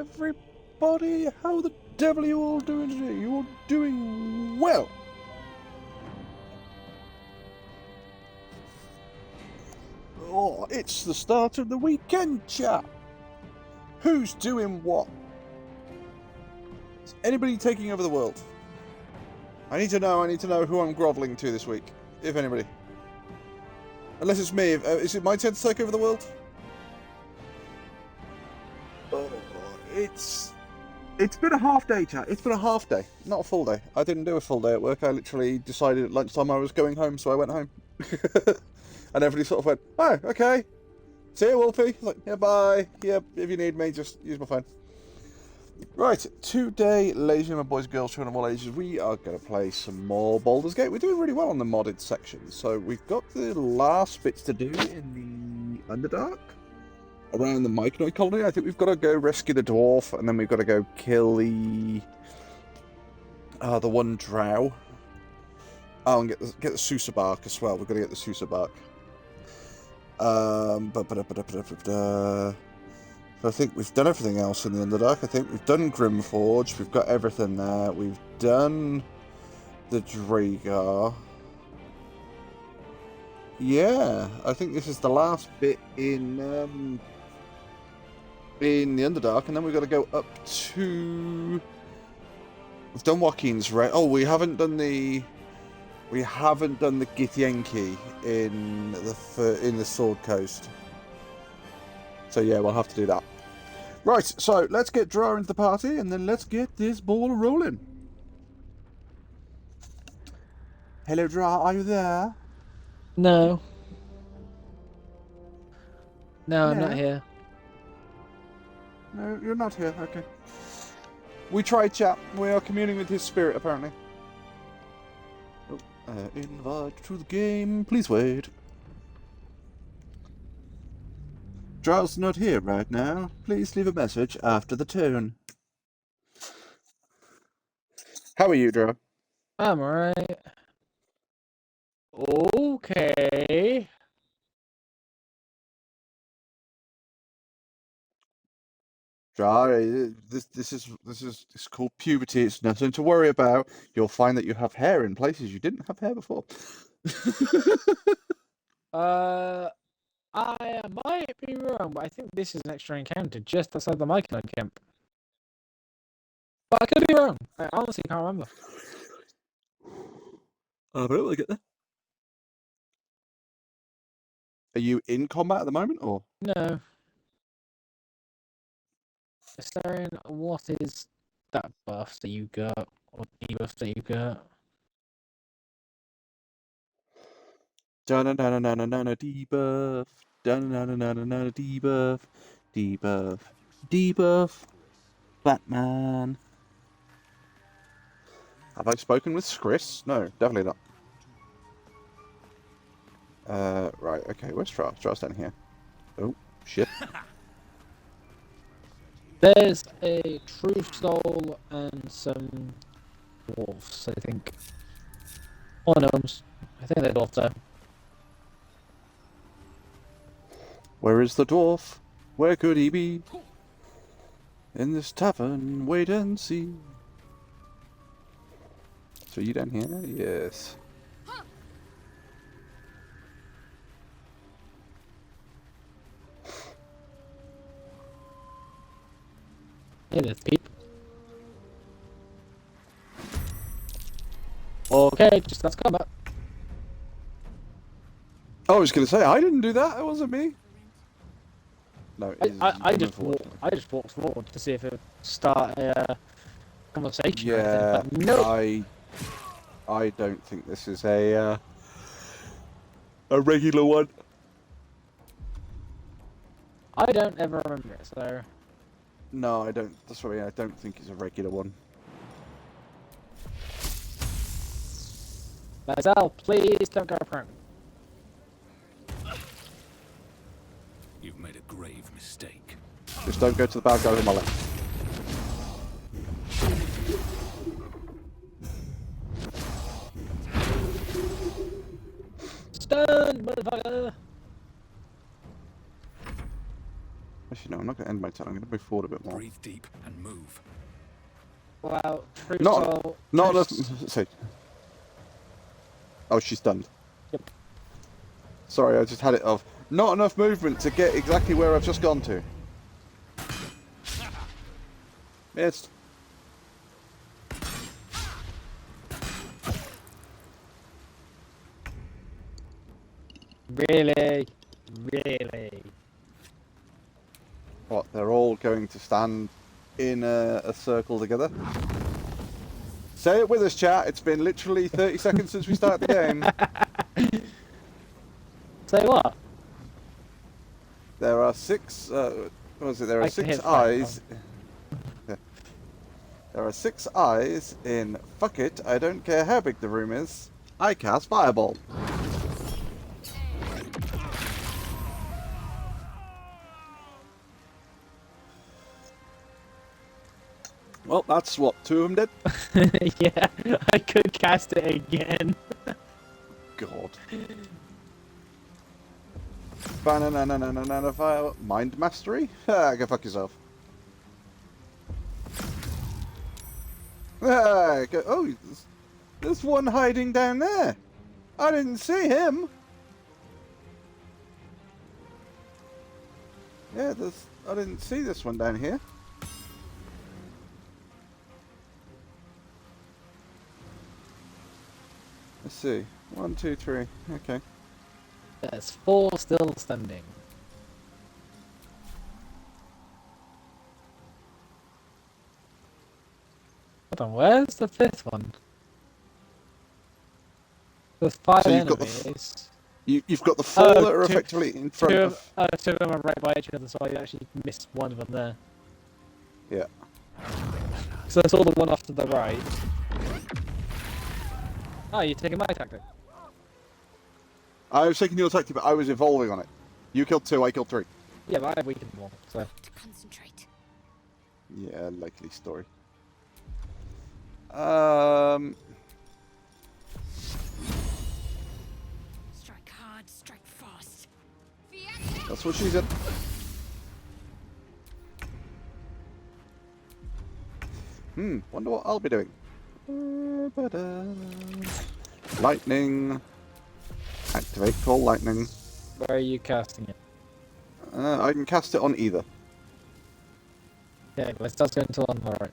everybody. How the devil are you all doing today? You all doing well? Oh, it's the start of the weekend, chat. Who's doing what? Is anybody taking over the world? I need to know who I'm grovelling to this week, if anybody. Unless it's me. Is it my turn to take over the world? Oh, it's been a half day, chat. It's been a half day, not a full day. I didn't do a full day at work. I literally decided at lunchtime I was going home, so I went home. And everybody sort of went, oh, okay. See you, Wolfie. Like, yeah, bye. Yeah, if you need me, just use my phone. Right, today, ladies and boys, girls, children of all ages, we are going to play some more Baldur's Gate. We're doing really well on the modded section. So we've got the last bits to do in the Underdark, around the Myconid colony. I think we've got to go rescue the dwarf, and then we've got to go kill the one drow. Oh, and get the Sousa bark as well. We've got to get the Sousa bark. So I think we've done everything else in the Underdark. I think we've done Grimforge. We've got everything there. We've done the Dragar. Yeah, I think this is the last bit in the Underdark, and then we've got to go up to. We've done Joaquin's right. Oh, we haven't done the Githyanki in the Sword Coast. So yeah, we'll have to do that. Right, so let's get Dra into the party, and then let's get this ball rolling. Hello, Dra, are you there? No. No, I'm not here. No, you're not here, okay. We tried, chat. We are communing with his spirit, apparently. Oh, invite to the game. Please wait. Dra's not here right now. Please leave a message after the tone. How are you, Dra? I'm alright. Okay. Dra, this is called puberty. It's nothing to worry about. You'll find that you have hair in places you didn't have hair before. I might be wrong, but I think this is an extra encounter just outside the Myconid camp. But I could be wrong. I honestly can't remember. But we'll get there. Are you in combat at the moment, or? No. Staring, what is that buff that you got, or debuff that you got? Da-na-na-na-na-na-na debuff. Da-na-na-na-na-na debuff. Debuff. Debuff. Batman. Have I spoken with Chris? No, definitely not. Right, okay, where's Tra? Tra's down here. Oh, shit. There's a true soul and some dwarves, I think. Or gnomes. I think they're dwarves though. Where is the dwarf? Where could he be? In this tavern, wait and see. So you down here? Yes. Hey, there's people. Okay, just that's combat. I was going to say, I didn't do that. It wasn't me. No, it is I just walked forward to see if it would start a conversation. Yeah, or anything, but no. I don't think this is a regular one. I don't ever remember it, so. No, I don't. That's what I mean. I don't think it's a regular one. Mazel, please don't go prone. You've made a grave mistake. Just don't go to the bad guy on my left. Stun, motherfucker! Actually, no, I'm not going to end my turn. I'm going to move forward a bit more. Breathe deep and move. Well, true Not, soul. not true enough. Say. Oh, she's stunned. Yep. Sorry, I just had it off. Not enough movement to get exactly where I've just gone to. Missed. Really? Really? What, they're all going to stand in a circle together? Say it with us, chat. It's been literally 30 seconds since we started the game. Say what? There are six... what was it? There are I can six hear the eyes... Yeah. There are 6 eyes in... Fuck it, I don't care how big the room is. I cast Fireball. Well, that's what 2 of them did. Yeah, I could cast it again. God. Banana fire. Mind mastery? Ah, go fuck yourself. Ah, go, oh, there's one hiding down there. I didn't see him. Yeah, I didn't see this one down here. Let's see. 1, 2, 3. Okay. There's 4 still standing. Hold on, where's the 5th one? There's 5 So you've got the enemies. you've got the 4 that are effectively in front of... 2 of them are right by each other, so I actually missed one of them there. Yeah. So I saw the one off to the right. Oh, you're taking my tactic. I was taking your tactic, but I was evolving on it. You killed 2, I killed 3. Yeah, but I have weakened one, so... To concentrate. Yeah, likely story. Strike hard, strike fast. That's what she said. Wonder what I'll be doing. Lightning. Activate call lightning. Where are you casting it? I can cast it on either. Yeah, let's just go into on the right.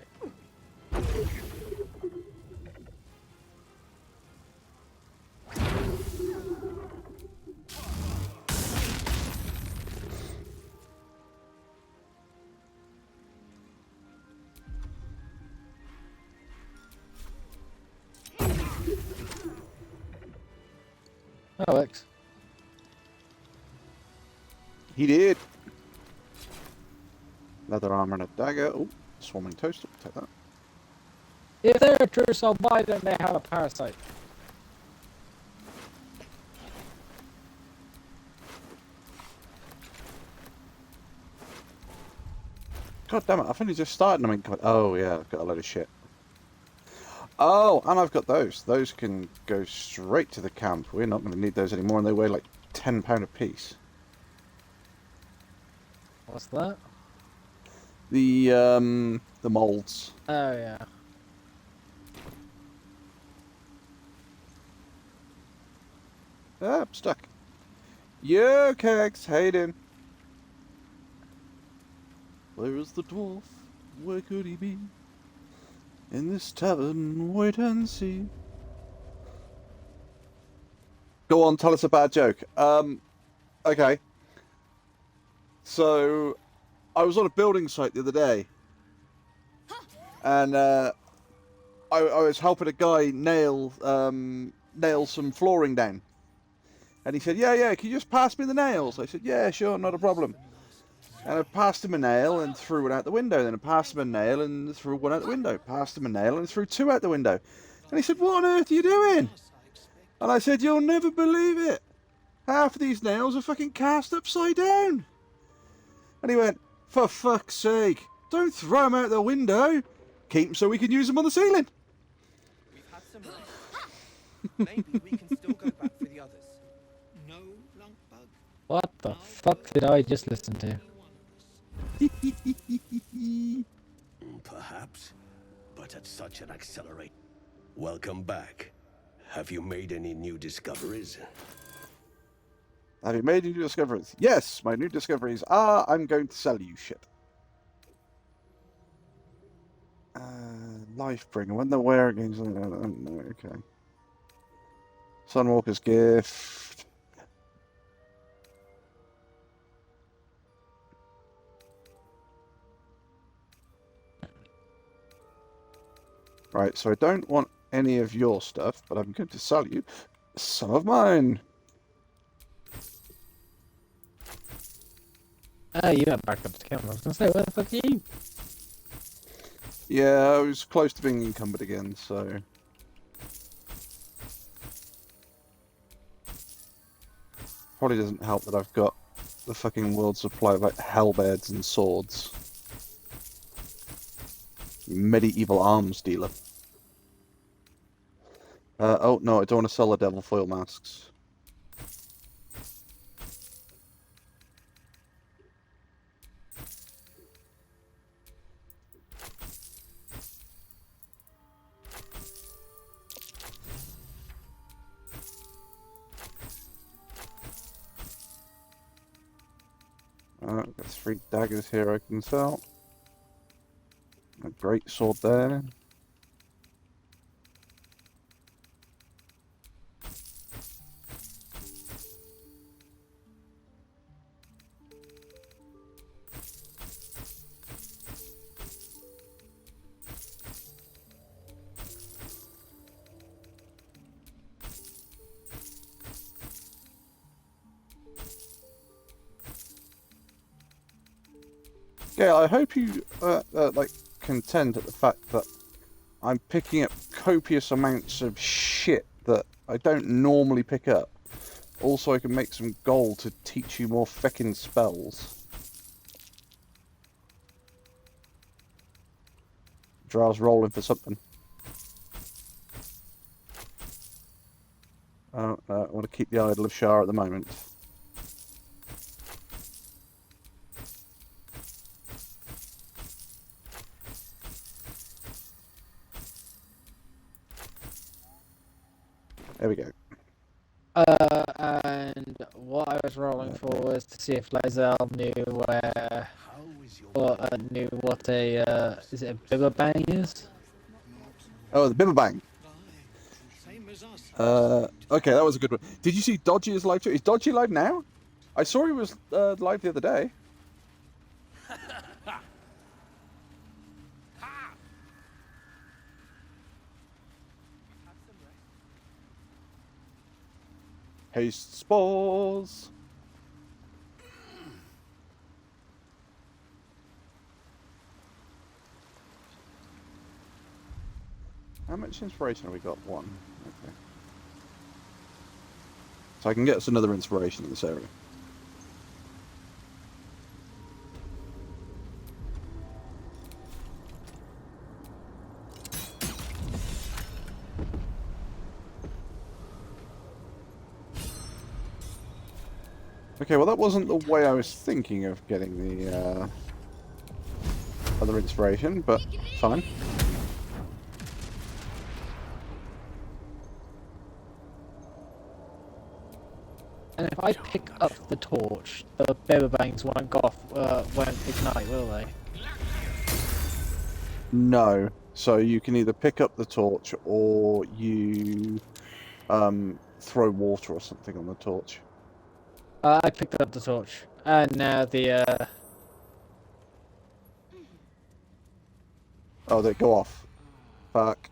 Alex. He did. Leather armor and a dagger. Oh, swarming toast. Take that. If they're a true soul, why don't they have a parasite? God damn it! I've only just started. I mean, God, oh yeah, I've got a load of shit. Oh, and I've got those. Those can go straight to the camp. We're not going to need those anymore, and they weigh like £10 a piece. What's that? The molds. Oh, yeah. Ah, I'm stuck. Yo, Kegs, how you doing? Where is the dwarf? Where could he be? In this tavern, wait and see. Go on, tell us a bad joke. Okay. So, I was on a building site the other day, and I was helping a guy nail some flooring down. And he said, yeah, can you just pass me the nails? I said, yeah, sure, not a problem. And I passed him a nail and threw it out the window. Then I passed him a nail and threw one out the window. Passed him a nail and threw 2 out the window. And he said, what on earth are you doing? And I said, you'll never believe it. Half of these nails are fucking cast upside down. And he went, for fuck's sake, don't throw them out the window. Keep them so we can use them on the ceiling. We've had some rest. Maybe we can still go back for the others. No, Lunkbug. What the fuck did I just listen to? Perhaps, but at such an accelerate. Welcome back. Have you made any new discoveries? Have you made any new discoveries? Yes, my new discoveries are I'm going to sell you shit. Lifebringer. When they're wearing... Okay. Sunwalker's Gift. Right, so I don't want any of your stuff, but I'm going to sell you some of mine. You went back up to camera. I was going to say, where the fuck are you? Yeah, I was close to being encumbered again, so... Probably doesn't help that I've got the fucking world supply of like halberds and swords. Medieval arms dealer. Oh no, I don't want to sell the devil foil masks. I've got 3 daggers here I can sell. A great sword there. Yeah, I hope you like contend at the fact that I'm picking up copious amounts of shit that I don't normally pick up. Also, I can make some gold to teach you more feckin' spells. Drow's rolling for something. I want to keep the Idol of Shar at the moment. There we go. And what I was rolling for was to see if Lazel knew where, or knew what a, is it a Bibberbang is? Oh, the Bibberbang. Okay, that was a good one. Did you see Dodgy is live too? Is Dodgy live now? I saw he was live the other day. Haste spores. How much inspiration have we got? 1. Okay. So I can get us another inspiration in this area. Okay, well that wasn't the way I was thinking of getting the other inspiration, but fine. And if I pick up the torch, the Bibberbangs won't ignite, will they? No. So you can either pick up the torch or you throw water or something on the torch. I picked up the torch, and now the Oh, they go off. Fuck.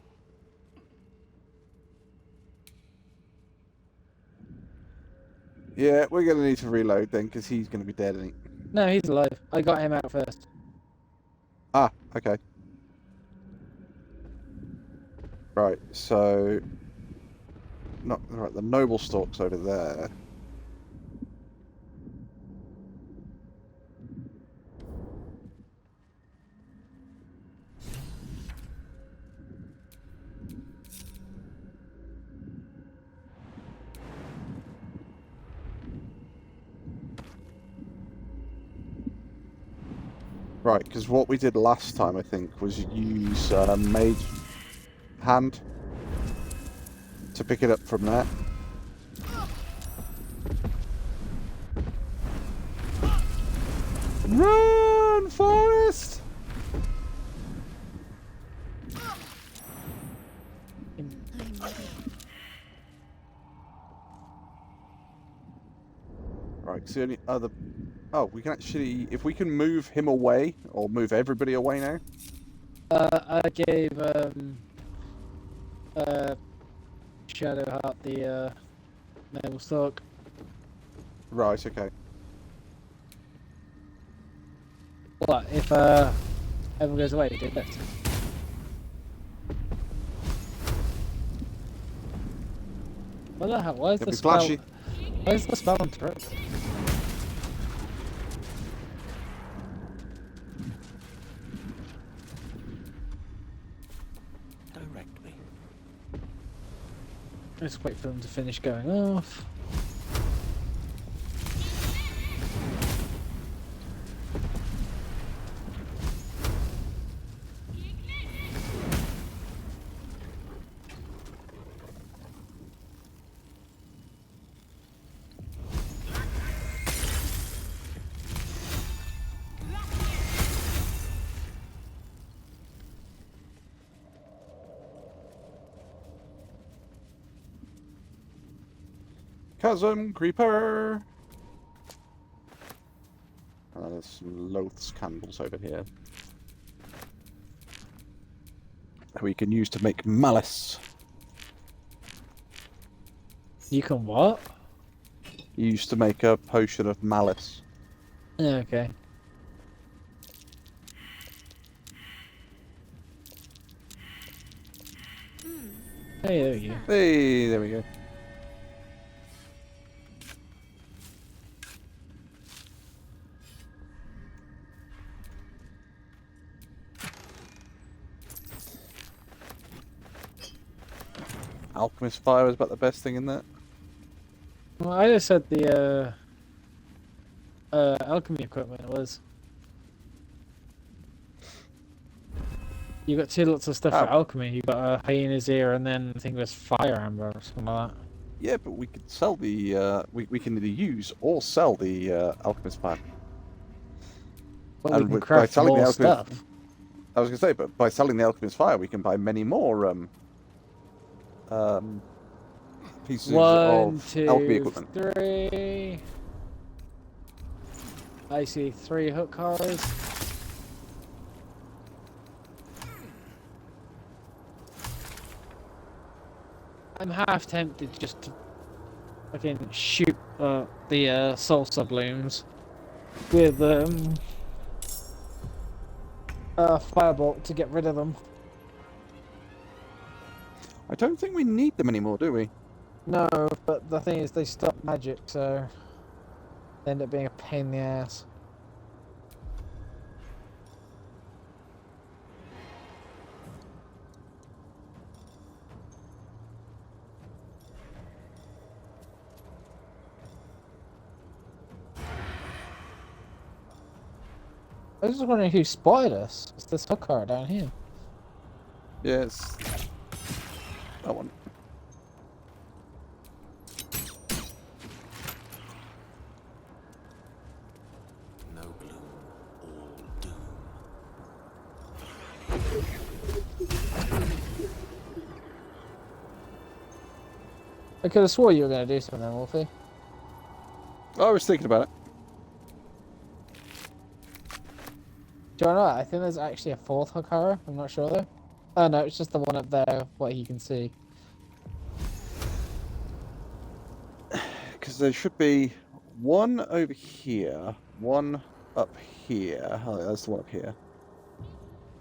Yeah, we're gonna need to reload then, because he's gonna be dead, isn't he? no, he's alive. I got him out first. Ah, okay. Right, so... Not right, the noble stalk's over there. Right, because what we did last time, I think, was use Mage Hand to pick it up from there. Run, Forest! I'm ready. Right, so the only other... Oh, we can actually... If we can move him away, or move everybody away now. I gave Shadowheart the naval stalk. Right, okay. What if everyone goes away? You do this. What the hell? Why is It'll the be spell? flashy. Why is the spell on through? Direct me. Let's wait for them to finish going off. Chasm Creeper! There's some Loth's candles over here. That we can use to make malice. You can what? Used to make a potion of malice. Yeah, okay. Hey, there you go. Hey, there we go. Alchemist fire is about the best thing in that. Well, I just said the alchemy equipment was. You got two lots of stuff for Oh. alchemy. You got a hyena's ear, and then I think it was fire amber or something like that. Yeah, but we could sell the, we can either use or sell the alchemist fire. But we And can by craft selling the more alchemist, stuff. I was going to say, but by selling the alchemist fire, we can buy many more pieces One, of two, alchemy equipment. 3. I see 3 hook cars. I'm half tempted just to fucking shoot the soul sublooms with a firebolt to get rid of them. I don't think we need them anymore, do we? No, but the thing is they stop magic, so they end up being a pain in the ass. I was just wondering who spotted us. It's this hook car down here. Yes. That one. No gloom, all doom. I could have swore you were going to do something, Wolfie. I was thinking about it. Do you know what? I think there's actually a 4th hook horror. I'm not sure though. Oh no, it's just the one up there, what you can see. Because there should be one over here, one up here. Oh, that's the one up here.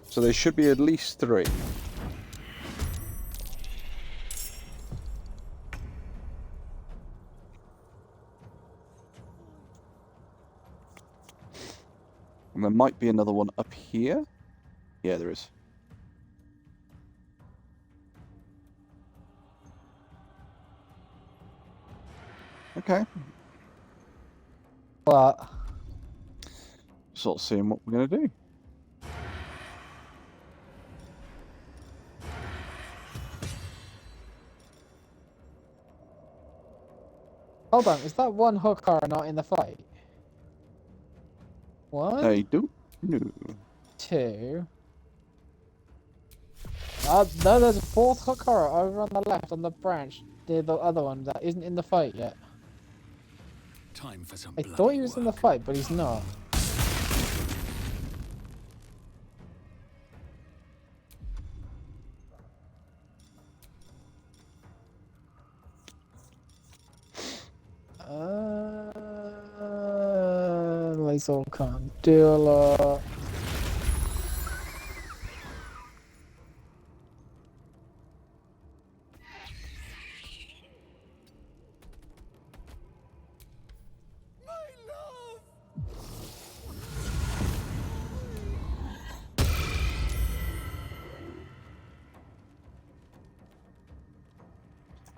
So there should be at least 3. And there might be another one up here. Yeah, there is. Okay. But Sort of seeing what we're going to do. Hold on, is that one hook horror not in the fight? One, I don't know. two. No, there's a fourth hook horror over on the left on the branch. The other one that isn't in the fight yet. Time for some I bloody thought he was in the work. fight, but he's not. Laser can't do a lot.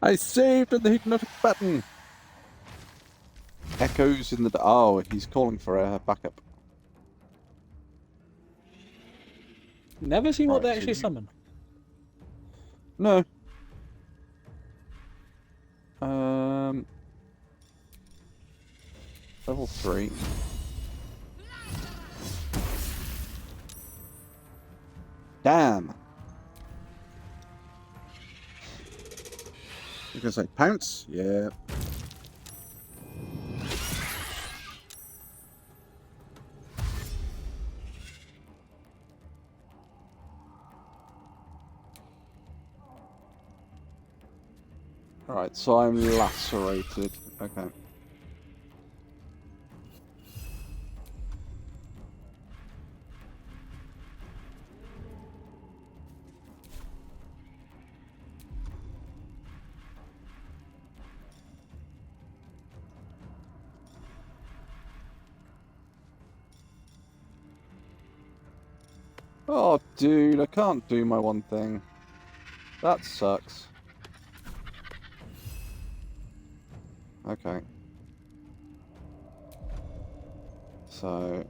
I saved the hypnotic button. Echoes in the... Oh, he's calling for a backup. Never seen what Right, they so actually you- summon. No. Level 3. Damn. You gonna say pounce? Yeah. Alright, so I'm lacerated. Okay. Oh, dude, I can't do my one thing. That sucks. Okay. So...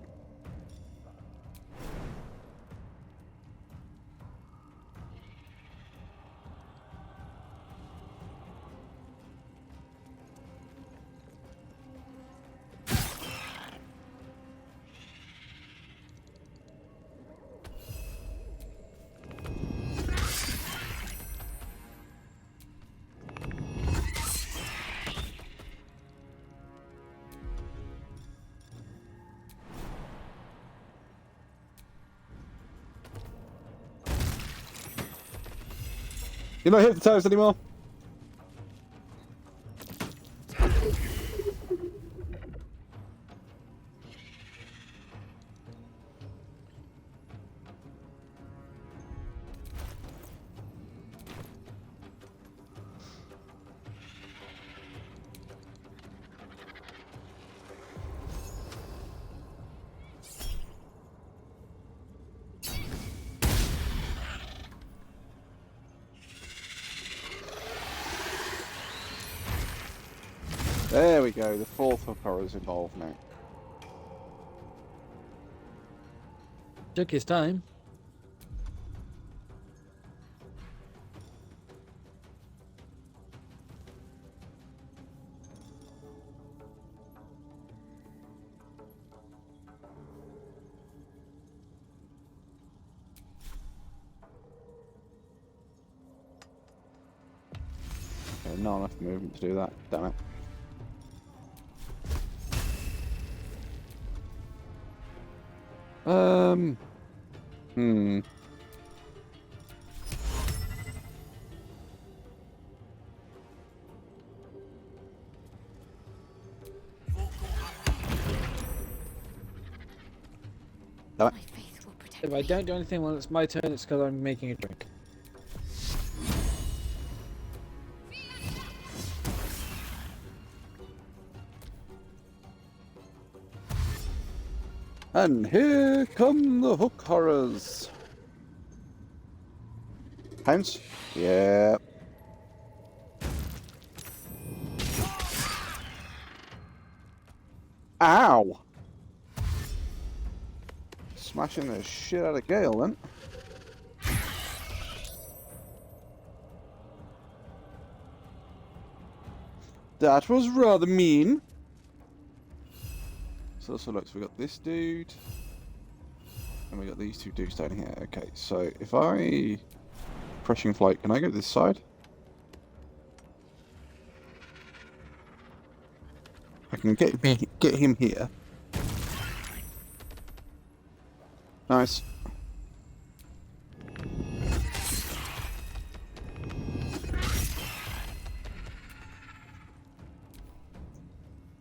You're not hypnotized anymore? There we go, the fourth hook horror is involved now. Took his time. Okay, not enough movement to do that, damn it. Hmm. Damn it. My faith will protect If I me. don't do anything when it's my turn, it's because I'm making a drink. And here come the hook horrors. Pounce? Yeah. Ow! Smashing the shit out of Gale then. That was rather mean. So look, so we got this dude. And we got these two dudes down here. Okay, so if I... Crushing flight, can I go this side? I can get him here. Nice.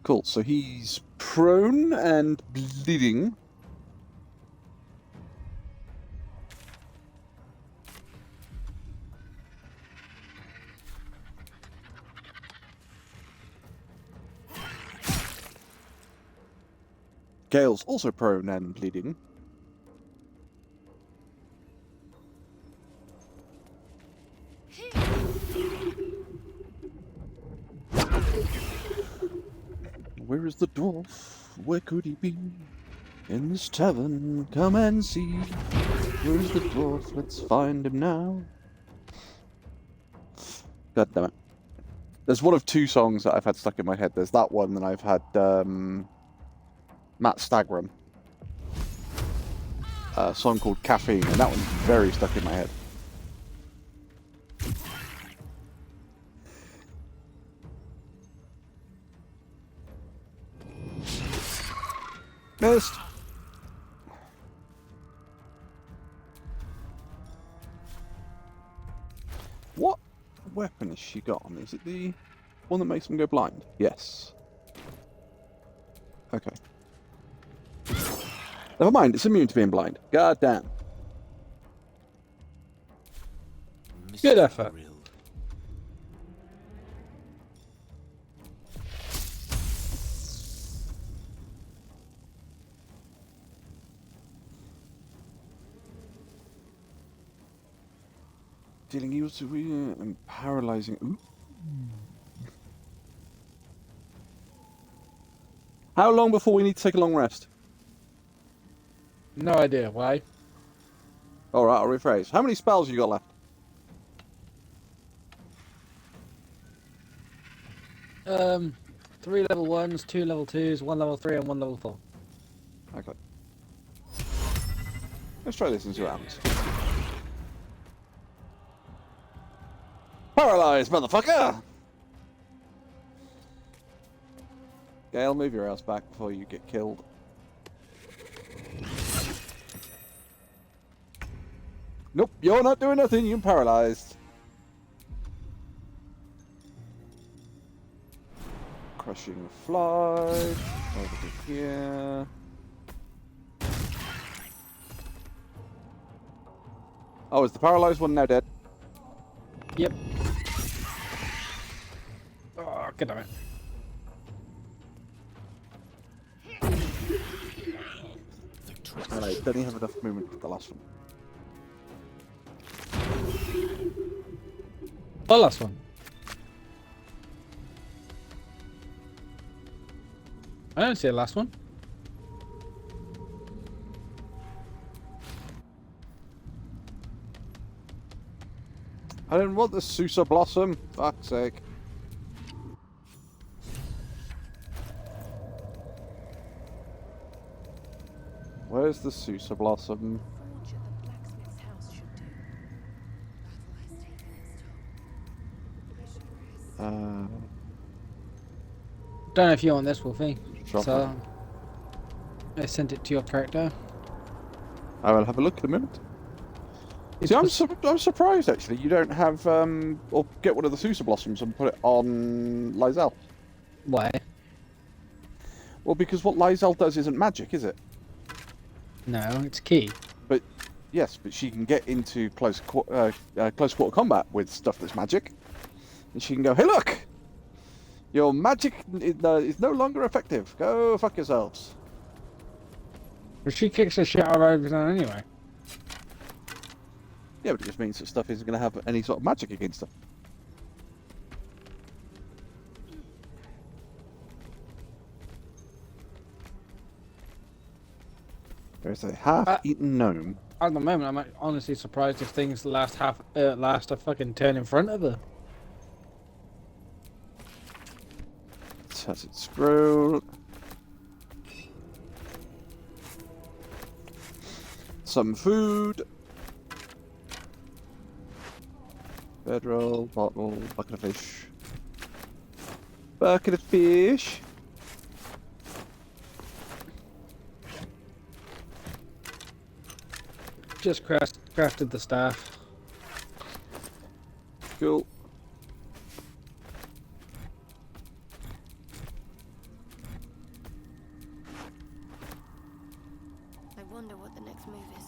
Cool, so he's prone and bleeding. Gale's also prone and bleeding. Where is the dwarf? Where could he be? In this tavern, come and see. Where is the dwarf? Let's find him now. God damn it. There's one of two songs that I've had stuck in my head. There's that one, and I've had Matt Stagram. A song called Caffeine, and that one's very stuck in my head. Missed! What weapon has she got on? Is it the one that makes them go blind? Yes. Okay. Never mind, it's immune to being blind. God damn. Good effort. Dealing evil to and paralyzing. Ooh. How long before we need to take a long rest? No idea why. Alright, I'll rephrase. How many spells you got left? Three level 1s, 2 level 2s, 1 level 3, and 1 level 4. Okay. Let's try this in 2 rounds. Paralyzed, motherfucker! Gale, move your ass back before you get killed. Nope, you're not doing nothing, you're paralyzed. Crushing fly. Over to here. Oh, is the paralyzed one now dead? Yep. Oh, good damn it. Alright, don't even have enough movement for the last one. The last one. I don't see the last one. I didn't want the Susa Blossom. Fuck's sake. Where's the Susa Blossom? What the blacksmith's house should do. Battle has taken its toll. I should rest. Don't know if you want this, Wolfie. Drop So I sent it to your character. I will have a look in a minute. See, I'm surprised actually you don't have or get one of the Susa Blossoms and put it on Lysel. Why? Well, because what Lysel does isn't magic, is it? No, it's key. But yes, but she can get into close quarter combat with stuff that's magic, and she can go, "Hey, look, your magic is no longer effective. Go fuck yourselves." But she kicks the shit out of everything anyway. Yeah, but it just means that stuff isn't going to have any sort of magic against her. There's a half-eaten gnome. At the moment, I'm honestly surprised if things last a fucking turn in front of her. That's its scroll. Some food. Bedroll, bottle, bucket of fish. Bucket of fish. Just crafted the staff. Cool. I wonder what the next move is.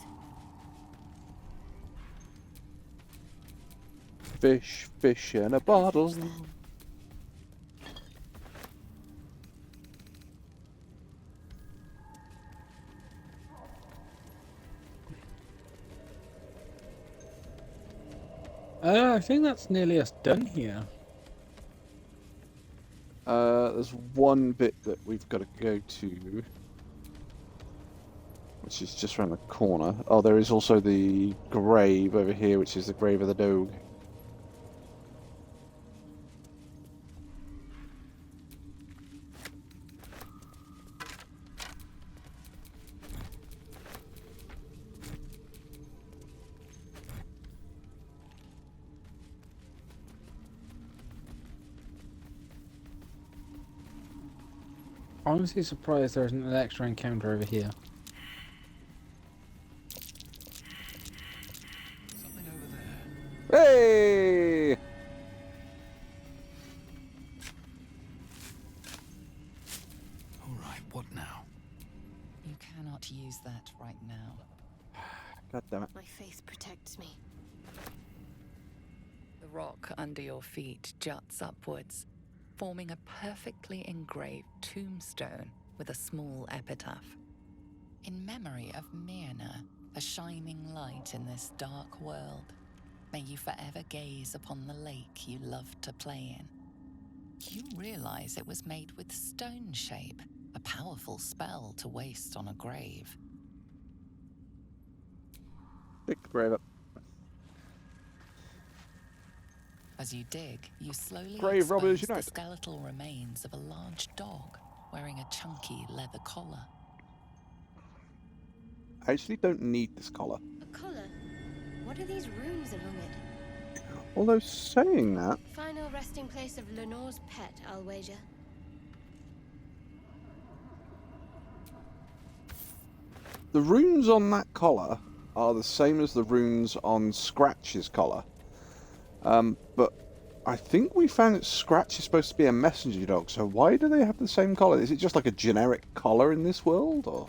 Fish, fish in a bottle. I think that's nearly us done here. There's one bit that we've got to go to, which is just around the corner. Oh, there is also the grave over here, which is the grave of the dog. I'm honestly surprised there isn't an extra encounter over here. Something over there. Hey! All right, what now? You cannot use that right now. God damn it. My faith protects me. The rock under your feet juts upwards, forming a perfectly engraved tombstone with a small epitaph. In memory of Myrna, a shining light in this dark world, may you forever gaze upon the lake you loved to play in. You realize it was made with stone shape, a powerful spell to waste on a grave. Pick the grave up. As you dig, you slowly Grave robbers expose the unite. skeletal remains of a large dog wearing a chunky leather collar. I actually don't need this collar. A collar? What are these runes along it? Although saying that, Final resting place of Lenore's pet, I'll wager. the runes on that collar are the same as the runes on Scratch's collar. But I think we found that Scratch is supposed to be a messenger dog, so why do they have the same collar? Is it just like a generic collar in this world, or...?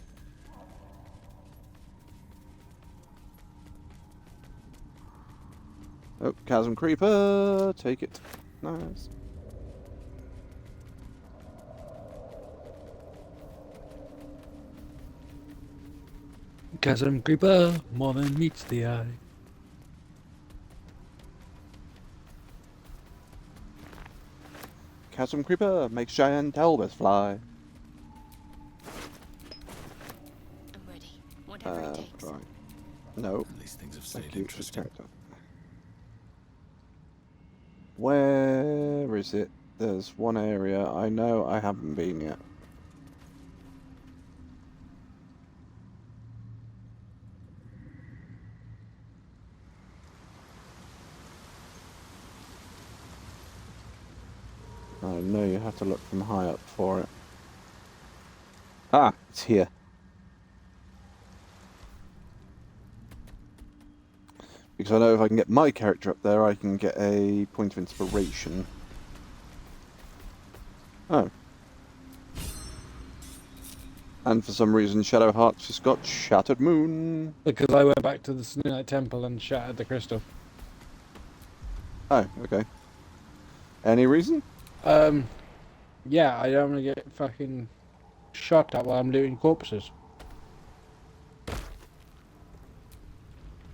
Oh, Chasm Creeper! Take it. Nice. Chasm Creeper, more than meets the eye. Chasm Creeper makes giant Owlbears fly. I'm ready. Whatever it takes. Right. No. At least things have stayed Thank you. interesting. Where is it? There's one area I know I haven't been yet. I know you have to look from high up for it. Ah, it's here. Because I know if I can get my character up there, I can get a point of inspiration. Oh. And for some reason, Shadow Hearts has got Shattered Moon. Because I went back to the Snow Knight Temple and shattered the crystal. Oh, okay. Any reason? Yeah, I don't want to get fucking shot at while I'm looting corpses.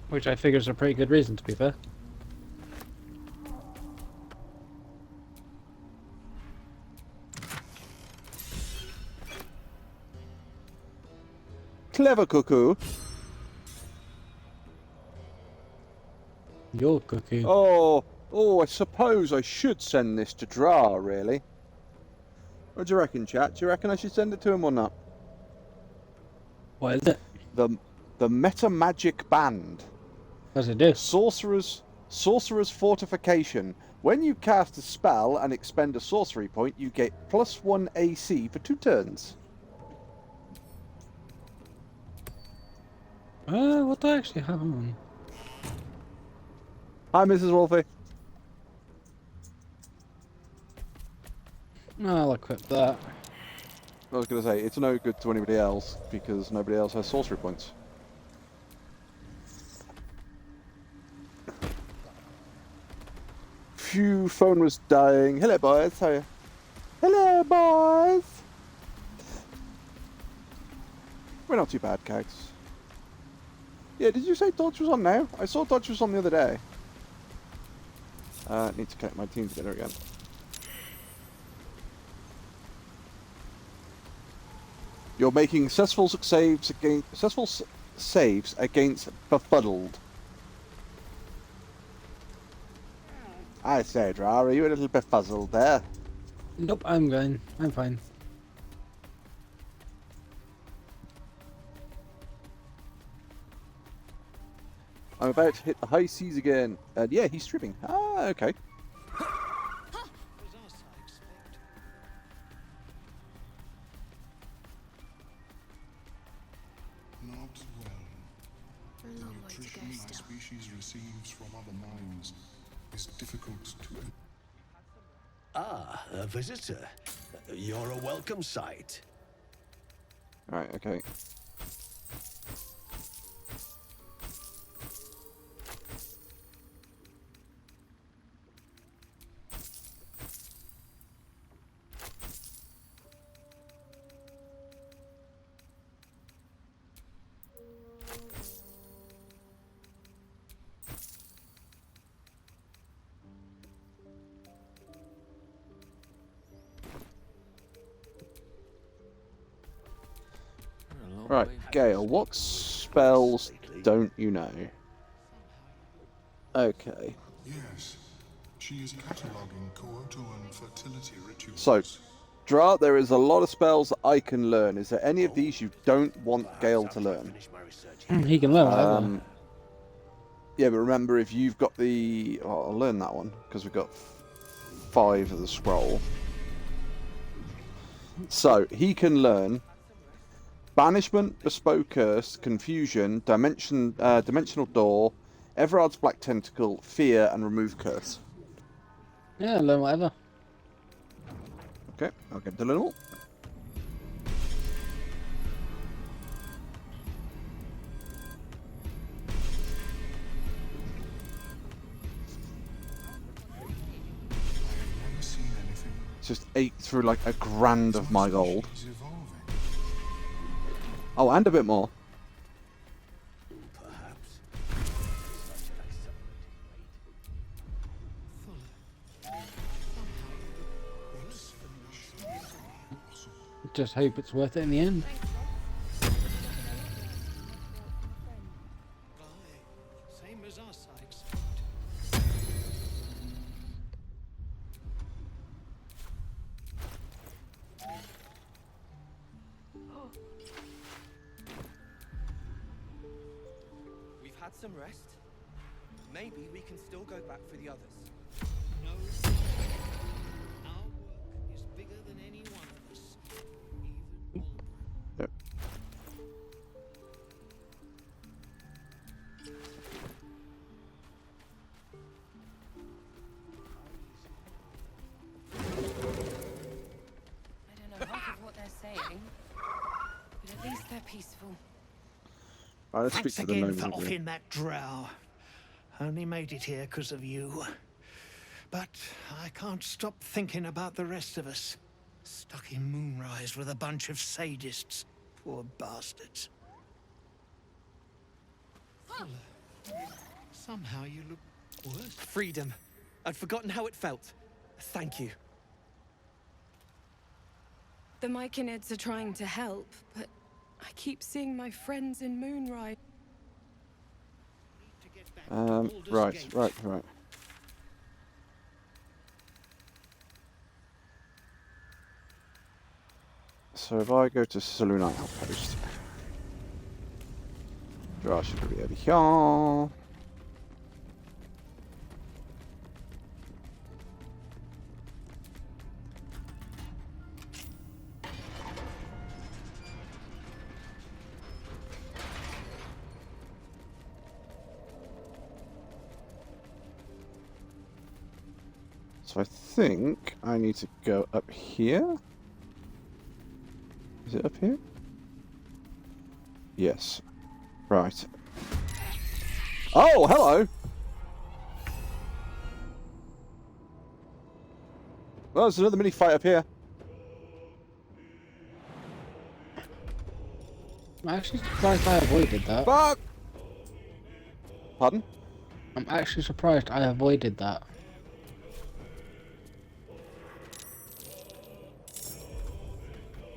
Which I figure is a pretty good reason, to be fair. Clever cuckoo. Your cookie. Oh, I suppose I should send this to Dra, really. What do you reckon, chat? Do you reckon I should send it to him or not? What is it? The Meta Magic Band. What does it do? Sorcerer's Fortification. When you cast a spell and expend a sorcery point, you get +1 AC for 2 turns. What do I actually have on? Hi, Mrs. Wolfie. I'll equip that. I was going to say, it's no good to anybody else, because nobody else has sorcery points. Phew, phone was dying. Hello, boys. How are you? Hello, boys. We're not too bad, Cags. Yeah, did you say Dodge was on now? I saw Dodge was on the other day. Need to connect my team together again. You're making successful saves against befuddled. I say, Dra, are you a little befuddled there? Nope, I'm going. I'm fine. I'm about to hit the high seas again. And yeah, he's streaming. Ah, okay. Not well. A The long way to nutrition go my still. species receives from other minds is difficult to... Ah, a visitor. You're a welcome sight. Alright, okay. Right, Gale, what spells don't you know? Okay. Yes, she is cataloguing coital and fertility rituals. So, Dra, there is a lot of spells that I can learn. Is there any of these you don't want Gale to learn? He can learn whatever. Yeah, but remember, if you've got the... Oh, I'll learn that one, because we've got 5 of the scroll. So, he can learn Banishment, Bespoke Curse, Confusion, Dimensional Door, Everard's Black Tentacle, Fear, and Remove Curse. Yeah, learn whatever. Okay, I'll get to learn all. Never seen anything. It's just ate through like a grand of my gold. She's evolving. Oh, and a bit more. Perhaps. Just hope it's worth it in the end. Same as us, I expect. We've had some rest. Maybe we can still go back for the others. No. Our work is bigger than any one of us. Even Owlbear. Yep. I don't know half of what they're saying, but at least they're peaceful. Alright, let's speak Thanks to the again gnomes. for again. offing that drow. Only made it here because of you. But I can't stop thinking about the rest of us. Stuck in Moonrise with a bunch of sadists. Poor bastards. Fuller, somehow you look worse. Freedom. I'd forgotten how it felt. Thank you. The Myconids are trying to help, but I keep seeing my friends in Moonrise. To get back to Baldur's Right. Gate. so if I go to Saloon Outpost, I should be over here. So I think I need to go up here. Is it up here? Yes. Right. Oh, hello! Well, there's another mini fight up here. I'm actually surprised I avoided that. Fuck! Pardon? I'm actually surprised I avoided that.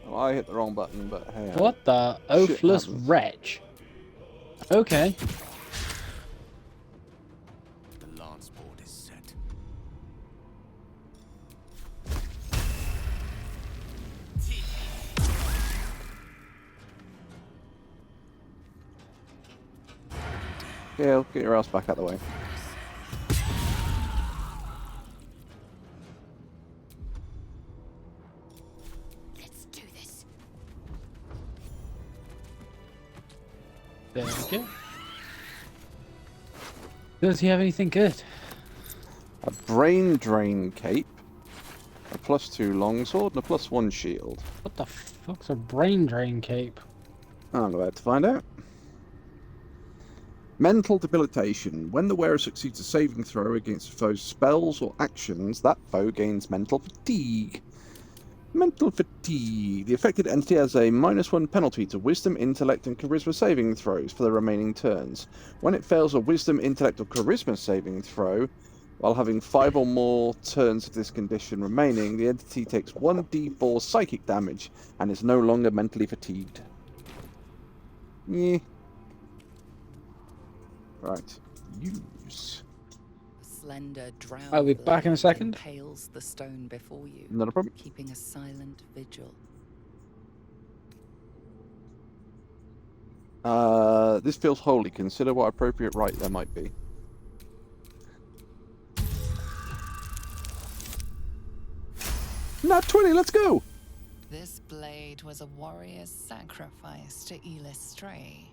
Oh, I hit the wrong button, but hey. What the oathless wretch? Okay. The lance board is set. Yeah, get your ass back out of the way. Let's do this. There we go. Does he have anything good? A brain drain cape, a +2 longsword, and a +1 shield. What the fuck's a brain drain cape? I'm about to find out. Mental debilitation. When the wearer succeeds a saving throw against a foe's spells or actions, that foe gains mental fatigue. Mental fatigue. The affected entity has a -1 penalty to wisdom, intellect, and charisma saving throws for the remaining turns. When it fails a wisdom, intellect, or charisma saving throw, while having 5 or more turns of this condition remaining, the entity takes 1d4 psychic damage and is no longer mentally fatigued. Yeah. Right. Use. A slender drow I'll be back in a second. impales the stone before you, Not a problem. keeping a silent vigil. This feels holy. Consider what appropriate rite there might be. Nat 20, let's go! This blade was a warrior's sacrifice to Elistray.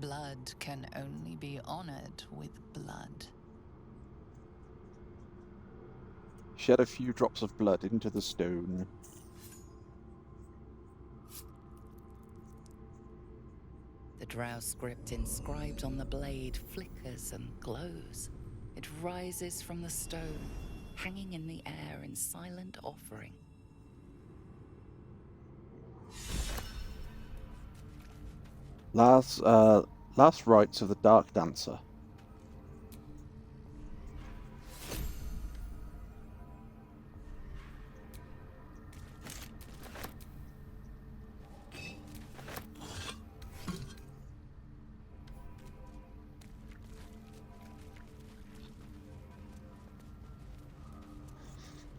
Blood can only be honored with blood. Shed a few drops of blood into the stone. The drow script inscribed on the blade flickers and glows. It rises from the stone, hanging in the air in silent offering. Last rites of the Dark Dancer.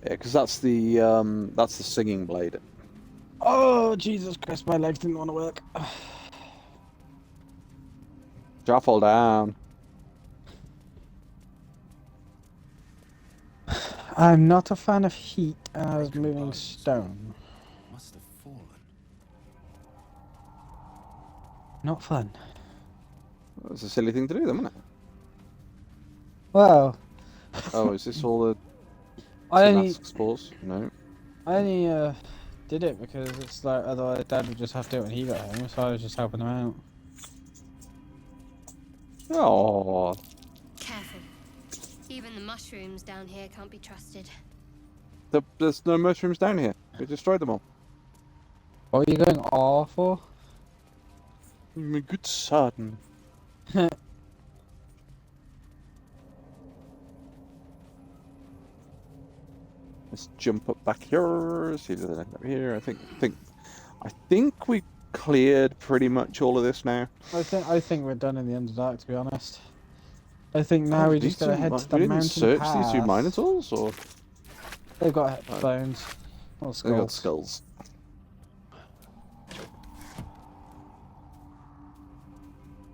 Yeah, because that's the singing blade. Oh, Jesus Christ, my legs didn't want to work. Shuffle down. I'm not a fan of heat as moving stone. Must have fallen. Not fun. That's a silly thing to do, then, isn't it? Well, Oh, is this all the I only spores? No. did it because it's like otherwise Dad would just have to do it when he got home, so I was just helping him out. Oh. Careful. Even the mushrooms down here can't be trusted. There's no mushrooms down here. We destroyed them all. What are you going all for? My good son. Let's jump up back here. See the end up here. I think we cleared pretty much all of this now. I think we're done in the Underdark, to be honest. I think now we just gotta head to the we mountain didn't search pass. these two minotaurs, or They've got bones. Or they got skulls. skulls.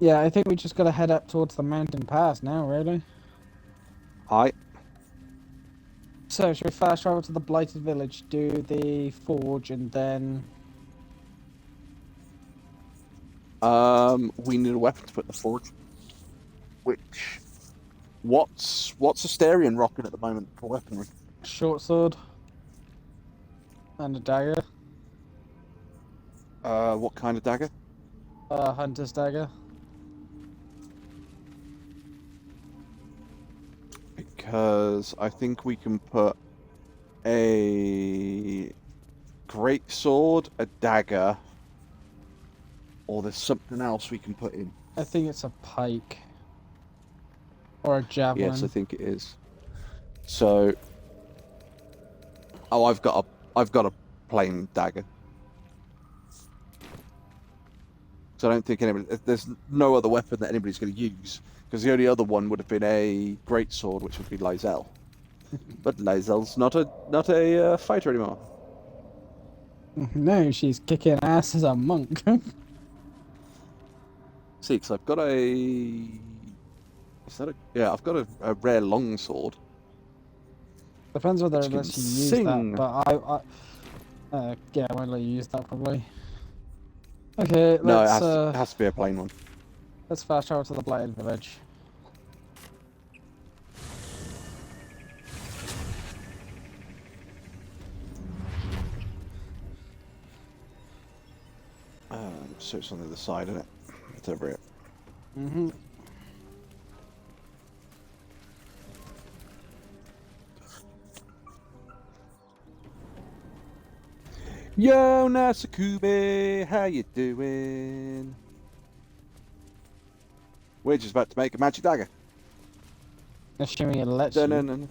Yeah, I think we just gotta head up towards the mountain pass now, really. Hi. So, should we fast travel to the Blighted Village, do the forge, and then... We need a weapon to put in the forge. Which... What's Asterion rocking at the moment for weaponry? Short sword. And a dagger. What kind of dagger? Hunter's dagger. Because I think we can put a great sword, a dagger, or there's something else we can put in. I think it's a pike. Or a javelin. Yes, I think it is. So, oh, I've got a plain dagger. So I don't think there's no other weapon that anybody's going to use, because the only other one would have been a great sword, which would be Lysel. But Lysel's not a fighter anymore. No, she's kicking ass as a monk. See, because I've got a... Is that a... Yeah, I've got a rare long sword. Depends whether Which it can lets you use sing. that, but yeah, I won't let you use that probably. Okay, No, let's it has to be a plain one. let's fast travel to the Blighted Village. So it's on the other side, isn't it? It's over here. Mm-hmm. Yo, Nasakube, how you doing? We're just about to make a magic dagger. Assuming it lets you. Dun-dun-dun.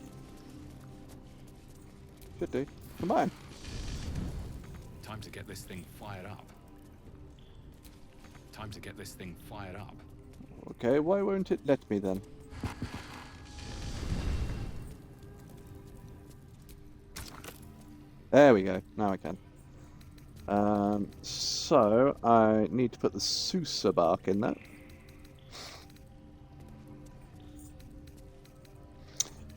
Should do. Come on. Time to get this thing fired up. Time to get this thing fired up. Okay, why won't it let me then? There we go. Now I can. So I need to put the Sousa bark in there.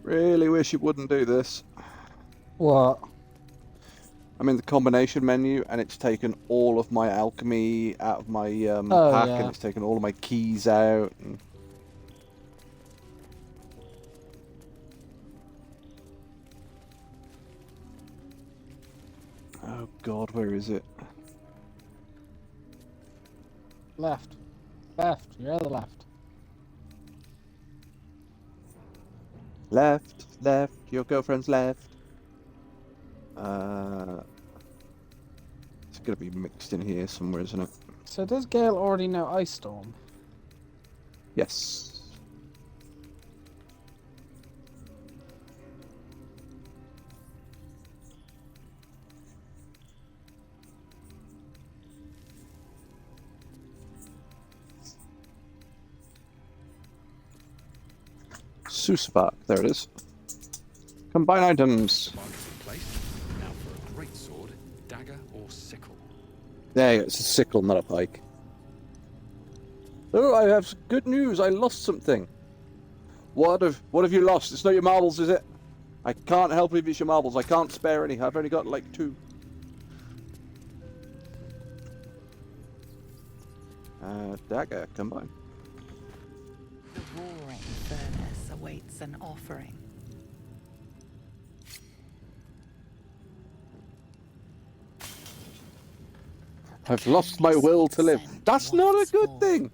Really wish it wouldn't do this. What? I'm in the combination menu and it's taken all of my alchemy out of my Oh, pack, yeah. and it's taken all of my keys out. And... Oh god, where is it? Left. Left. You're the left. Left, left, your girlfriend's left. It's gonna be mixed in here somewhere, isn't it? So does Gale already know Ice Storm? Yes. Susabak, there it is. Combine items. Bark is in place. Now for a great sword, dagger or sickle. There you go, it's a sickle, not a pike. Oh, I have good news. I lost something. What have you lost? It's not your marbles, is it? I can't help if it's your marbles. I can't spare any. I've only got like 2. Dagger, combine. The roaring furnace awaits an offering. I've lost my will to live. That's not a good thing.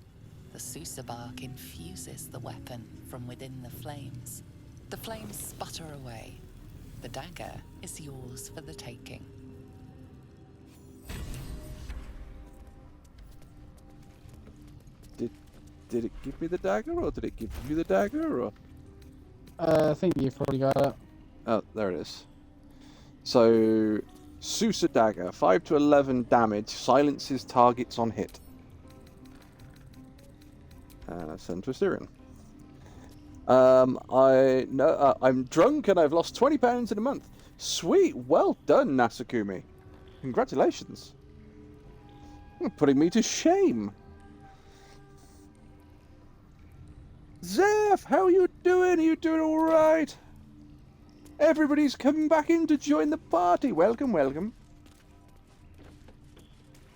The Sousa bark infuses the weapon from within the flames. The flames sputter away. The dagger is yours for the taking. Did it give me the dagger, or did it give you the dagger, or? I think you've probably got it. Oh, there it is. So, Sousa dagger, 5 to 11 damage, silences targets on hit. Send to Assyrian. I'm drunk and I've lost 20 pounds in a month. Sweet, well done, Nasakumi. Congratulations. You're putting me to shame. Jeff, how are you doing? Are you doing all right? Everybody's coming back in to join the party. Welcome, welcome.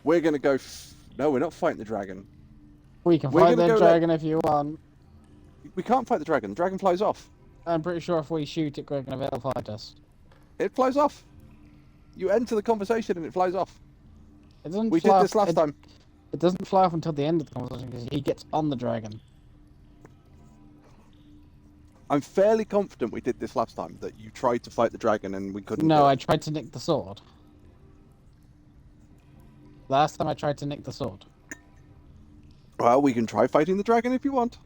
We're gonna go. No, we're not fighting the dragon. We can We're fight gonna the go dragon if you want. We can't fight the dragon. The dragon flies off. I'm pretty sure if we shoot it, Greg, it'll fight us. It flies off. You enter the conversation and it flies off. It doesn't. We did this last time. It doesn't fly off until the end of the conversation because he gets on the dragon. I'm fairly confident we did this last time, that you tried to fight the dragon and we couldn't. No, I tried to nick the sword. Last time I tried to nick the sword. Well, we can try fighting the dragon if you want.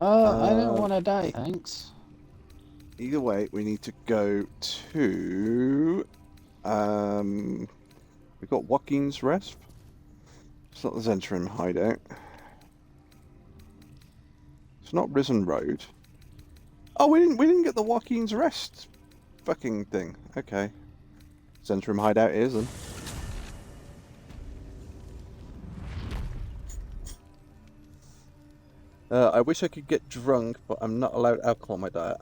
I don't want to die, thanks. Either way, we need to go to... we've got Joaquin's Rest. It's not the Zentrum hideout. It's not Risen Road. Oh, we didn't get the Joaquin's Rest fucking thing. Okay. Zentrum hideout is then. I wish I could get drunk, but I'm not allowed alcohol in my diet.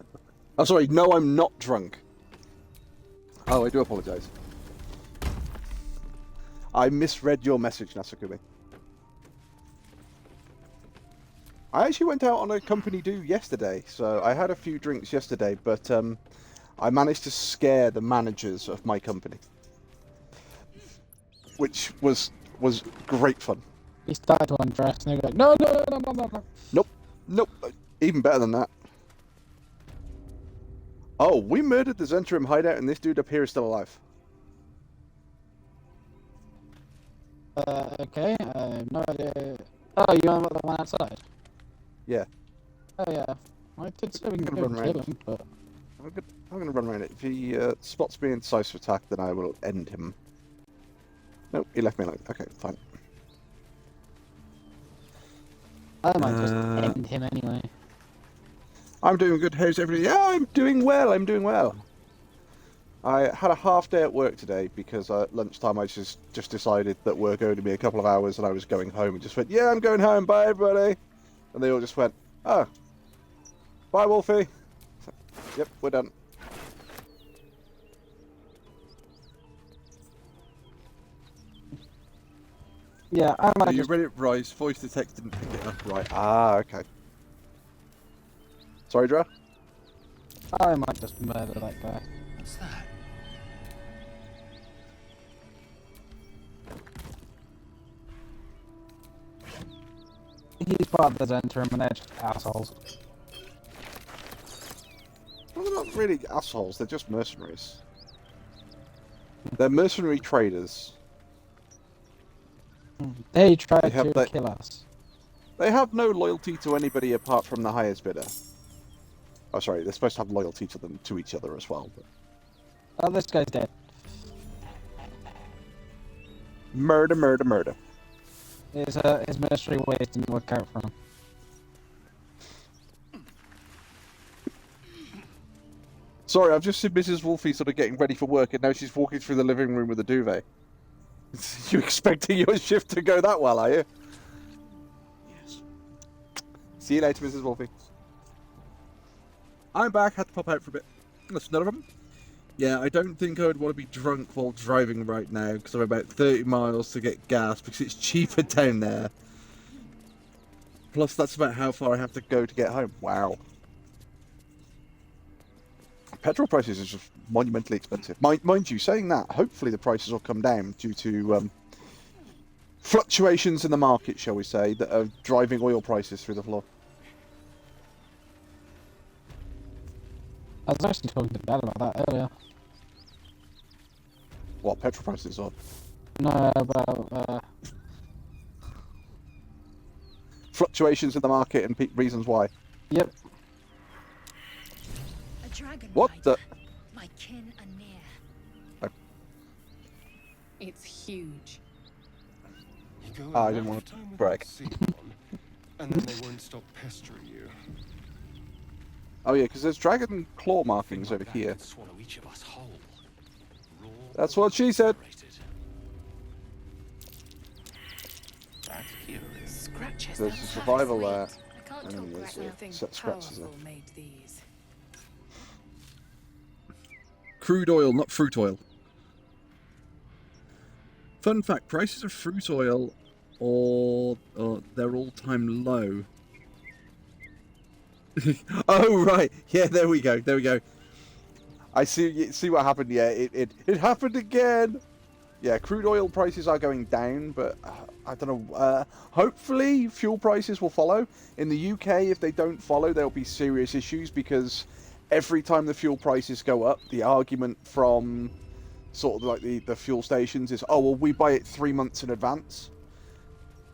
Oh, sorry, no, I'm not drunk. Oh, I do apologise. I misread your message, Nasakumi. I actually went out on a company do yesterday, so I had a few drinks yesterday, but I managed to scare the managers of my company, which was great fun. He started to undress and they were like, no, no, no, no, no, no. Nope. Even better than that. Oh, we murdered the Zentrum hideout and this dude up here is still alive. Okay, I have no idea. Oh, you want the one outside? Yeah. Oh, yeah. I did say we can run go around. kill him, but... I'm gonna run around it. If he spots me in decisive attack, then I will end him. Nope, he left me alone. Okay, fine. I might just end him anyway. I'm doing good. How's everybody? Yeah, I'm doing well. I'm doing well. I had a half day at work today because at lunchtime I just decided that we're going to be a couple of hours and I was going home and just went, yeah, I'm going home. Bye, everybody. And they all just went, oh, bye, Wolfie. So, yep, we're done. Yeah, I might You just... read it right. Voice detect didn't pick it up right. Ah, okay. Sorry, Dra? I might just murder that guy. What's that? He's part of the Zentrum and they're just assholes. Well, they're not really assholes. They're just mercenaries. They're mercenary traders. They tried to kill us. They have no loyalty to anybody apart from the highest bidder. Oh, sorry, they're supposed to have loyalty to them to each other as well. But... Oh, this guy's dead. Murder, murder, murder. His military ways didn't work out for him. Sorry, I've just seen Mrs. Wolfie sort of getting ready for work, and now she's walking through the living room with a duvet. You expecting your shift to go that well, are you? Yes. See you later, Mrs. Wolfie. I'm back. Had to pop out for a bit. That's none of them. Yeah, I don't think I would want to be drunk while driving right now because I'm about 30 miles to get gas because it's cheaper down there. Plus, that's about how far I have to go to get home. Wow. Petrol prices are just monumentally expensive. Mind you, saying that, hopefully the prices will come down due to fluctuations in the market, shall we say, that are driving oil prices through the floor. I was actually talking to Dad about that earlier. What, petrol prices are? No, about... Fluctuations in the market and reasons why. Yep. A dragon. What the? My kin are near. It's huge. You go I didn't want to brag. And then they won't stop pestering you. Oh yeah, because there's dragon claw markings over here. Swallow each of us whole. Raw That's what she said. That's curious. Scratches There's that a survival sweet. there. I can't And then talk there's right now. a set of scratches there. Made these. Crude oil, not fruit oil. Fun fact, prices of fruit oil or their all-time low. Oh, right. Yeah, there we go. There we go. I see what happened. Yeah, it happened again. Yeah, crude oil prices are going down, but I don't know. Hopefully, fuel prices will follow. In the UK, if they don't follow, there'll be serious issues because every time the fuel prices go up, the argument from sort of like the fuel stations is, oh, well, we buy it 3 months in advance.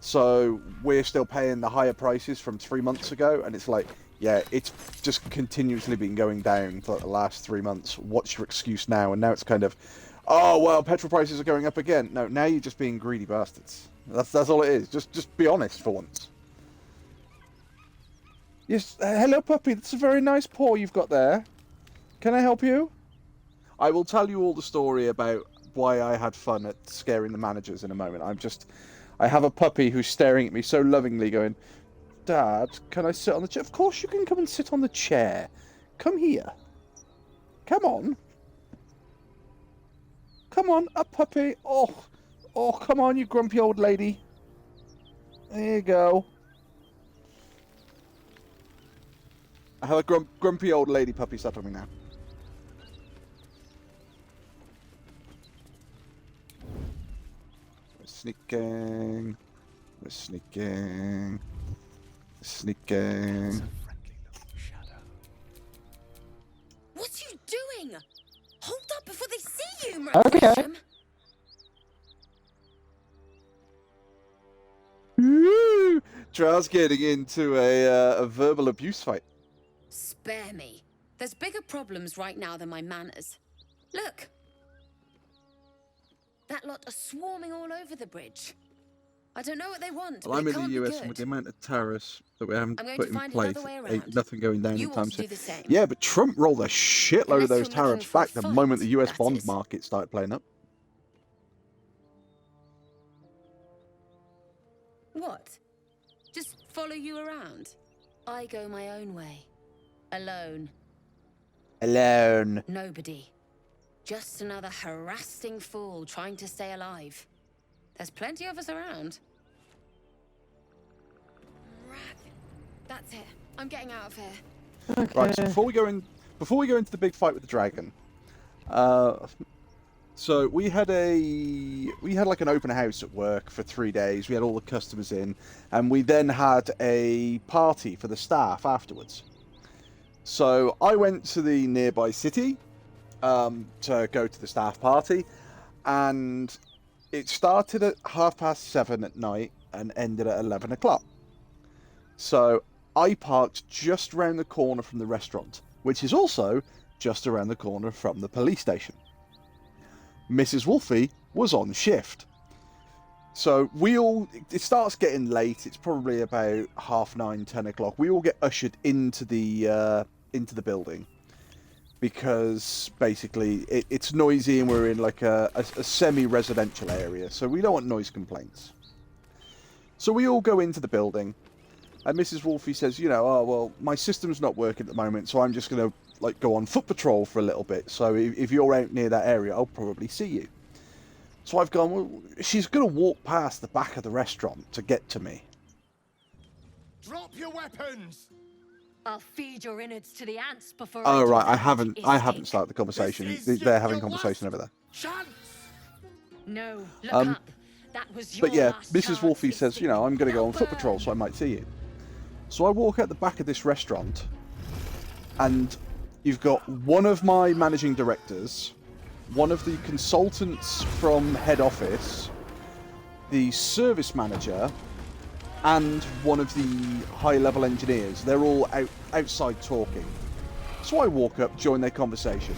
So we're still paying the higher prices from 3 months ago. And it's like, yeah, it's just continuously been going down for like the last 3 months. What's your excuse now? And now it's kind of, oh, well, petrol prices are going up again. No, now you're just being greedy bastards. That's all it is. Just be honest for once. Yes, hello, puppy. That's a very nice paw you've got there. Can I help you? I will tell you all the story about why I had fun at scaring the managers in a moment. I have a puppy who's staring at me so lovingly going, Dad, can I sit on the chair? Of course you can come and sit on the chair. Come here. Come on. Come on, a puppy. Oh, come on, you grumpy old lady. There you go. I have a grumpy old lady puppy sat on me now. We're sneaking. We're sneaking. Sneaking. What are you doing? Hold up before they see you, Okay. Woo! Trial's getting into a verbal abuse fight. Spare me. There's bigger problems right now than my manners. Look. That lot are swarming all over the bridge. I don't know what they want. Well, I'm in the US, and with the amount of tariffs that we haven't put in place, ain't nothing going down anytime soon. Yeah, but Trump rolled a shitload of those tariffs back the moment the US bond market started playing up. What? Just follow you around? I go my own way. Alone. Alone. Nobody. Just another harassing fool trying to stay alive. There's plenty of us around. That's it. I'm getting out of here. Okay. Right, so before we go into the big fight with the dragon, so we had like an open house at work for 3 days. We had all the customers in, and we then had a party for the staff afterwards. So I went to the nearby city to go to the staff party, and it started at 7:30 at night and ended at 11 o'clock. So I parked just around the corner from the restaurant, which is also just around the corner from the police station. Mrs. Wolfie was on shift. So it starts getting late. It's probably about 9:30, 10 o'clock. We all get ushered into the building because basically it's noisy and we're in like a semi-residential area, so we don't want noise complaints. So we all go into the building, and Mrs. Wolfie says, oh, well, my system's not working at the moment, so I'm just going to like go on foot patrol for a little bit. So if you're out near that area, I'll probably see you. So I've gone, well, she's going to walk past the back of the restaurant to get to me. Drop your weapons! I'll feed your innards to the ants before Oh, right, I haven't started the conversation. They're having a conversation over there. Chance! No, look up. That was your But yeah, last Mrs. chance, Wolfie says, Misty. I'm going to go on foot Burn. patrol, so I might see you. So I walk out the back of this restaurant, and you've got one of my managing directors, one of the consultants from head office, the service manager, and one of the high-level engineers. They're all outside talking. So I walk up, join their conversation,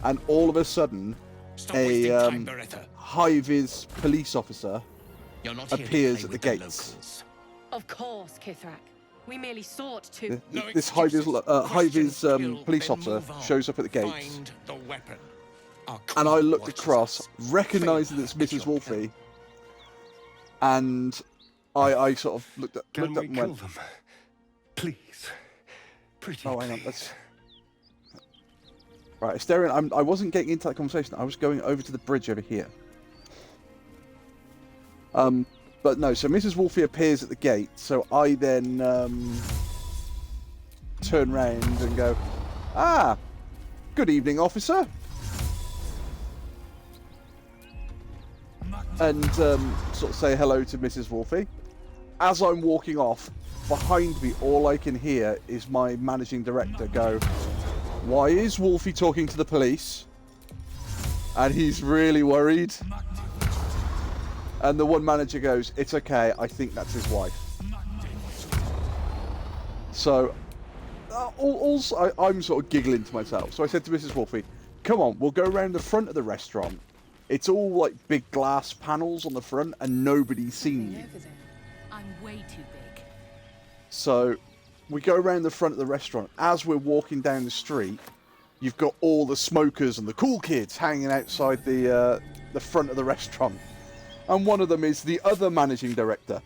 and all of a sudden, a high-vis police officer appears at the gates. Of course, Kithrak. We merely sought to... This high-vis police officer shows up at the gates. And I looked across, recognising it's Mrs. Wolfie, and I sort of looked up and went, Please. Pretty Oh, hang on. please. Let's... Right, Asterion, I wasn't getting into that conversation. I was going over to the bridge over here. But no, so Mrs. Wolfie appears at the gate, so I then turn round and go, "Ah, good evening, officer." And sort of say hello to Mrs. Wolfie. As I'm walking off, behind me, all I can hear is my managing director go, "Why is Wolfie talking to the police?" And he's really worried. And the one manager goes, "It's okay, I think that's his wife." So, also, I'm sort of giggling to myself. So I said to Mrs. Wolfie, "Come on, we'll go around the front of the restaurant. It's all like big glass panels on the front and nobody's seen you." I'm way too big. So we go around the front of the restaurant. As we're walking down the street, you've got all the smokers and the cool kids hanging outside the front of the restaurant. And one of them is the other managing director.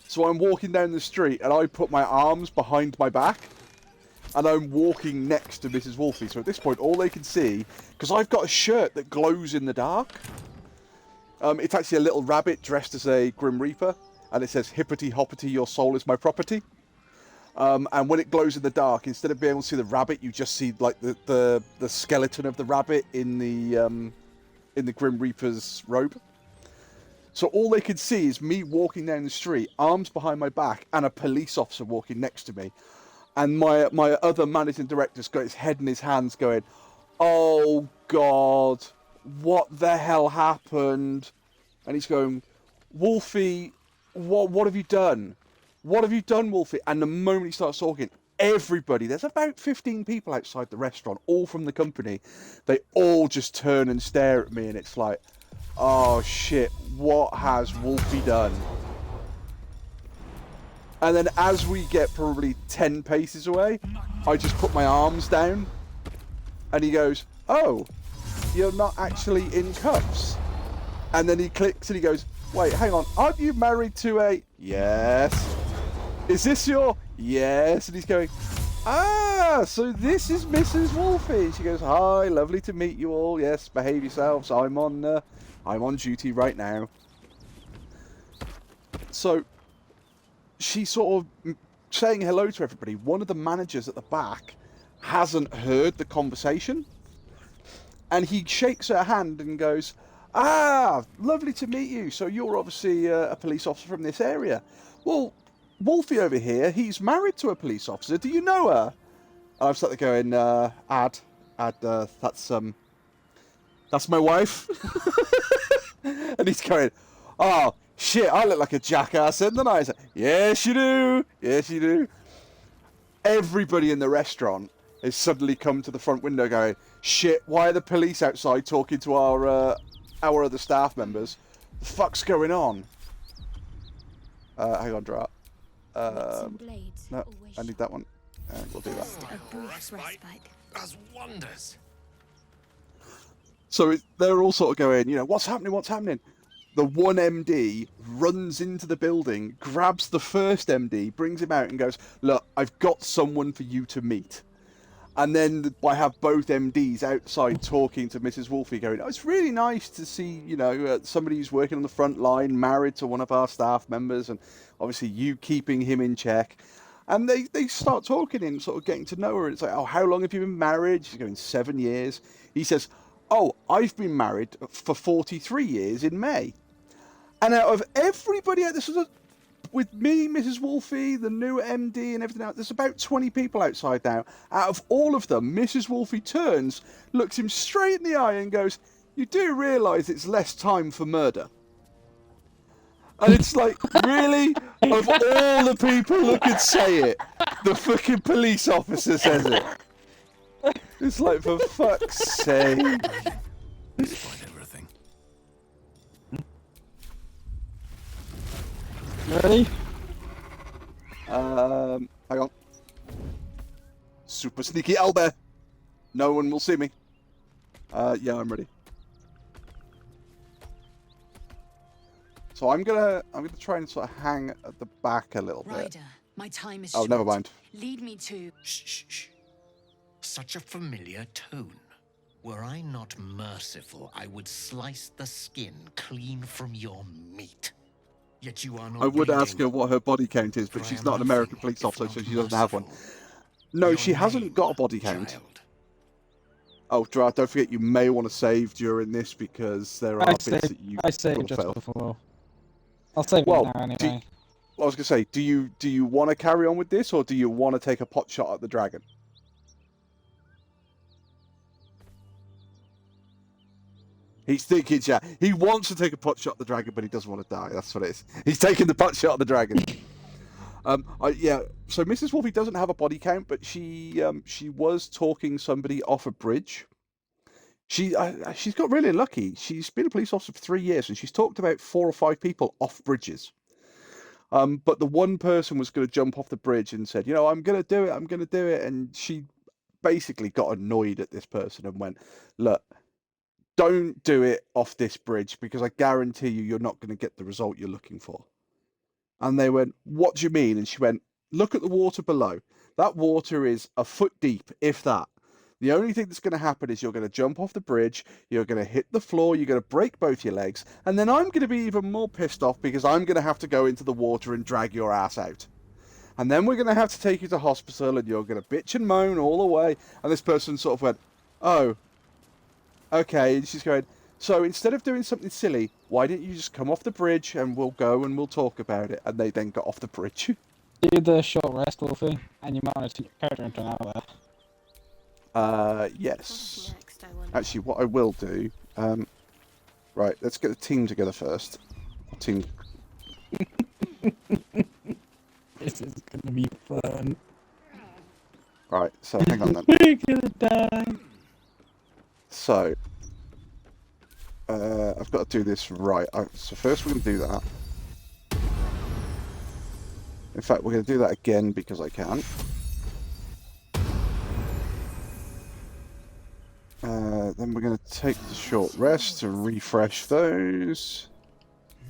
So I'm walking down the street and I put my arms behind my back and I'm walking next to Mrs. Wolfie. So at this point, all they can see, because I've got a shirt that glows in the dark. It's actually a little rabbit dressed as a Grim Reaper, and it says, "Hippity hoppity, your soul is my property." And when it glows in the dark, instead of being able to see the rabbit, you just see like the skeleton of the rabbit in the Grim Reaper's robe. So all they could see is me walking down the street, arms behind my back, and a police officer walking next to me. And my other managing director's got his head in his hands going, "Oh, God, what the hell happened?" And he's going, "Wolfie, what have you done? What have you done, Wolfie?" And the moment he starts talking, everybody, there's about 15 people outside the restaurant, all from the company, they all just turn and stare at me, and it's like, oh shit, what has Wolfie done? And then as we get probably 10 paces away, I just put my arms down, and he goes, "Oh, you're not actually in cuffs." And then he clicks and he goes, "Wait, hang on, aren't you married to a..." "Yes." "Is this your..." "Yes." And he's going, "Ah, so this is Mrs. Wolfie." She goes, "Hi, lovely to meet you all. Yes, behave yourselves. I'm on duty right now." So she's sort of saying hello to everybody. One of the managers at the back hasn't heard the conversation, and he shakes her hand and goes, "Ah, lovely to meet you. So you're obviously a police officer from this area. Well, Wolfie over here, he's married to a police officer. Do you know her?" And I've started going, that's my wife." And he's going, "Oh, shit, I look like a jackass, don't I?" I said, "Yes, you do. Yes, you do." Everybody in the restaurant has suddenly come to the front window going, "Shit, why are the police outside talking to our other staff members? The fuck's going on?" Hang on, drop. No, I need that one. We'll do that. Does wonders. So they're all sort of going, "What's happening? What's happening?" The one MD runs into the building, grabs the first MD, brings him out and goes, "Look, I've got someone for you to meet." And then I have both MDs outside talking to Mrs. Wolfie going, "Oh, it's really nice to see, somebody who's working on the front line, married to one of our staff members, and obviously you keeping him in check." And they start talking and sort of getting to know her. It's like, "Oh, how long have you been married?" She's going, 7 years. He says, "Oh, I've been married for 43 years in May." And out of everybody, this was with me, Mrs. Wolfie, the new MD and everything else, there's about 20 people outside now. Out of all of them, Mrs. Wolfie turns, looks him straight in the eye and goes, "You do realise it's less time for murder?" And it's like, really? Of all the people who could say it, the fucking police officer says it. It's like, for fuck's sake. Despite everything. Ready? Hang on. Super sneaky Owlbear. No one will see me. Yeah, I'm ready. So I'm gonna try and sort of hang at the back a little bit. Ryder, My time is Oh, short. never mind. Lead me to... Shh, shh, shh. Such a familiar tone. Were I not merciful, I would slice the skin clean from your meat. Yet you are not I would ask her bleeding. what her body count is, For but I she's am not an American nothing police if officer, not so she doesn't have one. merciful. No, Your she hasn't name, got a body count. child. Oh, Gerard, don't forget you may want to save during this because there are bits that you I saved will just fail. before. I'll save Well, it now anyway. I was going to say, do you want to carry on with this, or do you want to take a pot shot at the dragon? He's thinking, yeah, he wants to take a pot shot at the dragon, but he doesn't want to die. That's what it is. He's taking the pot shot at the dragon. Yeah. So Mrs. Wolfie doesn't have a body count, but she was talking somebody off a bridge. She's got really lucky. She's been a police officer for 3 years, and she's talked about 4 or 5 people off bridges. But the one person was going to jump off the bridge and said, I'm going to do it. I'm going to do it. And she basically got annoyed at this person and went, look, don't do it off this bridge because I guarantee you're not going to get the result you're looking for. And they went, what do you mean? And she went, look at the water below. That water is a foot deep, if that. The only thing that's going to happen is you're going to jump off the bridge, you're going to hit the floor, you're going to break both your legs, and then I'm going to be even more pissed off because I'm going to have to go into the water and drag your ass out. And then we're going to have to take you to hospital and you're going to bitch and moan all the way. And this person sort of went, oh, okay. And she's going, so instead of doing something silly, why didn't you just come off the bridge and we'll go and we'll talk about it? And they then got off the bridge. Do the short rest, Wolfie, and you might want to turn your character into an hour there. Yes. Actually, what I will do... right, let's get the team together first. Team... This is gonna be fun. Right, so hang on then. We're gonna die. So... I've got to do this right. So first we're going to do that. In fact, we're going to do that again because I can. Then we're going to take the short rest to refresh those.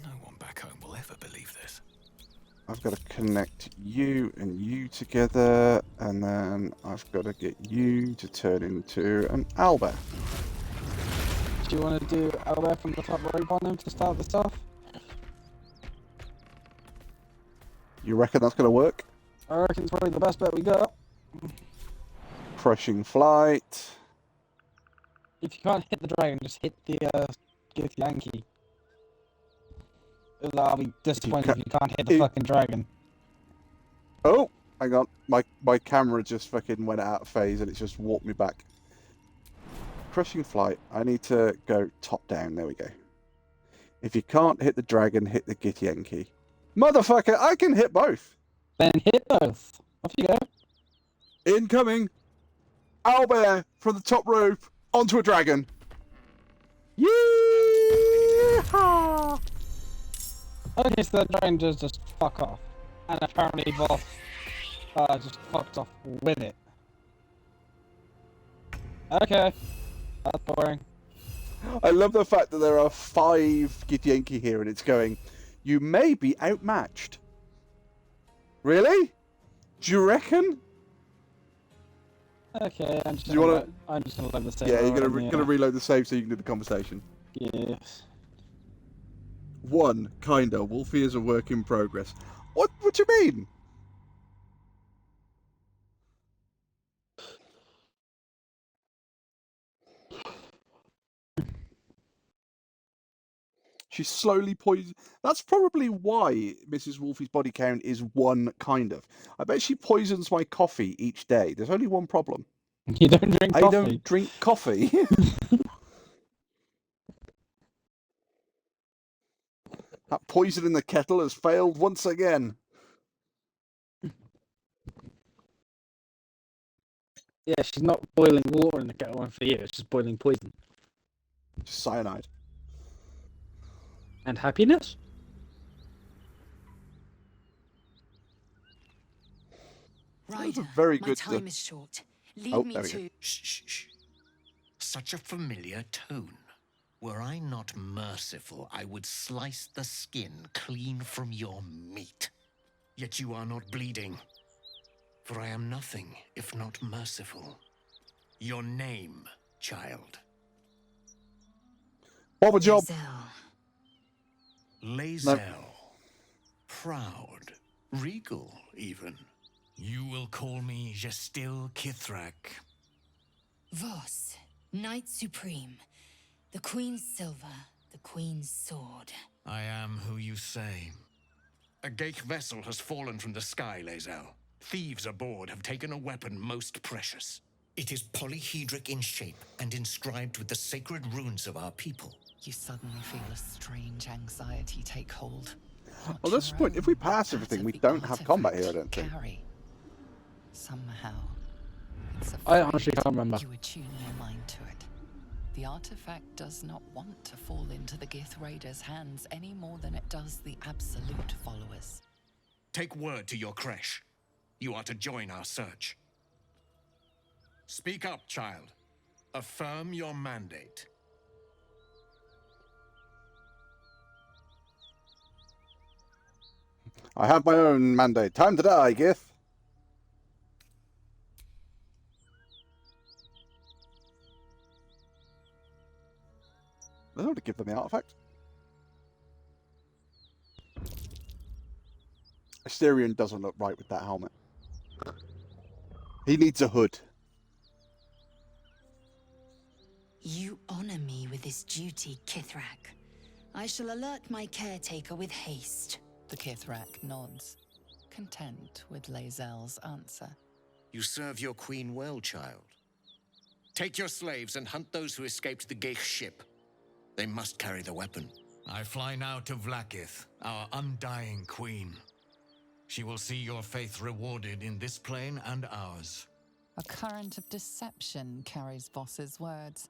No one back home will ever believe this. I've got to connect you and you together, and then I've got to get you to turn into an Owlbear. Do you want to do Owlbear from the top rope on him to start this off? You reckon that's going to work? I reckon it's probably the best bet we got. Crushing flight. If you can't hit the dragon, just hit the Yankee. I'll be disappointed if you can't hit the fucking dragon. Oh, hang on. My camera just fucking went out of phase and it's just walked me back. Crushing flight. I need to go top down. There we go. If you can't hit the dragon, hit the Githyanki. Motherfucker, I can hit both. Then hit both. Off you go. Incoming. Owlbear from the top rope onto a dragon. Yeehaw! Okay, so the dragon just fuck off. And apparently Voth just fucked off with it. Okay. That's boring. I love the fact that there are 5 Githyanki here and it's going, you may be outmatched. Really? Do you reckon? Okay, I'm just Do you gonna wanna... I'm just gonna let the save. Yeah, you're gonna reload the save so you can do the conversation. Yes. 1, kinda. Wolfie is a work in progress. What do you mean? She's slowly poisoned. That's probably why Mrs. Wolfie's body count is 1 kind of. I bet she poisons my coffee each day. There's only one problem. You don't drink coffee. I don't drink coffee. That poison in the kettle has failed once again. Yeah, she's not boiling water in the kettle one for you. It's just boiling poison. Just cyanide. And happiness? Ryder, very my good. time is short. Lead Oh, me there we to... go. Shh, shh, shh. Such a familiar tone. Were I not merciful, I would slice the skin clean from your meat. Yet you are not bleeding. For I am nothing if not merciful. Your name, child. What a job. Lae'zel. Proud. Regal, even. You will call me Gestil Kithrak. Voss, Knight Supreme. The Queen's silver, the Queen's sword. I am who you say. A Geich vessel has fallen from the sky, Lae'zel. Thieves aboard have taken a weapon most precious. It is polyhedric in shape and inscribed with the sacred runes of our people. You suddenly feel a strange anxiety take hold. Well, that's the point. If we pass everything, we don't have combat here, I don't think. Somehow, it's I honestly can't remember. You attune your mind to it. The artifact does not want to fall into the Gith Raiders' hands any more than it does the Absolute followers. Take word to your creche. You are to join our search. Speak up, child. Affirm your mandate. I have my own mandate. Time to die, Gith. I ought to give them the artifact. Asterion doesn't look right with that helmet. He needs a hood. You honor me with this duty, Kithrak. I shall alert my caretaker with haste. The Kithrak nods, content with Lae'zel's answer. You serve your queen well, child. Take your slaves and hunt those who escaped the Geich ship. They must carry the weapon. I fly now to Vlaakith, our undying queen. She will see your faith rewarded in this plane and ours. A current of deception carries Voss's words.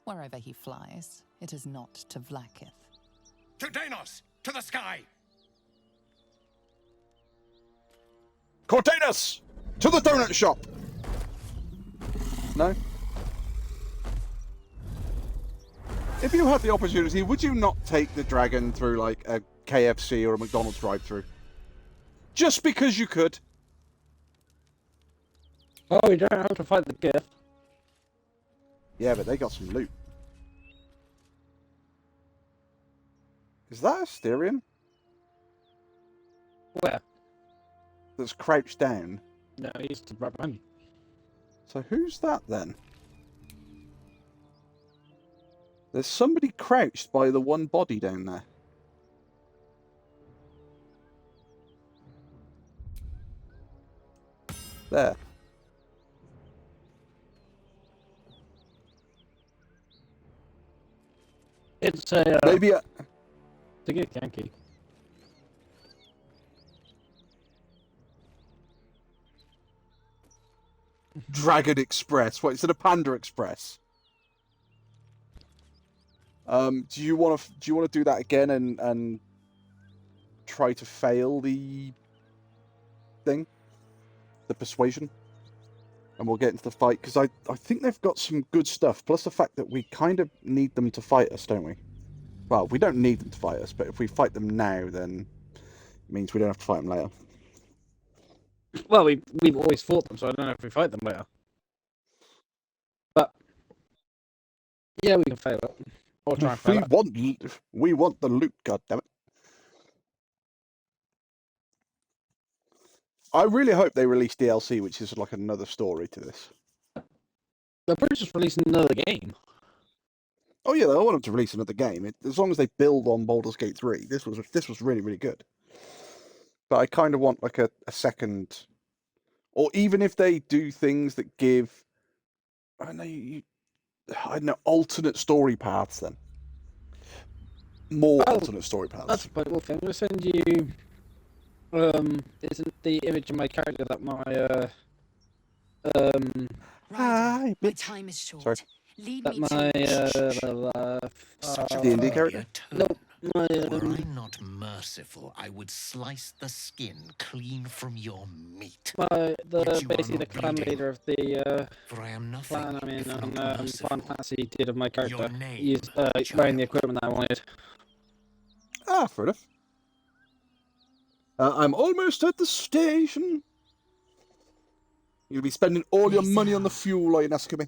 Wherever he flies, it is not to Vlaakith. To Danos! To the sky! Cortanus! To the donut shop! No? If you had the opportunity, would you not take the dragon through, like, a KFC or a McDonald's drive-thru? Just because you could. Oh, you don't have to fight the Gith. Yeah, but they got some loot. Is that Asterion? Where? That's crouched down. No, he's to right behind me. So who's that then? There's somebody crouched by the one body down there. There. It's a... Maybe a... To get Yankee. Dragon Express. What, is it a Panda Express? Do you want to do that again and try to fail the thing, the persuasion, and we'll get into the fight because I think they've got some good stuff. Plus the fact that we kind of need them to fight us, don't we? Well, we don't need them to fight us, but if we fight them now, then it means we don't have to fight them later. Well, we've always fought them, so I don't know if we fight them later. But yeah, we can fail it. Or try and fail it. We want the loot, goddammit. I really hope they release DLC, which is like another story to this. They're probably just releasing another game. Oh yeah, I want them to release another game. As long as they build on Baldur's Gate 3, this was really, really good. But I kind of want like a second, or even if they do things that give, I don't know, alternate story paths. Then more alternate story paths. That's a pointless thing. I'm gonna send you. Isn't the image of my character that my Ryder, my time is short. Sorry. Lead that me my D&D character? No, my Were I not merciful, I would slice the skin clean from your meat. basically the clan leader of the For I am nothing clan I'm in if on not merciful. Final Fantasy did of my character. Your name, He's wearing the equipment that I wanted. Ah, fair enough. I'm almost at the station. You'll be spending all your money on the fuel, are you, Nascumi?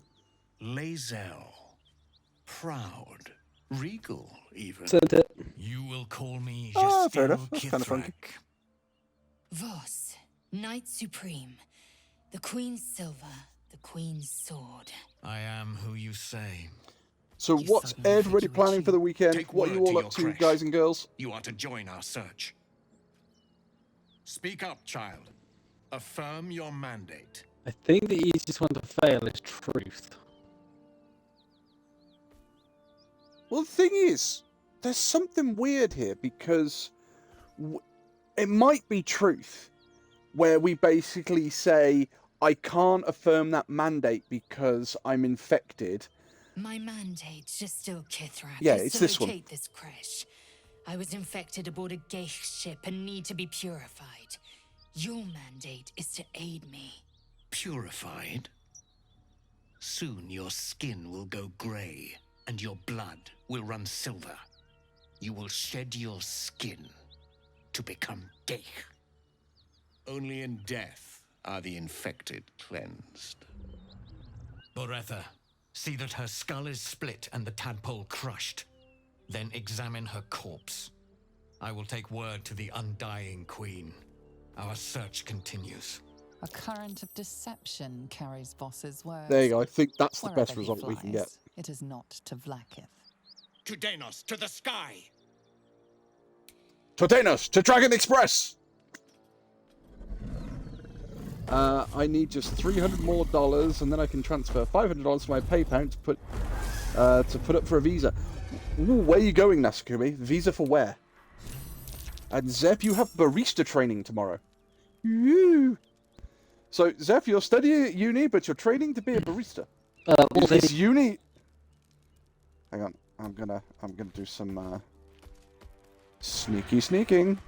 Lae'zel. Proud. Regal, even. Sent it. You will call me fair enough. That's kind of funky. Voss, Knight Supreme. The Queen's silver, the Queen's sword. I am who you say. So what's everybody planning for the weekend? What are you all up to, guys and girls? You are to join our search. Speak up, child. Affirm your mandate. I think the easiest one to fail is truth. Well, the thing is, there's something weird here because it might be truth, where we basically say, I can't affirm that mandate because I'm infected. My mandate's just still Kithrak. Yeah, it's this one. Locate this crash. I was infected aboard a Geich ship and need to be purified. Your mandate is to aid me. Purified? Soon your skin will go grey, and your blood will run silver. You will shed your skin to become Geich. Only in death are the infected cleansed. Boretha, see that her skull is split and the tadpole crushed. Then examine her corpse. I will take word to the Undying Queen. Our search continues. A current of deception carries Voss's words. There you go. I think that's the Wherever best he result we can get. flies, it is not to Vlaakith. To Danos, to the sky! To Danos, to Dragon Express! I need just $300 more, and then I can transfer $500 to my PayPal to put up for a visa. Ooh, where are you going, Nasakumi? Visa for where? And Zep, you have barista training tomorrow. Woo! So, Zep, you're studying at uni, but you're training to be a barista. Is this uni? Hang on, I'm gonna do some sneaking.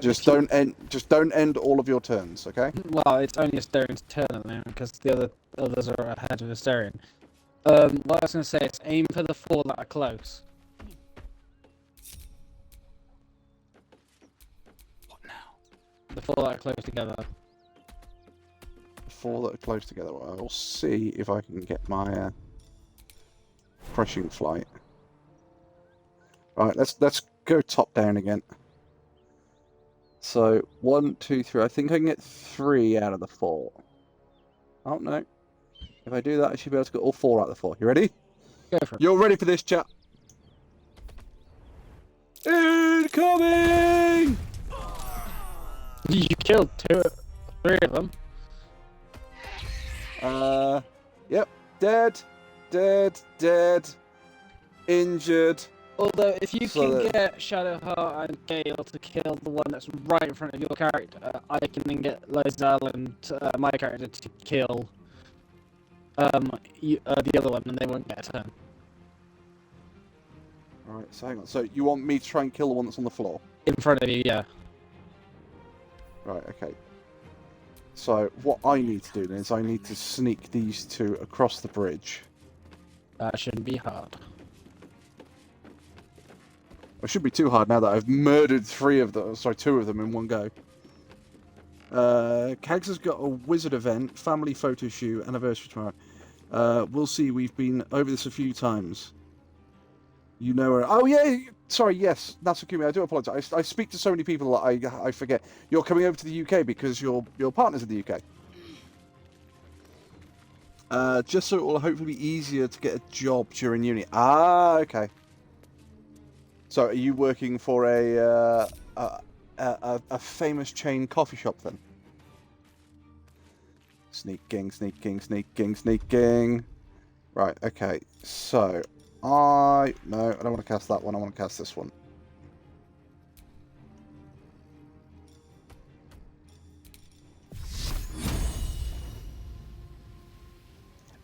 Just don't end all of your turns, okay? Well, it's only Asterian's turn at the moment because the others are ahead of Asterian. What I was going to say is aim for the 4 that are close. What now? The 4 that are close together. 4 that are close together. Well, I'll see if I can get my crushing flight. Right, let's go top down again. So 1, 2, 3. I think I can get 3 out of the 4. Oh no! If I do that, I should be able to get all 4 out of the 4. You ready? Go for it. You're ready for this, chat. Incoming! You killed 3 of them. Yep. Dead. Injured. Although, if you can get Shadowheart and Gale to kill the one that's right in front of your character, I can then get Lae'zel and my character to kill the other one, and they won't get a turn. Alright, so hang on. So you want me to try and kill the one that's on the floor? In front of you, yeah. Right, okay. So what I need to do then is I need to sneak these 2 across the bridge. That shouldn't be hard. It should be too hard now that I've murdered 2 of them in one go. Kags has got a wizard event, family photo shoot, anniversary tomorrow. We'll see, we've been over this a few times. You know her. Oh yeah, sorry, yes, Nasakumi, I do apologise. I speak to so many people that I forget. You're coming over to the UK because your partner's in the UK. Just so it will hopefully be easier to get a job during uni. Ah, okay. So, are you working for a famous chain coffee shop then? Sneaking. Right, okay. So, I don't want to cast that one. I want to cast this one.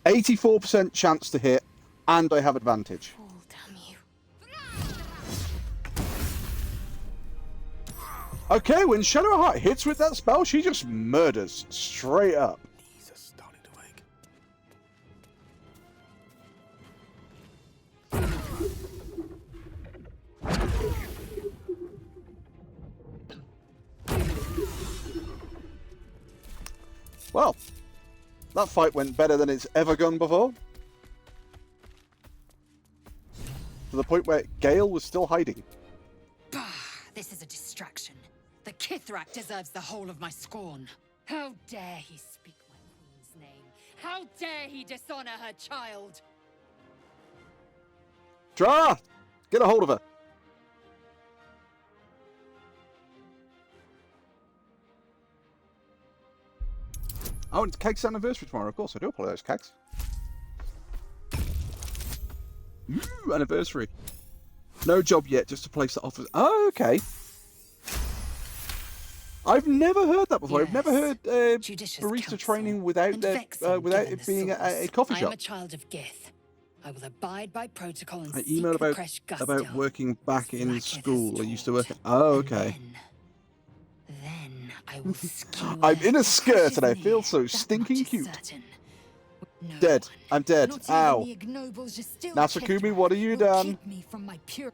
%84% chance to hit, and I have advantage. Okay, when Shadowheart hits with that spell, she just murders straight up. These are starting to wake. Well, that fight went better than it's ever gone before. To the point where Gale was still hiding. Bah, this is a distraction. The Kithrak deserves the whole of my scorn. How dare he speak my queen's name? How dare he dishonor her child? Tra! Get a hold of her. Oh, it's Keg's anniversary tomorrow, of course. I do apologise, Kegs. Ooh, anniversary. No job yet, just a place that offers... Oh, okay. I've never heard that before. Yes. I've never heard barista training without it being a coffee shop. I am a child of Gith. I will abide by protocol and I emailed about working back in school. I used to work... Oh, okay. Then I will skewer. I'm in a skirt and I feel so stinking cute. No dead. I'm dead. Not Ow. Nasakumi, what have you done? Me from my pure...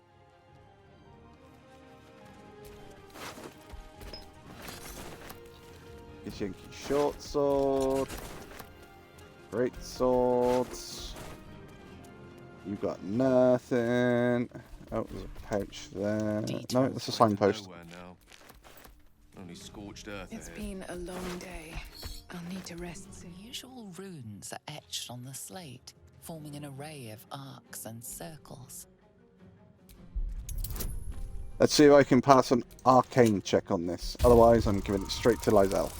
Yankee short sword. Great swords. You got nothing. Oh, there's a pouch there. No, that's a signpost. Only scorched earth. It's been a long day. I'll need to rest soon. Unusual runes are etched on the slate, forming an array of arcs and circles. Let's see if I can pass an arcane check on this. Otherwise, I'm giving it straight to Lizelle.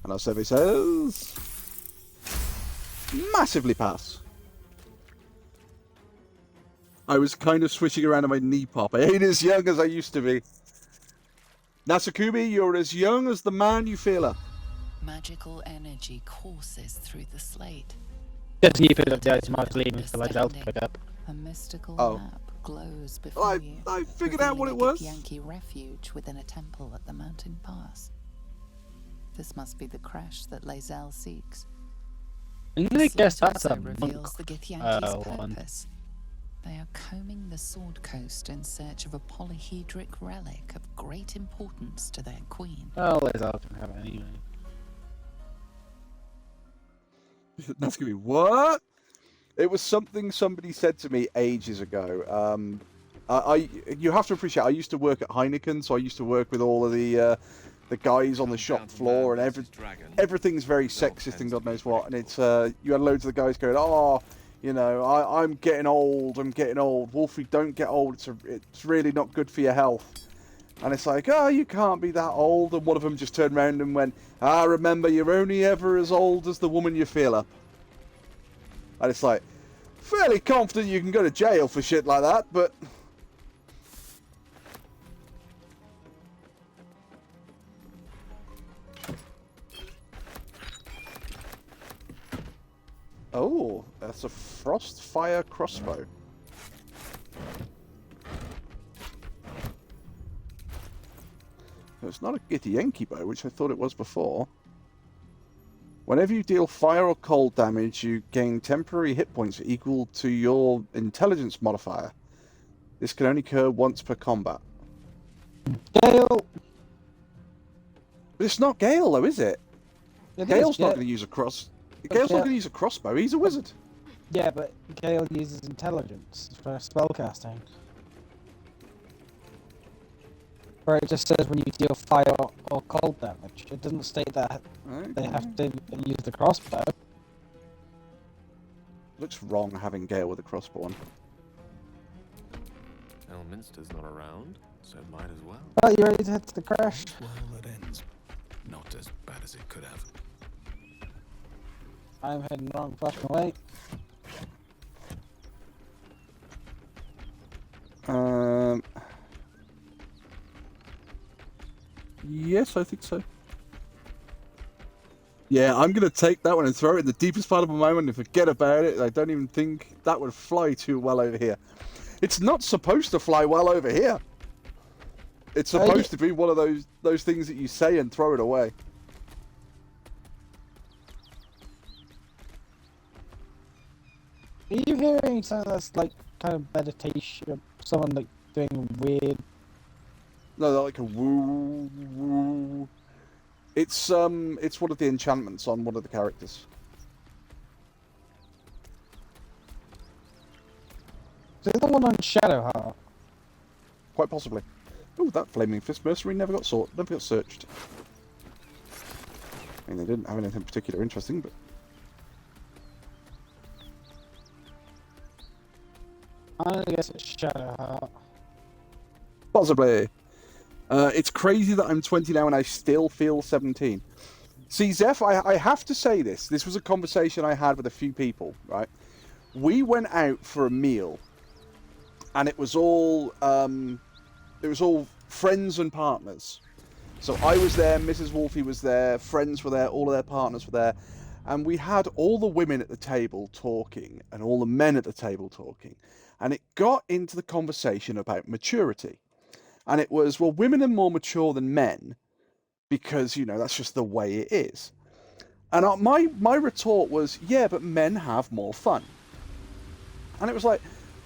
And our survey says... massively pass. I was kind of switching around on my knee pop. I ain't as young as I used to be. Nasakumi, you're as young as the man you feel up. Magical energy courses through the slate. Just keep it up there, it's my leaving for Lizelle to pick up. A mystical map glows well, before you. I figured out what it was. Yankee refuge within a temple at the mountain pass. This must be the crash that Lizelle seeks. I guess that's a reveals the Githyanki's purpose. They are combing the Sword Coast in search of a polyhedric relic of great importance to their queen. Oh, Lizelle can have it anyway. That's gonna be what? It was something somebody said to me ages ago. You have to appreciate. I used to work at Heineken, so I used to work with all of the guys on the shop floor, and everything's very sexist and God knows what. And it's you had loads of the guys going, "Oh, you know, I'm getting old. I'm getting old. Wolfie, don't get old. It's really not good for your health." And it's like, "Oh, you can't be that old." And one of them just turned around and went, "Ah, remember, you're only ever as old as the woman you feel up." And it's like, fairly confident you can go to jail for shit like that, but... Oh, that's a Frostfire crossbow. It's not a Githyanki bow, which I thought it was before. Whenever you deal fire or cold damage, you gain temporary hit points equal to your intelligence modifier. This can only occur once per combat. Gale! But it's not Gale, though, is it? Gale's not going to use a Gale's not going to use a crossbow. He's a wizard. Yeah, but Gale uses intelligence for spellcasting. Where it just says when you deal fire or cold damage. It doesn't state that they have to use the crossbow. Looks wrong having Gale with a crossbow on. Elminster's not around, so might as well. Oh, you ready to head to the crash? Well, it ends. Not as bad as it could have. I'm heading the wrong fucking way. Yes, I think so. Yeah, I'm going to take that one and throw it in the deepest part of my mind and forget about it. I don't even think that would fly too well over here. It's not supposed to fly well over here. It's supposed to be one of those things that you say and throw it away. Are you hearing something that's like kind of meditation, someone like doing weird No, they're like a woo woo. It's one of the enchantments on one of the characters. Is it the one on Shadowheart? Quite possibly. Oh, that flaming fist mercenary never got searched. I mean, they didn't have anything particular interesting, but I guess it's Shadowheart. possibly. It's crazy that I'm 20 now and I still feel 17. See, Zeph, I have to say this. This was a conversation I had with a few people, right? We went out for a meal, and it was all friends and partners. So I was there, Mrs. Wolfie was there, friends were there, all of their partners were there, and we had all the women at the table talking and all the men at the table talking, and it got into the conversation about maturity. And it was, well, women are more mature than men because, you know, that's just the way it is. And my retort was, yeah, but men have more fun. And it was like,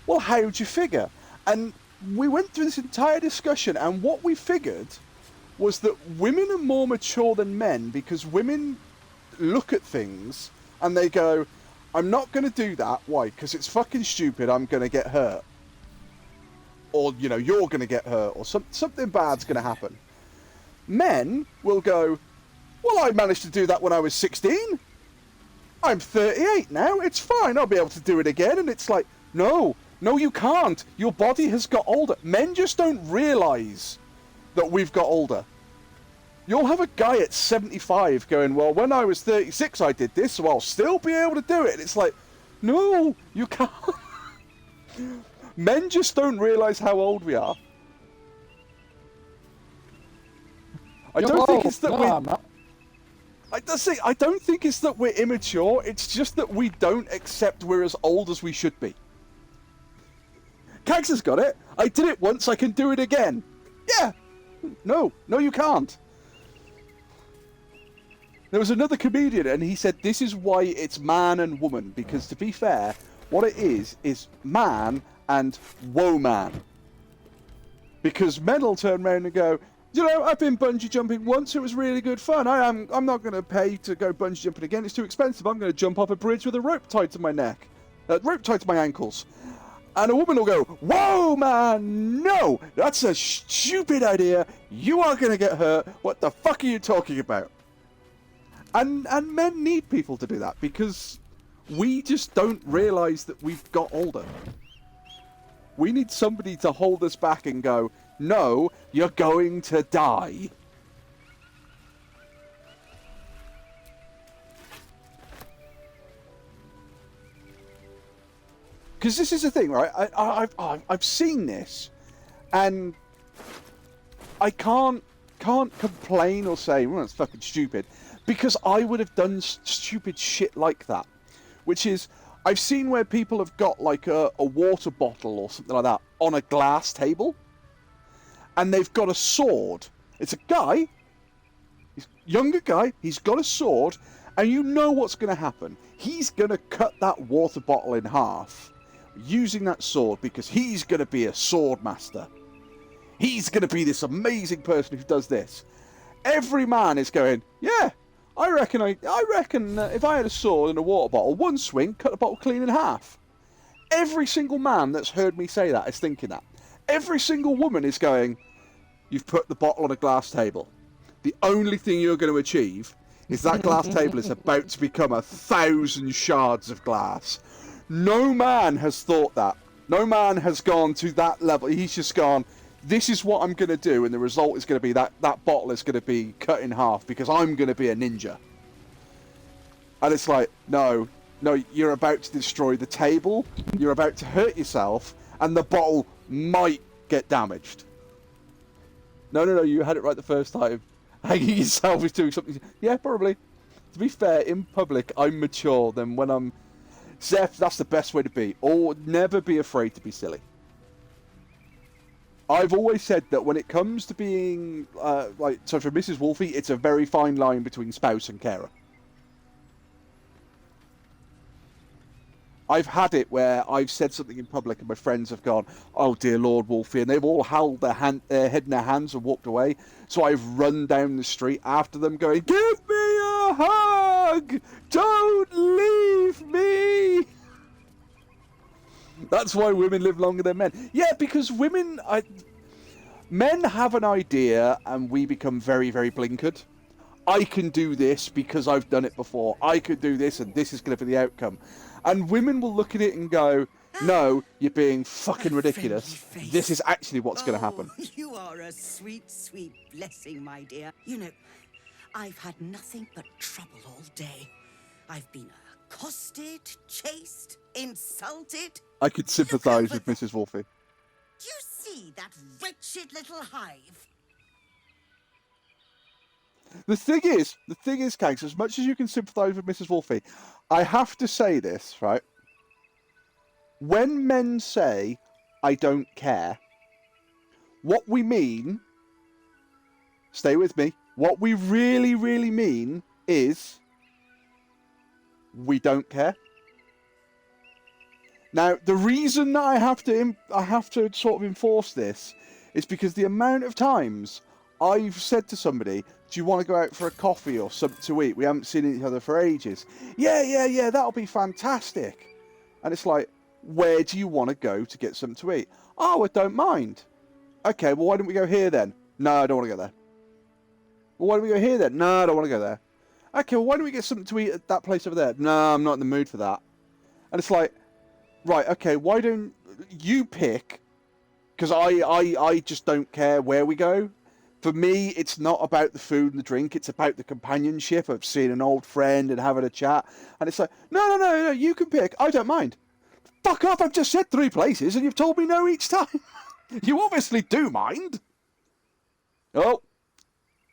well, how'd you figure? And we went through this entire discussion, and what we figured was that women are more mature than men because women look at things and they go, I'm not going to do that. Why? Because it's fucking stupid. I'm going to get hurt. Or, you know, you're going to get hurt, or something bad's going to happen. Men will go, well, I managed to do that when I was 16. I'm 38 now. It's fine. I'll be able to do it again. And it's like, no, you can't. Your body has got older. Men just don't realise that we've got older. You'll have a guy at 75 going, well, when I was 36, I did this, so I'll still be able to do it. And it's like, no, you can't. Men just don't realise how old we are. I don't think it's that I don't think it's that we're immature. It's just that we don't accept we're as old as we should be. Cax has got it. I did it once. I can do it again. Yeah. No, you can't. There was another comedian, and he said this is why it's man and woman, because to be fair, what it is man and woe man. Because men will turn around and go, you know, I've been bungee jumping once, it was really good fun. I'm not going to pay to go bungee jumping again, it's too expensive. I'm going to jump off a bridge with a rope tied to my neck. Rope tied to my ankles. And a woman will go, whoa man, no, that's a stupid idea. You are going to get hurt. What the fuck are you talking about? And men need people to do that because we just don't realise that we've got older. We need somebody to hold us back and go, no, you're going to die. Because this is the thing, right? I've seen this, and I can't complain or say, well, it's fucking stupid, because I would have done stupid shit like that. Which is, I've seen where people have got like a water bottle or something like that on a glass table, and they've got a sword. It's a guy, he's a younger guy, he's got a sword, and you know what's going to happen. He's going to cut that water bottle in half using that sword because he's going to be a sword master. He's going to be this amazing person who does this. Every man is going, yeah, I reckon if I had a sword and a water bottle, one swing, cut the bottle clean in half. Every single man that's heard me say that is thinking that. Every single woman is going, you've put the bottle on a glass table. The only thing you're going to achieve is that glass table is about to become 1,000 shards of glass. No man has thought that. No man has gone to that level. He's just gone, this is what I'm going to do, and the result is going to be that bottle is going to be cut in half because I'm going to be a ninja. And it's like, no, you're about to destroy the table, you're about to hurt yourself, and the bottle might get damaged. No, you had it right the first time. Hanging yourself is doing something. Yeah, probably. To be fair, in public, I'm mature than when I'm... Zeph, that's the best way to be. Or never be afraid to be silly. I've always said that when it comes to being, so for Mrs. Wolfie, it's a very fine line between spouse and carer. I've had it where I've said something in public and my friends have gone, "Oh dear Lord, Wolfie," and they've all held their head in their hands and walked away. So I've run down the street after them going, "Give me a hug! Don't leave me!" That's why women live longer than men. Yeah, because men have an idea and we become very, very blinkered. I can do this because I've done it before. I could do this and this is going to be the outcome. And women will look at it and go, "No, you're being fucking ridiculous. This is actually what's going to happen." You are a sweet, sweet blessing, my dear. You know, I've had nothing but trouble all day. I've been accosted, chased, insulted. I could sympathise with Mrs. Wolfie. Do you see that wretched little hive? The thing is, Kanks, as much as you can sympathise with Mrs. Wolfie, I have to say this, right? When men say, "I don't care," what we mean, stay with me, what we really, really mean is, we don't care. Now, the reason that I have to sort of enforce this is because the amount of times I've said to somebody, "Do you want to go out for a coffee or something to eat? We haven't seen each other for ages." Yeah, that'll be fantastic. And it's like, where do you want to go to get something to eat? "Oh, I don't mind." "Okay, well, why don't we go here then?" "No, I don't want to go there." "Well, why don't we go here then?" "No, I don't want to go there." "Okay, well, why don't we get something to eat at that place over there?" "No, I'm not in the mood for that." And it's like, right, okay, why don't you pick? Because I just don't care where we go. For me, it's not about the food and the drink. It's about the companionship of seeing an old friend and having a chat. And it's like, no, you can pick. I don't mind. Fuck off, I've just said 3 places and you've told me no each time. You obviously do mind. Oh,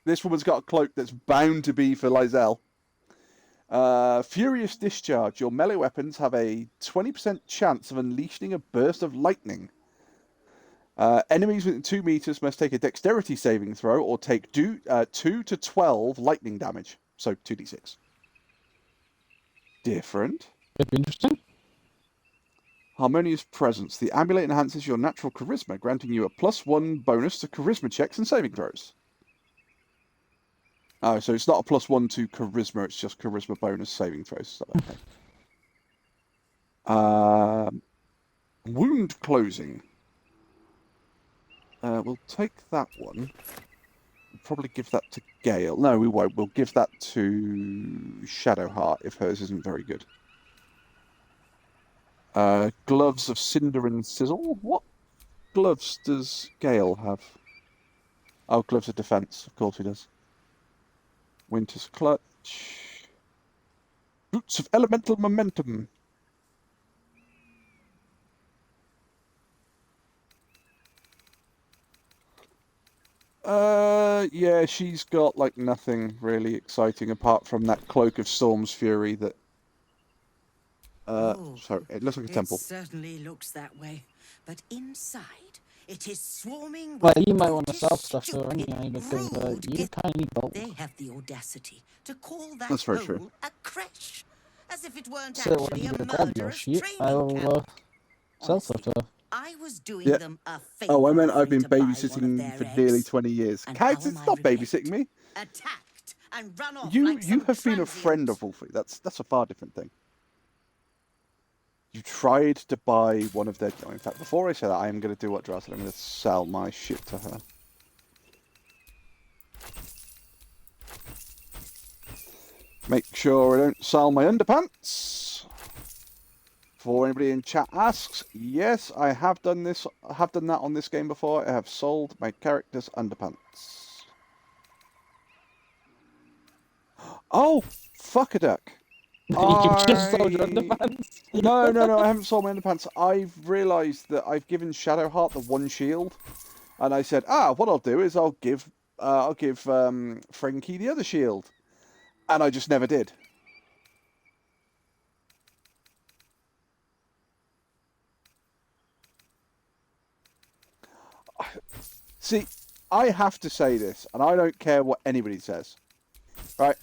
this woman's got a cloak that's bound to be for Lizelle. Furious Discharge. Your melee weapons have a 20% chance of unleashing a burst of lightning. Enemies within 2 meters must take a dexterity saving throw or take 2 to 12 lightning damage. So 2d6. Different. Could be interesting. Harmonious Presence. The amulet enhances your natural charisma, granting you a +1 bonus to charisma checks and saving throws. Oh, so it's not a +1 to charisma, it's just charisma bonus saving throws. So, okay. Wound Closing. We'll take that one. We'll probably give that to Gale. No, we won't. We'll give that to Shadowheart if hers isn't very good. Gloves of Cinder and Sizzle. What gloves does Gale have? Oh, Gloves of Defense. Of course he does. Winter's Clutch. Boots of Elemental Momentum. Yeah, she's got like nothing really exciting apart from that Cloak of Storm's Fury that sorry, it looks like a temple. It certainly looks that way, but inside it is swarming. Well, you might want to sell stuff though anyway, because you kind of need gold. They have the audacity to call that That's very hole true. a creche, as if it weren't So when actually you a grab your murderous sheet, training I will camp. sell stuff to her. I was doing Yeah. them a favor. Oh, I meant I've been offering to buy one of babysitting their for eggs. nearly 20 years. And Kags, how it's am not I repent? babysitting me. Attacked and run off You like some have been a friend transient. of Wolfie. That's a far different thing. You tried to buy one of their... In fact, before I say that, I am going to do what Dra said. I'm going to sell my shit to her. Make sure I don't sell my underpants. Before anybody in chat asks, yes, I have done this. I have done that on this game before. I have sold my character's underpants. Oh, fuck a duck. You just sold your underpants? No, I haven't sold my underpants. I've realised that I've given Shadowheart the one shield, and I said, what I'll do is I'll give Frankie the other shield, and I just never did. See, I have to say this, and I don't care what anybody says, right?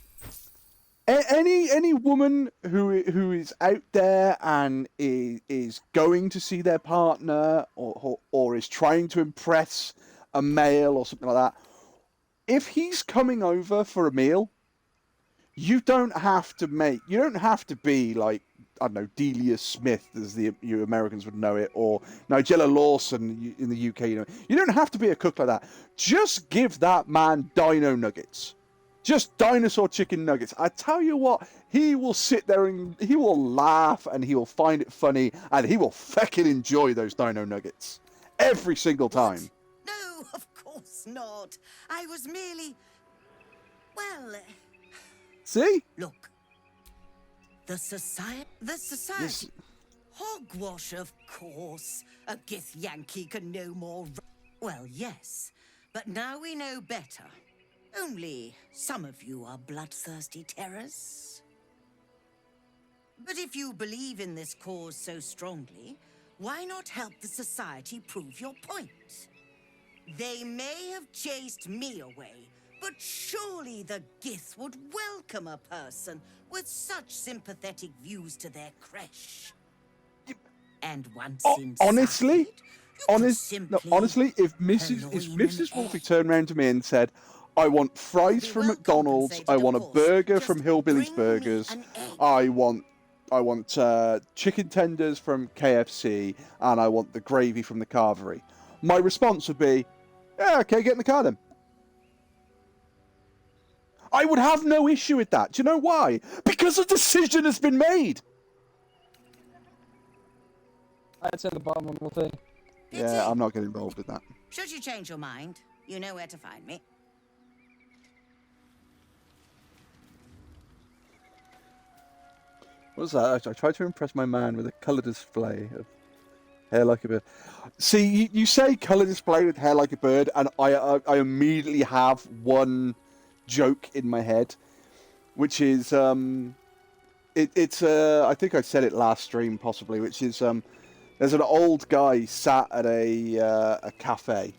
Any woman who is out there and is going to see their partner or is trying to impress a male or something like that, if he's coming over for a meal, you don't have to be like, I don't know, Delia Smith, as you Americans would know it, or Nigella Lawson in the UK. You don't have to be a cook like that. Just give that man dino nuggets. Just dinosaur chicken nuggets. I tell you what, he will sit there and he will laugh and he will find it funny and he will feckin' enjoy those dino nuggets. Every single time. No, of course not. I was merely... Well... See? Look. The society... Yes. Hogwash, of course. A Gith Yankee can no more... Well, yes. But now we know better. Only some of you are bloodthirsty terrors. But if you believe in this cause so strongly, why not help the society prove your point? They may have chased me away, but surely the Gith would welcome a person with such sympathetic views to their creche. And once inside, Honestly, if Mrs. Wolfie turned around to me and said, I want fries from McDonald's, I want a burger from Hillbilly's Burgers, I want chicken tenders from KFC, and I want the gravy from the Carvery, my response would be, yeah, okay, get in the car then. I would have no issue with that. Do you know why? Because a decision has been made. I'd say the bottom one will thing. Yeah, I'm not getting involved with that. Should you change your mind, you know where to find me. What's that? I tried to impress my man with a colour display of hair like a bird. See, you say colour display with hair like a bird, and I immediately have one joke in my head, which is it's I think I said it last stream possibly, which is there's an old guy sat at a cafe.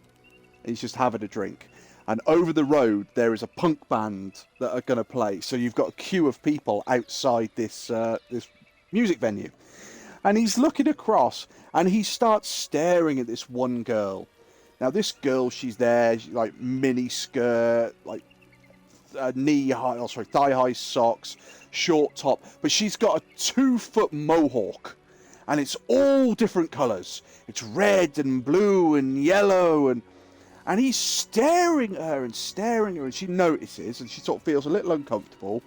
He's just having a drink. And over the road, there is a punk band that are going to play. So you've got a queue of people outside this this music venue. And he's looking across, and he starts staring at this one girl. Now, this girl, she's there, she's like mini skirt, like thigh-high socks, short top. But she's got a 2-foot mohawk. And it's all different colours. It's red and blue and yellow and he's staring at her, and she notices, and she sort of feels a little uncomfortable,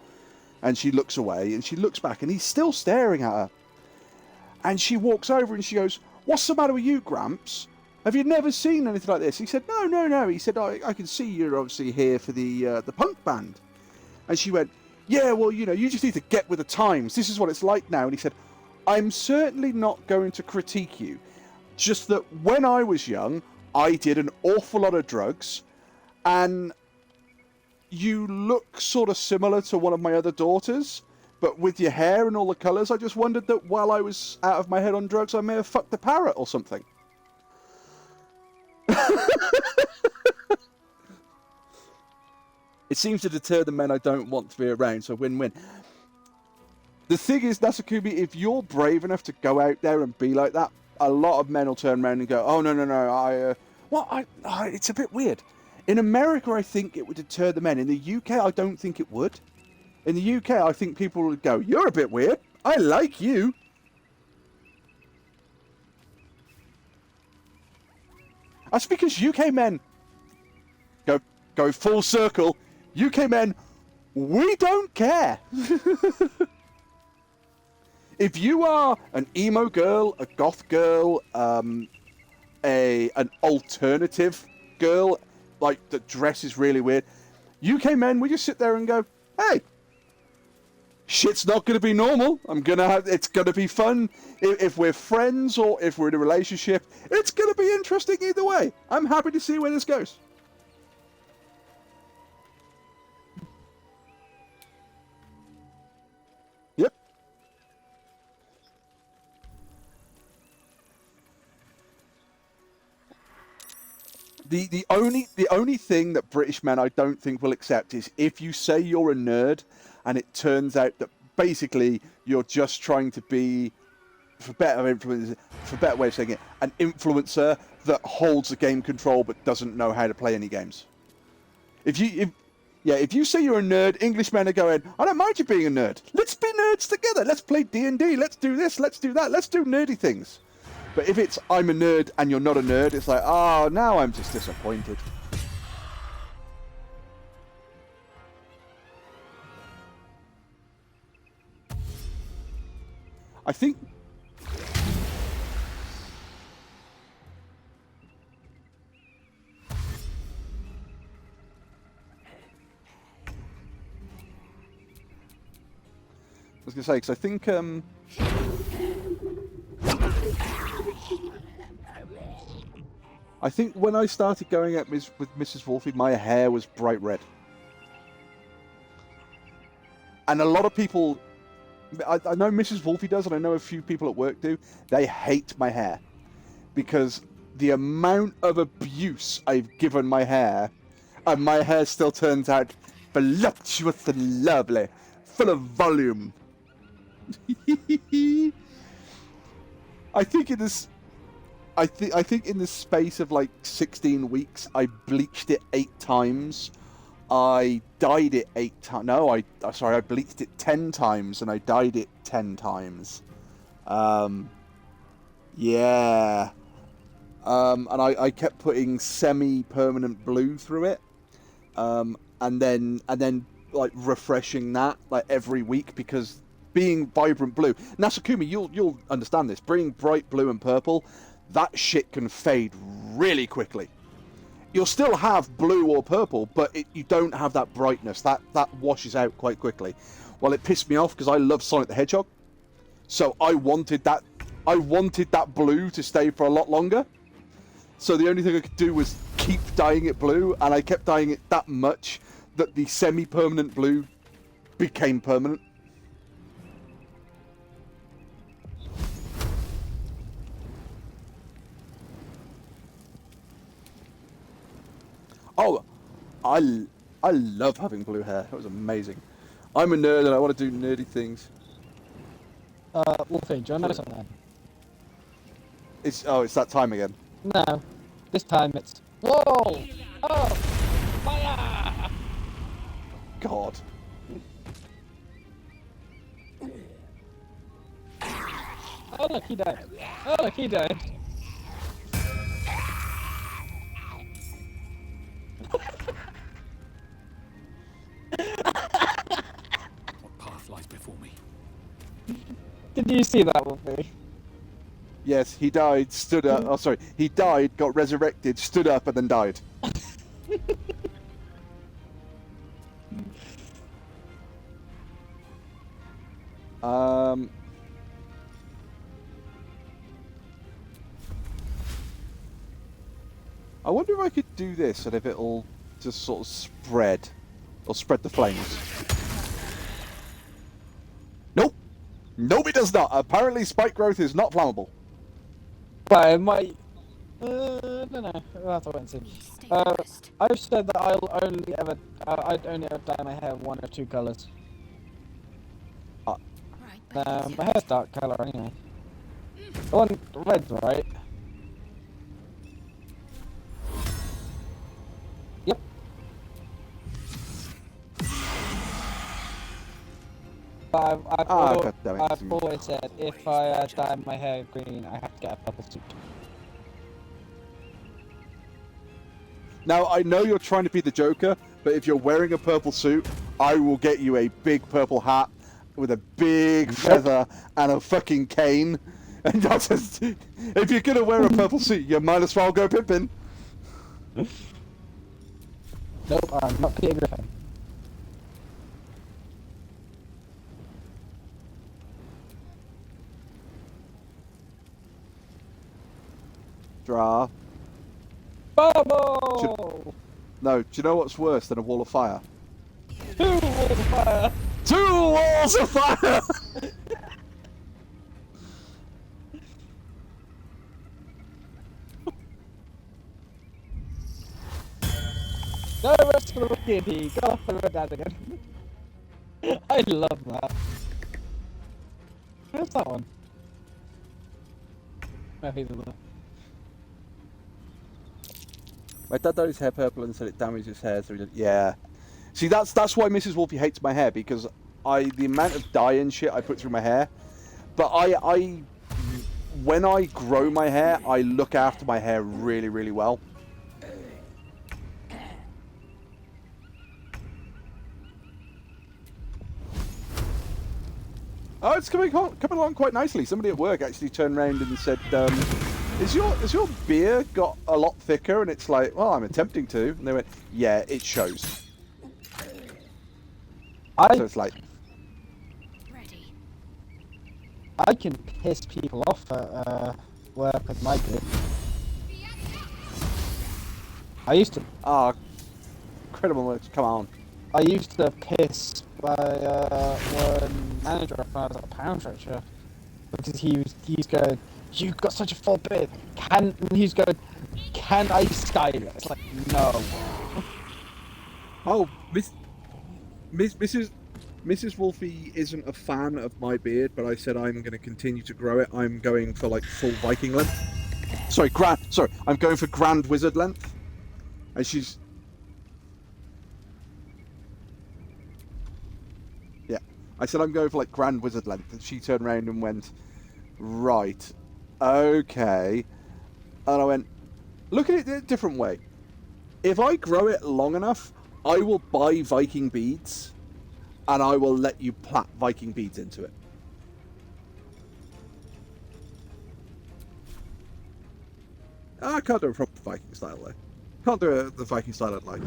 and she looks away, and she looks back, and he's still staring at her. And she walks over, and she goes, "What's the matter with you, Gramps? Have you never seen anything like this?" He said, No. He said, I can see you're obviously here for the punk band. And she went, "Yeah, well, you just need to get with the times. This is what it's like now." And he said, "I'm certainly not going to critique you. Just that when I was young, I did an awful lot of drugs, and you look sort of similar to one of my other daughters, but with your hair and all the colours, I just wondered that while I was out of my head on drugs, I may have fucked a parrot or something." It seems to deter the men I don't want to be around, so win-win. The thing is, Nasakumi, if you're brave enough to go out there and be like that, a lot of men will turn around and go, "Oh, no, it's a bit weird." In America, I think it would deter the men. In the UK, I don't think it would. In the UK, I think people would go, "You're a bit weird. I like you." That's because UK men go full circle. UK men, we don't care. If you are an emo girl, a goth girl, an alternative girl, like the dress is really weird, UK men, we just sit there and go, "Hey, shit's not going to be normal. It's going to be fun. If we're friends or if we're in a relationship, it's going to be interesting either way. I'm happy to see where this goes." Yep. The only thing that British men I don't think will accept is if you say you're a nerd, and it turns out that basically you're just trying to be, for better way of saying it, an influencer that holds the game control but doesn't know how to play any games. If you say you're a nerd, Englishmen are going, I don't mind you being a nerd. Let's be nerds together. Let's play D&D. Let's do this. Let's do that. Let's do nerdy things. But if it's I'm a nerd and you're not a nerd, it's like, oh, now I'm just disappointed. I think... I was going to say, because I think... I think when I started going out with Mrs. Wolfie, my hair was bright red. And a lot of people... I know Mrs. Wolfie does, and I know a few people at work do. They hate my hair. Because the amount of abuse I've given my hair, and my hair still turns out voluptuous and lovely, full of volume. I think in this space of like 16 weeks, I bleached it 8 times. I dyed it 8 times. No, I bleached it 10 times and I dyed it 10 times. Yeah. And I kept putting semi-permanent blue through it. And then like refreshing that like every week, because being vibrant blue, Nasakumi, you'll understand this. Being bright blue and purple, that shit can fade really quickly. You'll still have blue or purple, but you don't have that brightness. That washes out quite quickly. Well, it pissed me off because I love Sonic the Hedgehog, so I wanted that blue to stay for a lot longer. So the only thing I could do was keep dyeing it blue, and I kept dyeing it that much that the semi-permanent blue became permanent. Oh, I love having blue hair. That was amazing. I'm a nerd and I want to do nerdy things. Wolfie, do you want to know something? It's that time again. No, this time it's... Whoa! Oh! Fire! God. Oh look, he died. Oh look, he died. What path lies before me? Did you see that, Wolfie? Yes, he died, stood up. Oh, sorry. He died, got resurrected, stood up, and then died. I wonder if I could do this and if it'll just sort of spread, or spread the flames. Nope. Nope, it does not. Apparently, spike growth is not flammable. But it might... I don't know. We'll have to wait and see. I've said that I'd only ever dye my hair 1 or 2 colours. My hair's dark colour anyway. I want red, right? Yep. But I've always said if I dye my hair green, I have to get a purple suit. Now, I know you're trying to be the Joker, but if you're wearing a purple suit, I will get you a big purple hat with a big feather and a fucking cane. And I'll just... If you're going to wear a purple suit, you might as well go Pippin. Nope, I'm not Peter Griffin. Draw. Bubble! No, do you know what's worse than a wall of fire? 2 walls of fire! 2 walls of fire! No rescue kitty. Got off the road again. I love that. Where's that one? Maybe the one. My dad dyed his hair purple and said it damaged his hair, so he did. Yeah. See, that's why Mrs. Wolfie hates my hair, because the amount of dye and shit I put through my hair. But when I grow my hair, I look after my hair really, really well. Oh, it's coming along quite nicely. Somebody at work actually turned around and said, has your beard got a lot thicker? And it's like, well, I'm attempting to. And they went, yeah, it shows. So it's like... I can piss people off at work with my beard. I used to... Ah, incredible words, come on. I used to piss my one manager off when I was at a pound stretcher. Because he's going, you've got such a full beard. He's going, can I style it? It's like, no. Oh, Mrs. Wolfie isn't a fan of my beard, but I said I'm going to continue to grow it. I'm going for like full Viking length. Sorry, I'm going for Grand Wizard length. And she's... Yeah. I said I'm going for like Grand Wizard length, and she turned around and went, right, okay. And I went, look at it a different way. If I grow it long enough, I will buy Viking beads, and I will let you plait Viking beads into it. I can't do a proper Viking style though. Can't do the Viking style I'd like.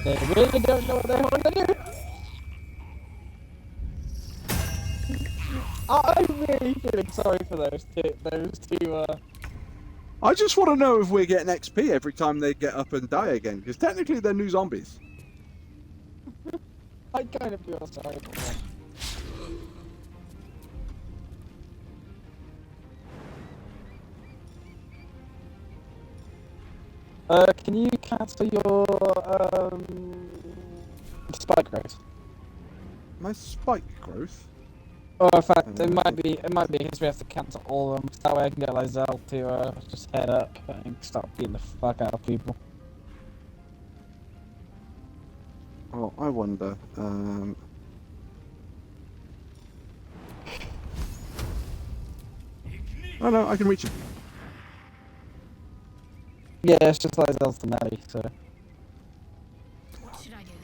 They really don't know what they want to do. I'm really feeling sorry for those two. I just want to know if we're getting XP every time they get up and die again, because technically they're new zombies. I kind of feel sorry for them. Can you cancel your spike growth? My spike growth? Oh, in fact, it might be because we have to cancel all of them. So that way I can get Lizelle to just head up and start beating the fuck out of people. Oh, I wonder. Oh no, I can reach him. Yeah, it's just Lizelle's the Nelly, so.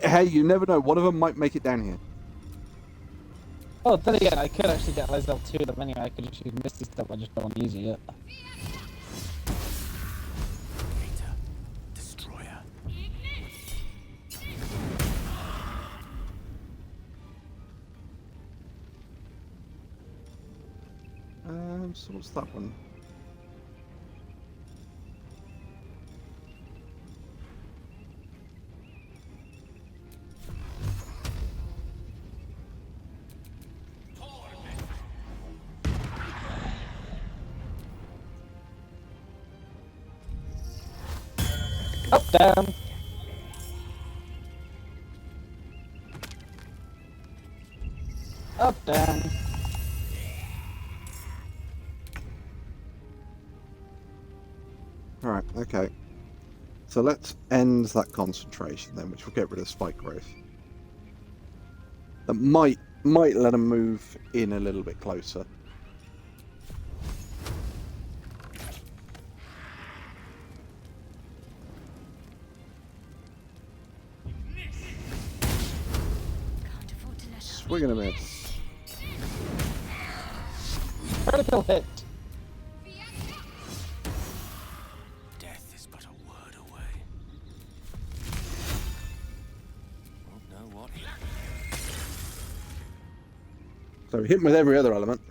Hey, you never know. One of them might make it down here. Oh, then again, I could actually get Lizelle 2 of them anyway. I could just use Misty stuff. I just don't want to use it yet. Destroyer. So what's that one? Up, down. Up, down. Alright, okay. So let's end that concentration then, which will get rid of spike growth. That might let them move in a little bit closer. Swing and a miss. Critical hit. Death is but a word away. Won't know what hit. So we hit him with every other element.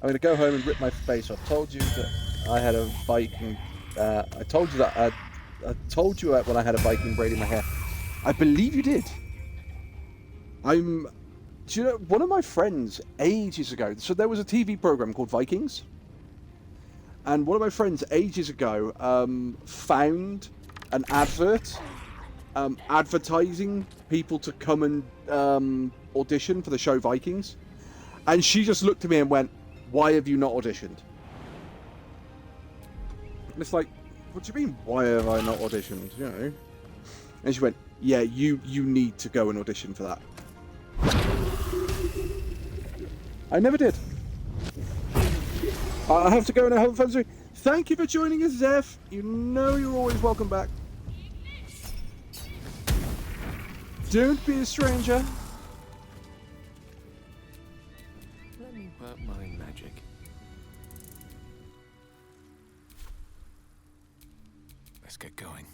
I'm going to go home and rip my face off. I told you that I had a Viking. I told you that when I had a Viking braid in my hair. I believe you did. Do you know, one of my friends ages ago, so there was a TV program called Vikings, and one of my friends ages ago found an advert advertising people to come and audition for the show Vikings, and she just looked at me and went, "Why have you not auditioned?" And it's like, what do you mean, why have I not auditioned? You know? And she went, "Yeah, you need to go and audition for that." I never did. I have to go and have fun. Thank you for joining us, Zeph. You know you're always welcome back. Don't be a stranger. Let me work my magic. Let's get going.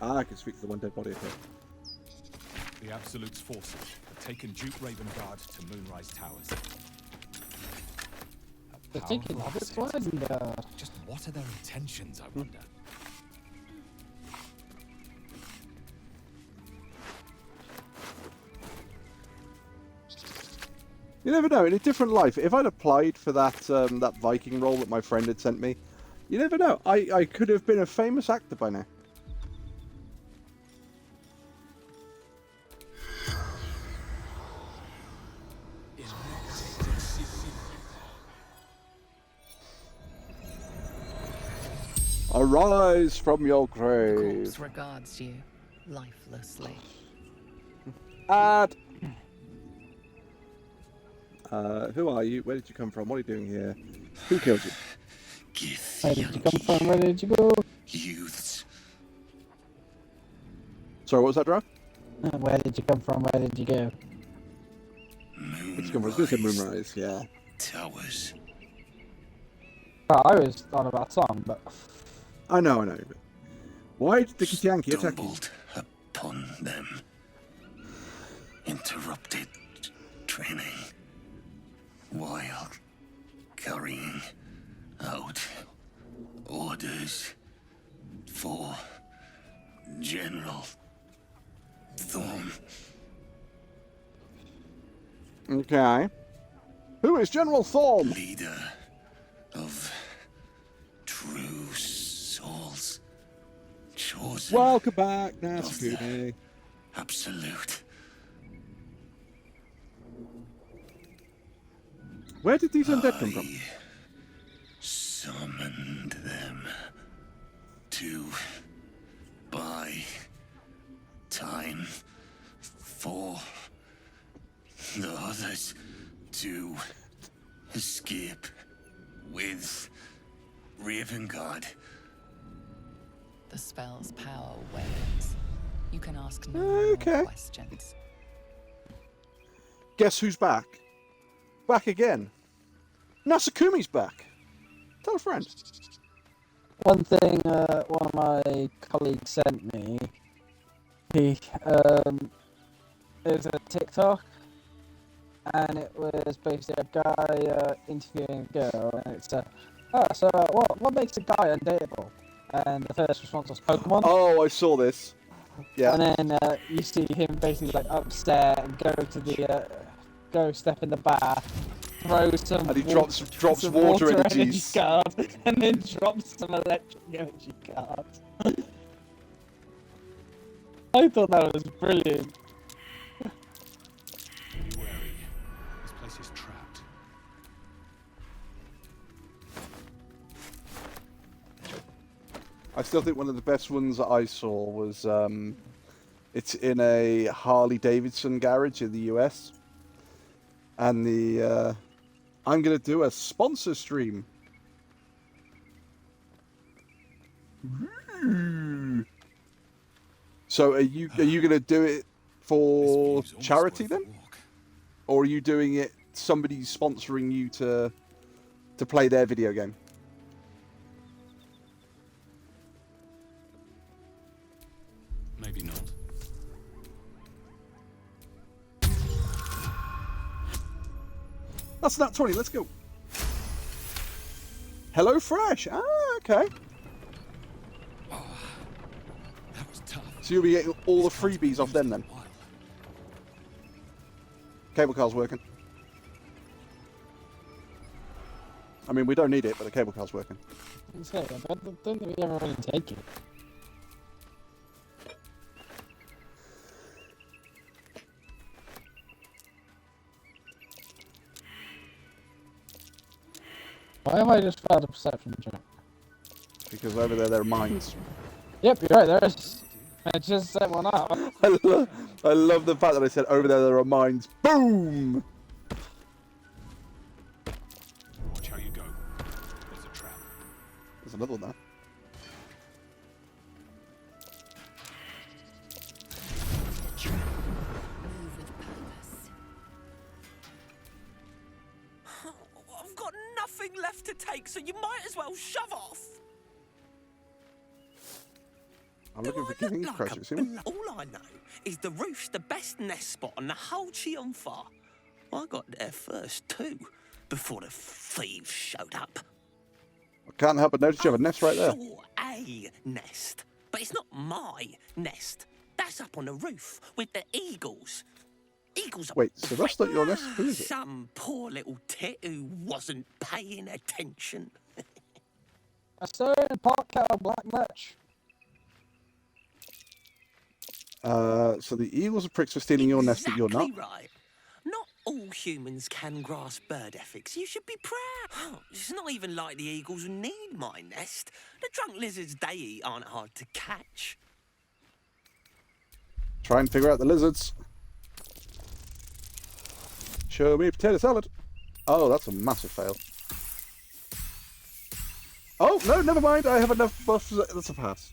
I can speak to the one dead body. Okay. The Absolute's forces have taken Duke Ravengard to Moonrise Towers. They're taking Ravengard. Just what are their intentions, I wonder? You never know. In a different life, if I'd applied for that that Viking role that my friend had sent me, you never know. I could have been a famous actor by now. Arise from your The grave. corpse regards you lifelessly. Ad. Who are you? Where did you come from? What are you doing here? Who killed you? Where did you come from? Where did you go? Youths. Sorry, what was that, Dra? Where did you come from? Where did you go? It's come from. I was going to say Moonrise, yeah. Towers. Well, I was on about song, but I know. But why did the Yankee attack you? Stumbled upon them. Interrupted training. While carrying out orders for General Thorm. Okay. Who is General Thorm? Leader of true souls. Chosen. Welcome back, of Nascooty. the Absolute. Where did these undead come from? I summoned them to buy time for the others to escape with Ravengard. The spell's power wanes. You can ask no Okay. more questions. Guess who's back? Back again. Nasukumi's back. Tell a friend. one thing one of my colleagues sent me, he is a TikTok, and it was basically a guy interviewing a girl, and it's what makes a guy undateable? And the first response was Pokemon. Oh, I saw this. Yeah. And then you see him basically like upstairs and go step in the bath, throw some. And he water, drops some water energy energies. cards, and then drops some electric energy cards. I thought that was brilliant. Be wary. This place is trapped. I still think one of the best ones that I saw was it's in a Harley Davidson garage in the US, and I'm gonna do a sponsor stream. So are you gonna do it for charity then, or are you doing it? Somebody's sponsoring you to play their video game. Maybe not. That's nat 20. Let's go. Hello Fresh. Ah, okay. That was tough. So you'll be getting all the freebies off them then. Cable car's working. I mean, we don't need it, but the cable car's working. I don't think we ever really take it. Why have I just failed a perception check? Because over there are mines. Yep, you're right, there is. I just set one up. I love the fact that I said over there are mines. Boom! Watch how you go. There's a trap. There's another one there. I've got nothing left to take, so you might as well shove off. I'm looking for King Crushers. All I know is the roof's the best nest spot on the whole Chionfa. I got there first too, before the thieves showed up. I can't help but notice you have a nest right there. Sure, a nest, but it's not my nest. That's up on the roof with the eagles. Eagles are Wait, so that's not your nest? Who is it? some poor little tit who wasn't paying attention. I saw it in a pot kettle black merch. So the eagles are pricks for stealing your nest that you're not. Exactly right. Not all humans can grasp bird ethics. You should be proud. It's not even like the eagles who need my nest. The drunk lizards they eat aren't hard to catch. Try and figure out the lizards. Show me potato salad. Oh, that's a massive fail. Oh, no, never mind. I have enough buffs. That's a pass.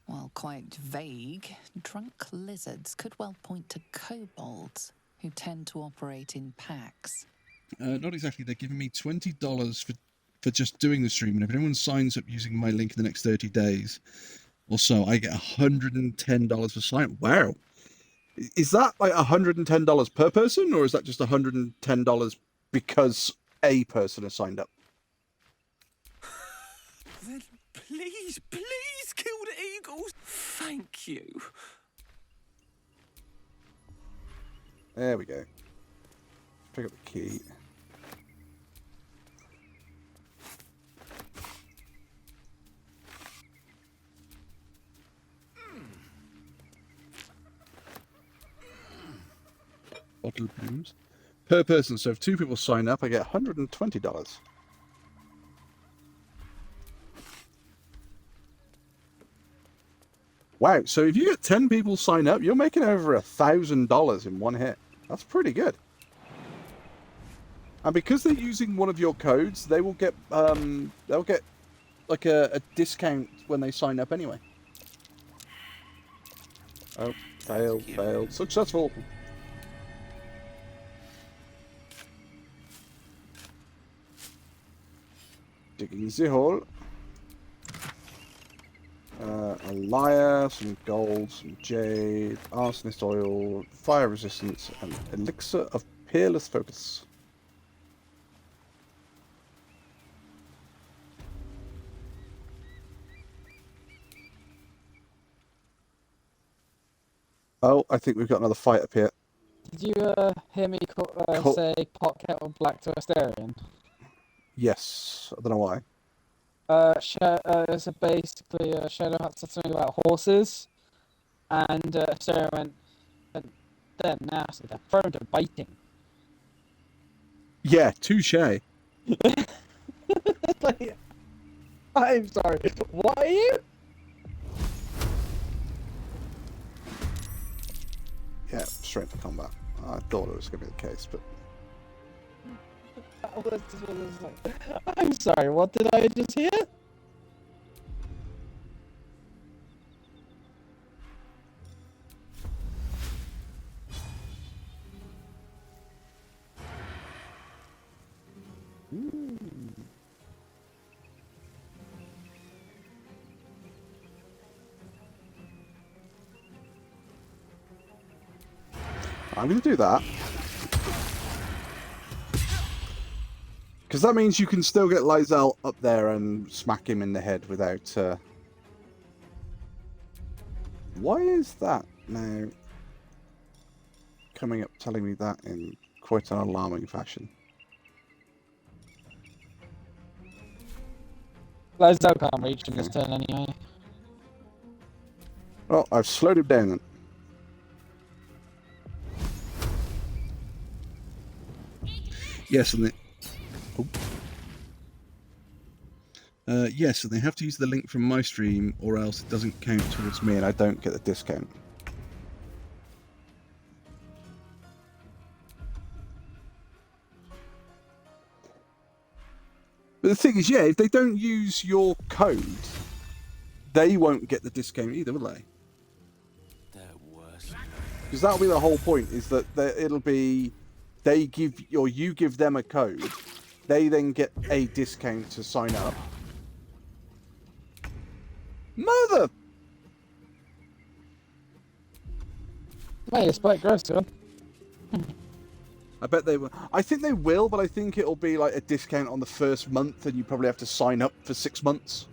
While quite vague, drunk lizards could well point to kobolds, who tend to operate in packs. Not exactly. They're giving me $20 for just doing the stream, and if anyone signs up using my link in the next 30 days or so, I get $110 for sign. Wow. Is that like $110 per person, or is that just $110 because a person has signed up? Then please kill the eagles. Thank you. There we go. Pick up the key. Bottle blooms. Per person, so if 2 people sign up, I get $120. Wow, so if you get 10 people sign up, you're making over $1,000 in one hit. That's pretty good. And because they're using one of your codes, they will get like a discount when they sign up anyway. Oh, failed. Successful. Digging the hole. A lyre, some gold, some jade, arsonist oil, fire resistance, and elixir of peerless focus. Oh, I think we've got another fight up here. Did you hear me say pot kettle black to Asterion? Yes, I don't know why. It's basically Shadow had said something about horses, and Sarah went, they're nasty, they're prone to biting. Yeah, touche. Like, I'm sorry, what are you? Yeah, strength to combat. I thought it was going to be the case, but... I'm sorry, what did I just hear? I'm going to do that. Because that means you can still get Lysel up there and smack him in the head without... Why is that now coming up telling me that in quite an alarming fashion? Lysel can't reach him this turn anyway. Well, I've slowed him down then. Yes, and yes, and they have to use the link from my stream, or else it doesn't count towards me. And I don't get the discount. But the thing is, yeah, if they don't use your code, they won't get the discount either, will they? They're worse. Because that'll be the whole point, is that it'll be they give, or you give them a code, they then get a discount to sign up. Mother! Wait, it's quite gross to him. I bet they will. I think they will, but I think it'll be like a discount on the first month, and you probably have to sign up for 6 months.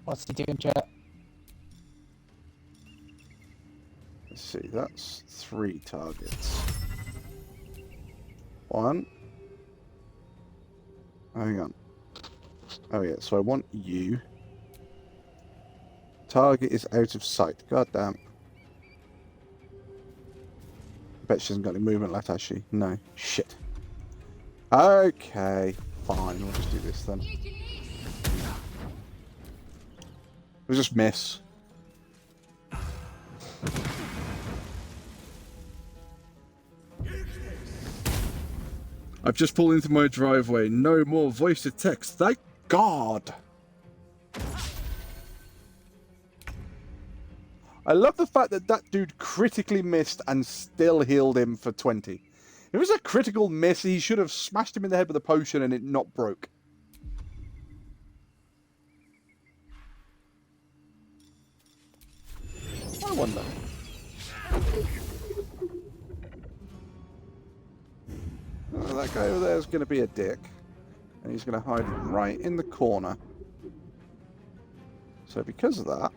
What's he doing, chat? Let's see, that's 3 targets. 1. Hang on. Oh yeah, so I want you. Target is out of sight. God damn. Bet she hasn't got any movement left, has she? No. Shit. Okay, fine. We'll just do this then. It was just miss. I've just pulled into my driveway. No more voice to text. Thank God. I love the fact that that dude critically missed and still healed him for 20. If it was a critical miss, he should have smashed him in the head with a potion and it not broke. I wonder. Oh, that guy over there is going to be a dick. And he's going to hide right in the corner. So because of that...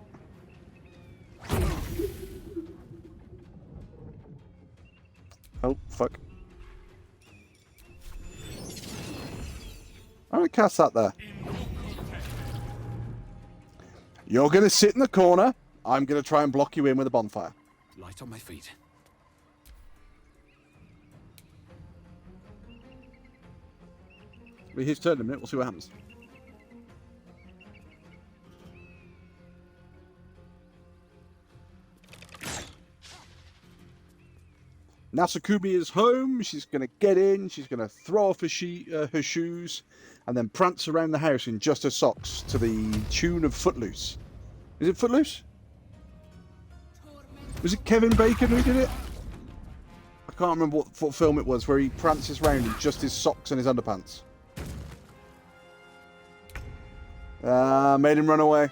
Oh, fuck. I'm going to cast that there. You're going to sit in the corner. I'm going to try and block you in with a bonfire. Light on my feet. It'll be his turn in a minute. We'll see what happens. Nasakumi is home. She's going to get in. She's going to throw off her shoes and then prance around the house in just her socks to the tune of Footloose. Is it Footloose? Was it Kevin Bacon who did it? I can't remember what film it was where he prances around in just his socks and his underpants. Made him run away.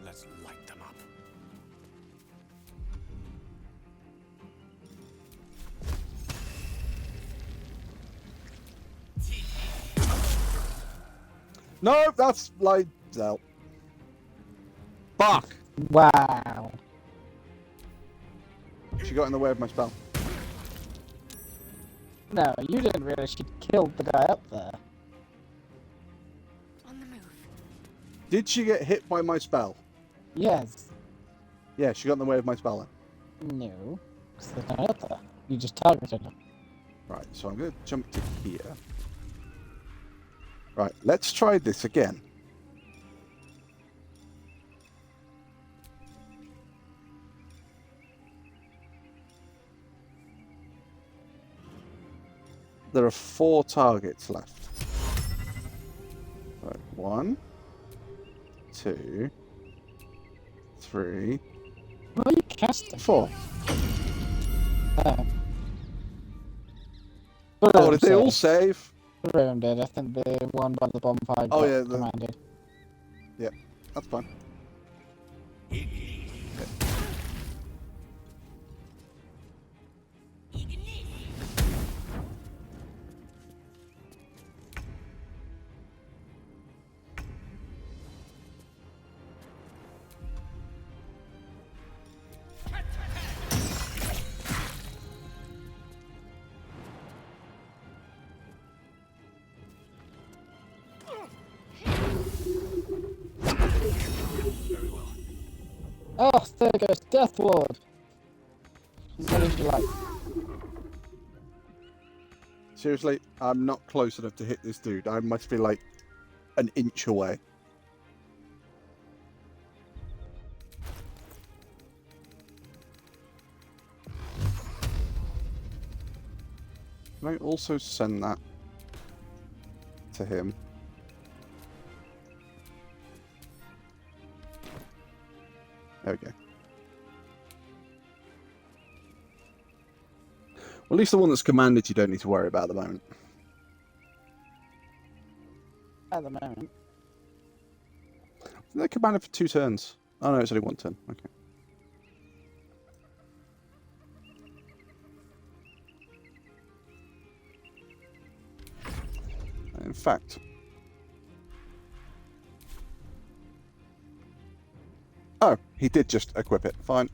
Let's light them up. No, that's like out. Fuck. Wow. She got in the way of my spell. No, you didn't realize she killed the guy up there. On the move. Did she get hit by my spell? Yes. Yeah, she got in the way of my spell then. No. Because there's no up there. You just targeted him. Right, so I'm going to jump to here. Right, let's try this again. There are 4 targets left. Right, 1, 2, 3, What are you casting? 4. Oh. Oh, did they all save? Three of them did. I think the one by the bonfire got Yeah, commanded. Yep, that's fine. Oh, there goes Death Ward. What did you like? Seriously, I'm not close enough to hit this dude. I must be like an inch away. Can I also send that to him? There we go. Well, at least the one that's commanded you don't need to worry about at the moment. At the moment. They're commanded for 2 turns. Oh no, it's only 1 turn. Okay. In fact... Oh, he did just equip it. Fine.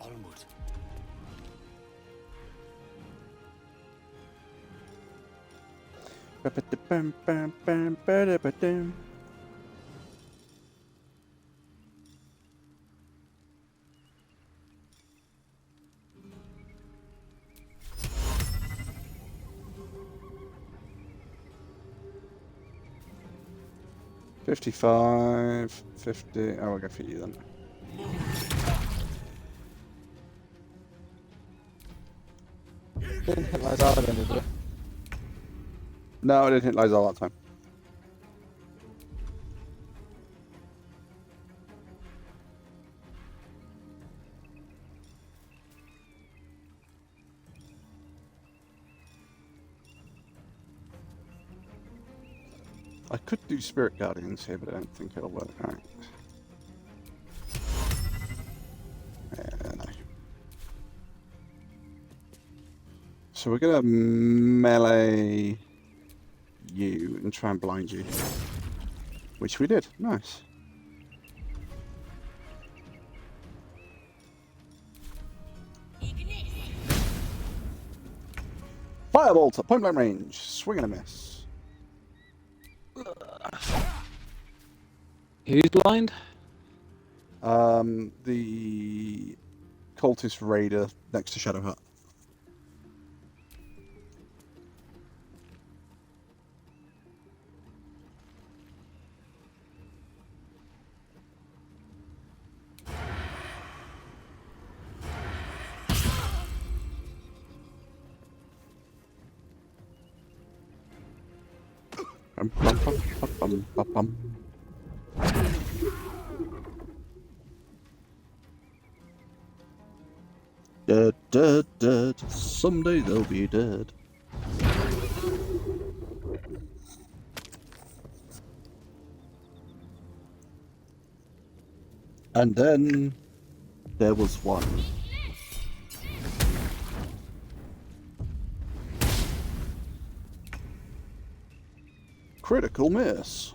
Onward. Ba-ba-da-bam-bam-bam-ba-da-ba-dam. $55, $50. Oh, I'll go for you then. Didn't hit Lizard again, did you? No, I didn't hit Lizal that time. I could do Spirit Guardians here, but I don't think it'll work out. No. So we're gonna melee you and try and blind you. Which we did. Nice. Firebolt at point blank range. Swing and a miss. Who's blind? The cultist raider next to Shadow Hut. Dead, dead, dead. Someday they'll be dead. And then there was one. Critical miss.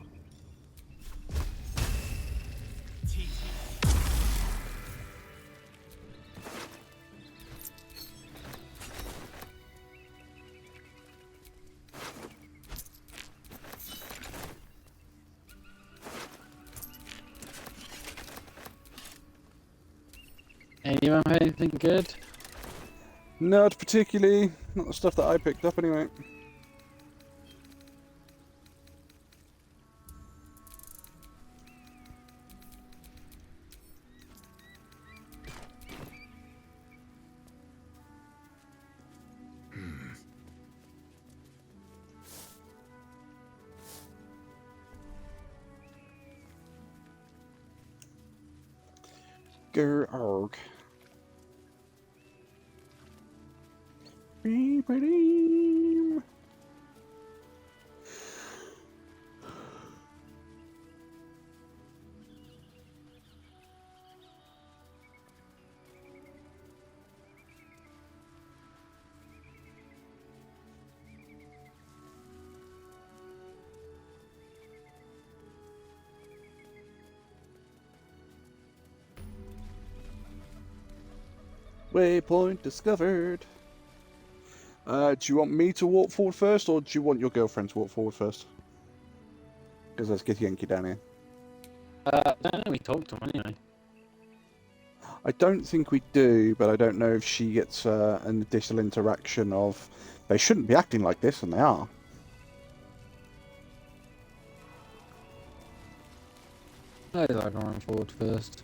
Anyone have anything good? Not particularly. Not the stuff that I picked up anyway. Grr-arg. Beep-a-deem. Waypoint discovered. Do you want me to walk forward first, or do you want your girlfriend to walk forward first? Because let's get Yankee down here. No, we talked to him anyway. I don't think we do, but I don't know if she gets an additional interaction of they shouldn't be acting like this, and they are. I'd like to run forward first.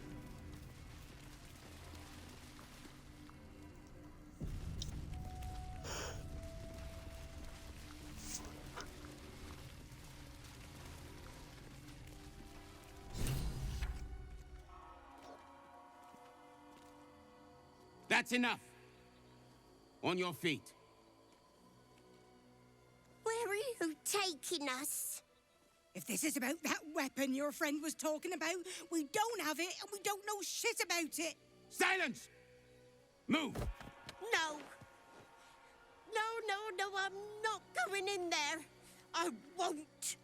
That's enough. On your feet. Where are you taking us? If this is about that weapon your friend was talking about, we don't have it and we don't know shit about it. Silence! Move! No. No, I'm not going in there. I won't.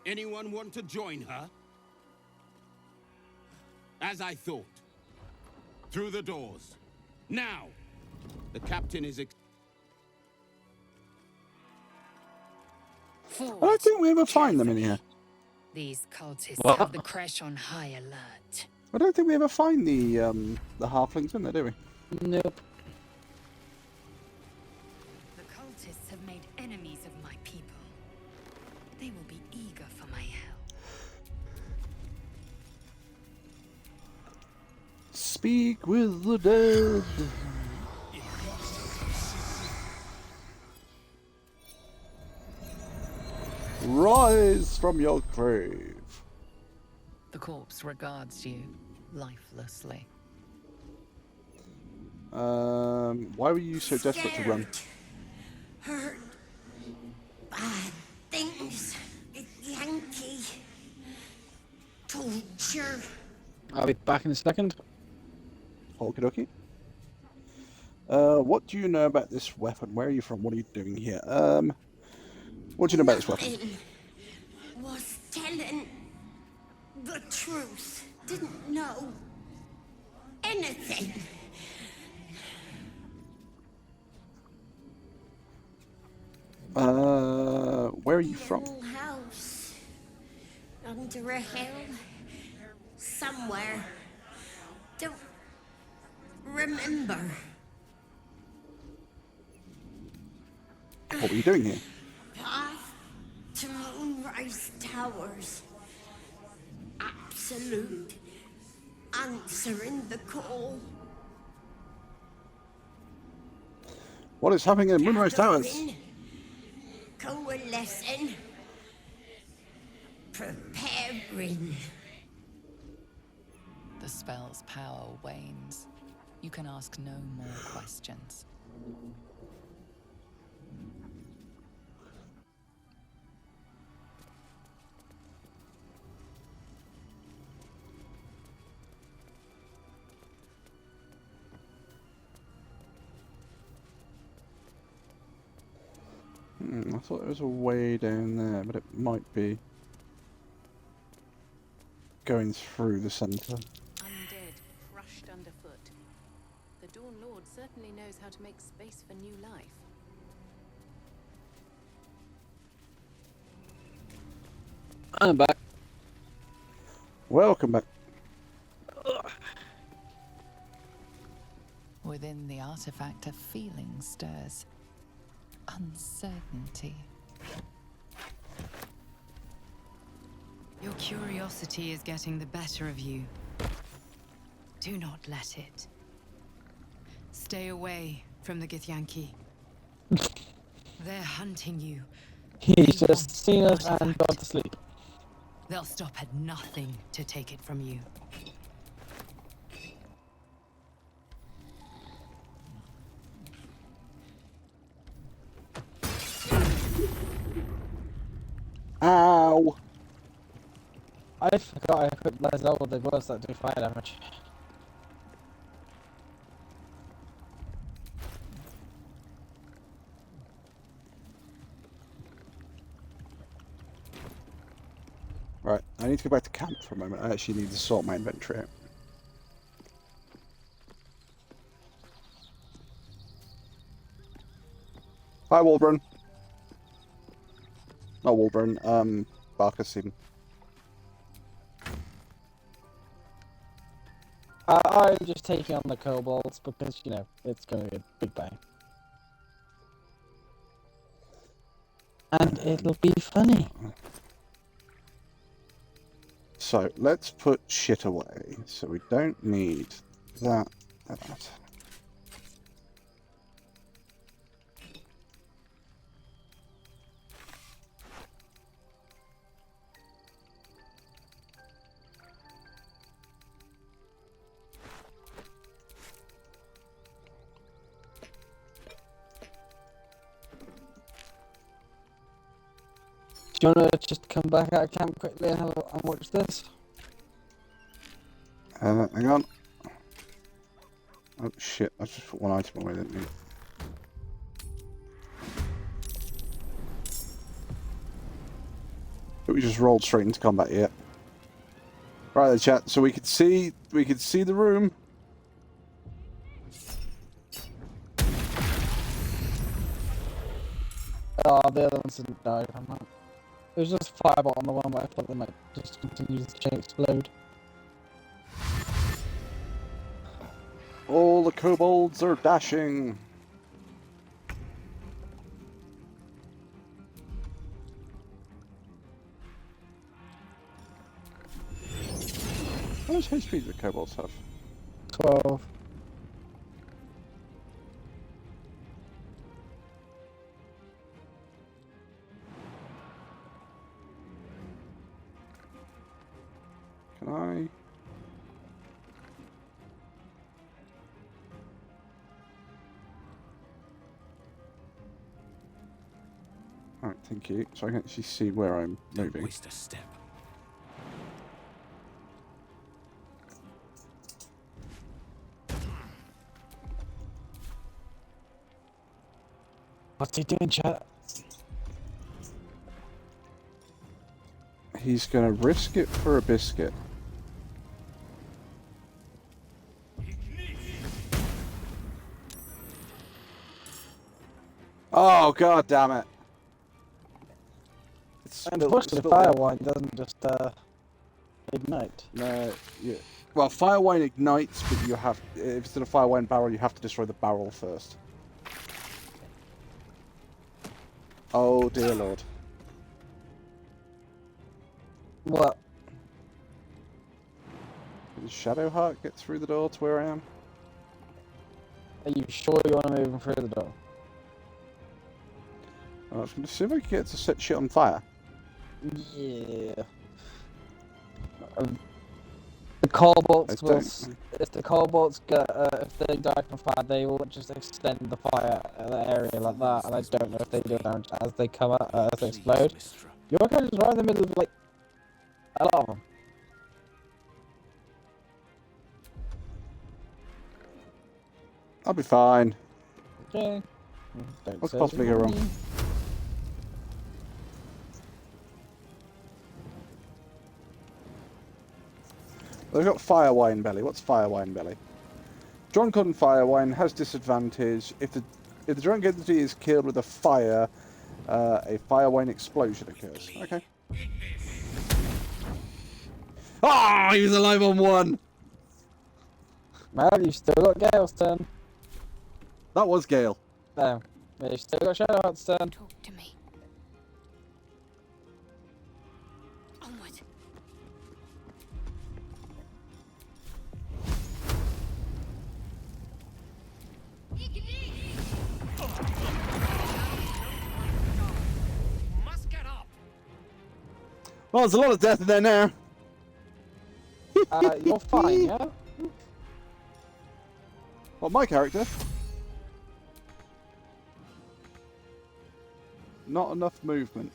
Anyone want to join her? As I thought. Through the doors. Now! The captain is... I don't think we ever find them in here. These cultists What? have the crash on high alert. I don't think we ever find the halflings in there, do we? Nope. The cultists have made enemies of my people. They will be eager for my help. Speak with the dead. Rise from your grave. The corpse regards you lifelessly. Why were you so desperate to run? Heard bad things. Yankee. Torture. I'll be back in a second. Okie dokie. What do you know about this weapon? Where are you from? What are you doing here? What do you know about this weapon? Nothing. Was telling the truth. Didn't know anything. Where are you from? Little house under a hill somewhere. Don't remember. What were you doing here? Path to Moonrise Towers. Absolute. Answering the call. What is happening in Moonrise Towers? Gathering, coalescing. Preparing. The spell's power wanes. You can ask no more questions. I thought there was a way down there, but it might be going through the centre. Undead, crushed underfoot. The Dawn Lord certainly knows how to make space for new life. I'm back. Welcome back. Within the artifact, a feeling stirs. Uncertainty. Your curiosity is getting the better of you. Do not let it. Stay away from the Githyanki. They're hunting you. He's just seen us and gone to sleep. They'll stop at nothing to take it from you. Ow! I forgot I equipped Les out with the bullets that do fire damage. Right, I need to go back to camp for a moment. I actually need to sort my inventory out. Hi, Walburn. Not Walburn, Barkerson. I'm just taking on the kobolds because, you know, it's going to be a big bang. And it'll be funny. So, let's put shit away. So we don't need that. Do you want to just come back out of camp quickly and watch this? Hang on. Oh shit, I just put one item away, didn't we? We just rolled straight into combat yet. Right then, chat. So we could see the room. Oh, the other ones didn't die. It was just a fireball on the one, but I thought they might just continue to chain explode. All the kobolds are dashing. How much HP do the kobolds have? 12. Can I? Alright, thank you. So I can actually see where I'm moving. Don't waste a step. What's he doing, chat? He's gonna risk it for a biscuit. Oh god damn it! Unfortunately, fire wine doesn't just ignite. No, yeah. Well, fire wine ignites, but you have, if it's in a fire wine barrel, you have to destroy the barrel first. Oh dear lord. What? Did Shadowheart get through the door to where I am? Are you sure you want to move him through the door? I was going to see if I could get to set shit on fire. Yeah. The kobolds will. If the kobolds get, if they die from fire, they will just extend the fire area like that. And I don't know if they do damage as they come out, as they explode. Your character's right in the middle of like a lot of them. I'll be fine. Okay. What's possibly go wrong? They've got fire wine belly. What's fire wine belly? Drunk on fire wine has disadvantage. If the drunk entity is killed with a fire wine explosion occurs. Okay. Ah, oh, he was alive on one. Man, you still got Gale's turn. That was Gale. No, you still got Shadowheart's turn. Talk to me. Onward. Well, there's a lot of death in there now. You're fine, yeah? Well, my character. Not enough movement.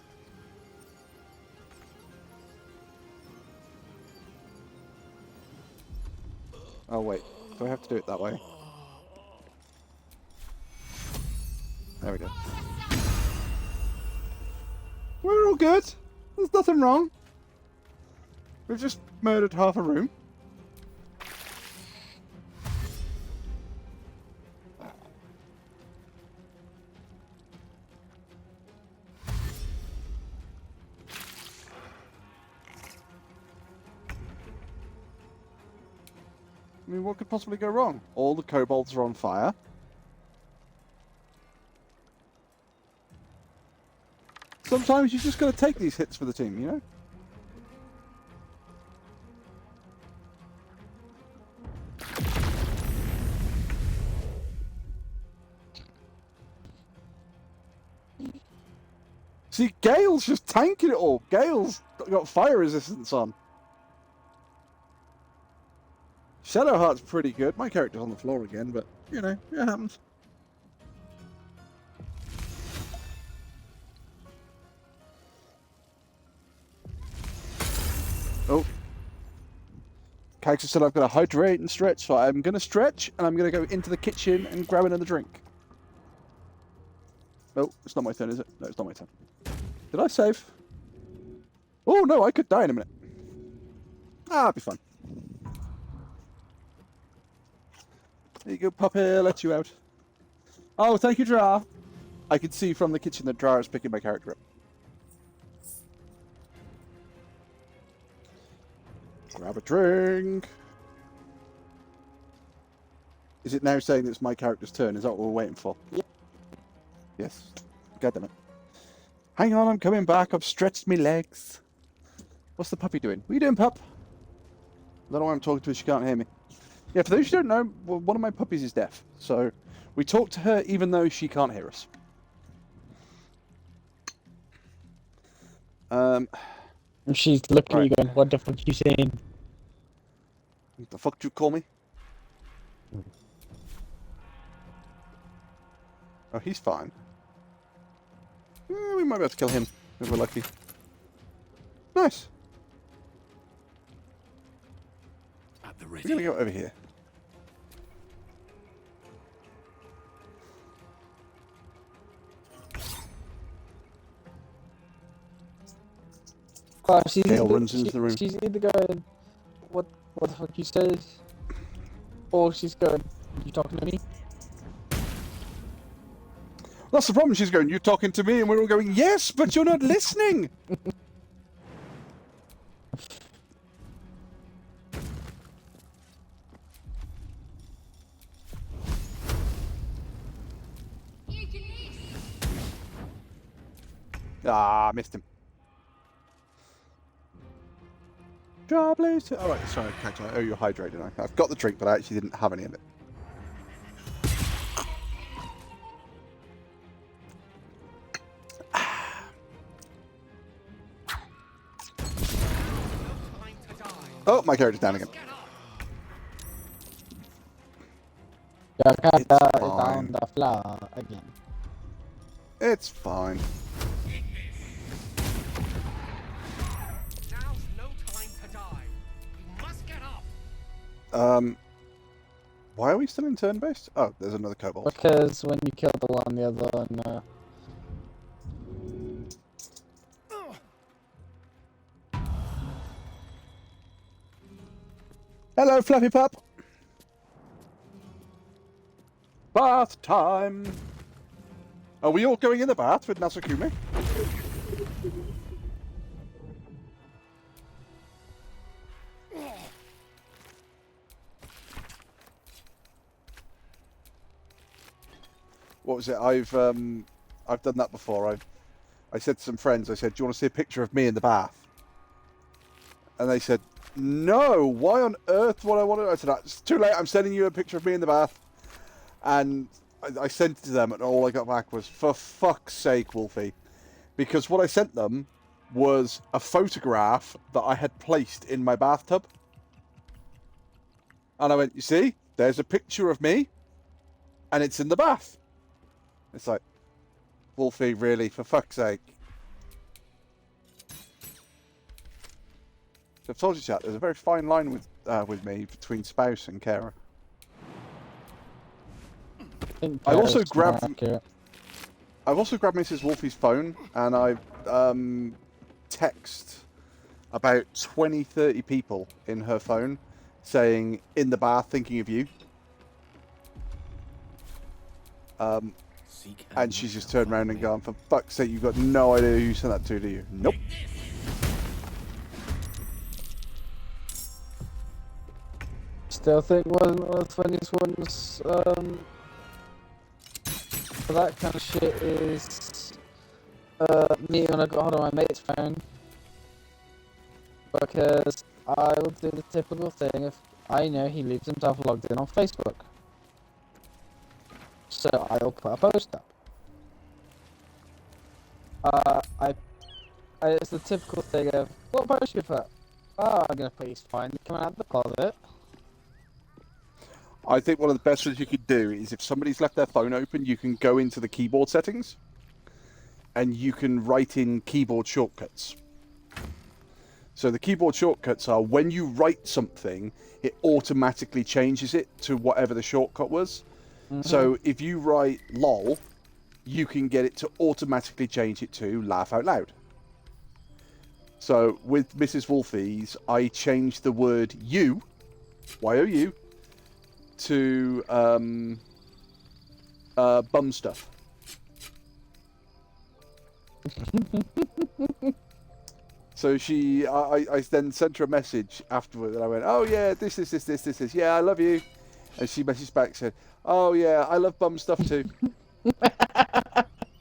Oh wait, do I have to do it that way? There we go. We're all good. There's nothing wrong. We've just murdered half a room. I mean, what could possibly go wrong? All the kobolds are on fire. Sometimes you just got to take these hits for the team, you know? See, Gale's just tanking it all. Gale's got fire resistance on. Shadowheart's pretty good. My character's on the floor again, but, you know, it happens. Oh. Character said I've got to hydrate and stretch, so I'm going to stretch, and I'm going to go into the kitchen and grab another drink. Oh, it's not my turn, is it? No, it's not my turn. Did I save? Oh, no, I could die in a minute. Ah, it'll be fun. There you go, puppy, let you out. Oh, thank you, Jar. I can see from the kitchen that Jar is picking my character up. Grab a drink. Is it now saying it's my character's turn? Is that what we're waiting for? Yeah. Yes. God damn it. Hang on, I'm coming back. I've stretched my legs. What's the puppy doing? What are you doing, pup? I don't know why I'm talking to her. She can't hear me. Yeah, for those who don't know, one of my puppies is deaf. So we talk to her even though she can't hear us. She's looking at you going, what the fuck you saying? What the fuck do you call me? Oh, he's fine. We might be able to kill him if we're lucky. Nice. At the We're ready. gonna go over here. Well, she's Gale runs into the room. She's either going, what the fuck you said? Or she's going, you talking to me? That's the problem. She's going, you're talking to me, and we're all going, yes, but you're not listening. Ah, missed him. Job, please. All right, sorry, catch. I owe you a hydrate, don't I? I've got the drink, but I actually didn't have any of it. Oh, my character's down again. Your character is fine. on the floor again. It's fine. Now's no time to die. You must get up. Why are we still in turn-based? Oh, there's another kobold. Because when you kill the one, the other one, Hello, Fluffy Pup. Bath time. Are we all going in the bath with Nasakumi? What was it? I've done that before. I said to some friends, I said, do you want to see a picture of me in the bath? And they said, no, why on earth would I want to? I said, it's too late, I'm sending you a picture of me in the bath. And I sent it to them, and all I got back was, for fuck's sake, Wolfie. Because what I sent them was a photograph that I had placed in my bathtub. And I went, you see, there's a picture of me, and it's in the bath. It's like, Wolfie, really, for fuck's sake. So I've told you, chat, there's a very fine line with me between spouse and carer. I also grabbed Mrs. Wolfie's phone, and I've text about 20-30 people in her phone saying, in the bath, thinking of you. And she's just turned around and gone, for fuck's sake, you've got no idea who you sent that to, do you? Nope. Still think one of the funniest ones for that kind of shit is me when I got hold of my mate's phone, because I will do the typical thing if I know he leaves himself logged in on Facebook. So I'll put a post up. It's the typical thing of, what post you put? Oh, I'm gonna put he's fine coming out of the closet. I think one of the best things you could do is if somebody's left their phone open, you can go into the keyboard settings and you can write in keyboard shortcuts. So the keyboard shortcuts are when you write something, it automatically changes it to whatever the shortcut was. Mm-hmm. So if you write lol, you can get it to automatically change it to laugh out loud. So with Mrs. Wolfie's, I changed the word you, Y-O-U, to bum stuff. So I then sent her a message afterward, and I went, oh yeah, this. Yeah, I love you. And she messaged back, said, oh yeah, I love bum stuff too.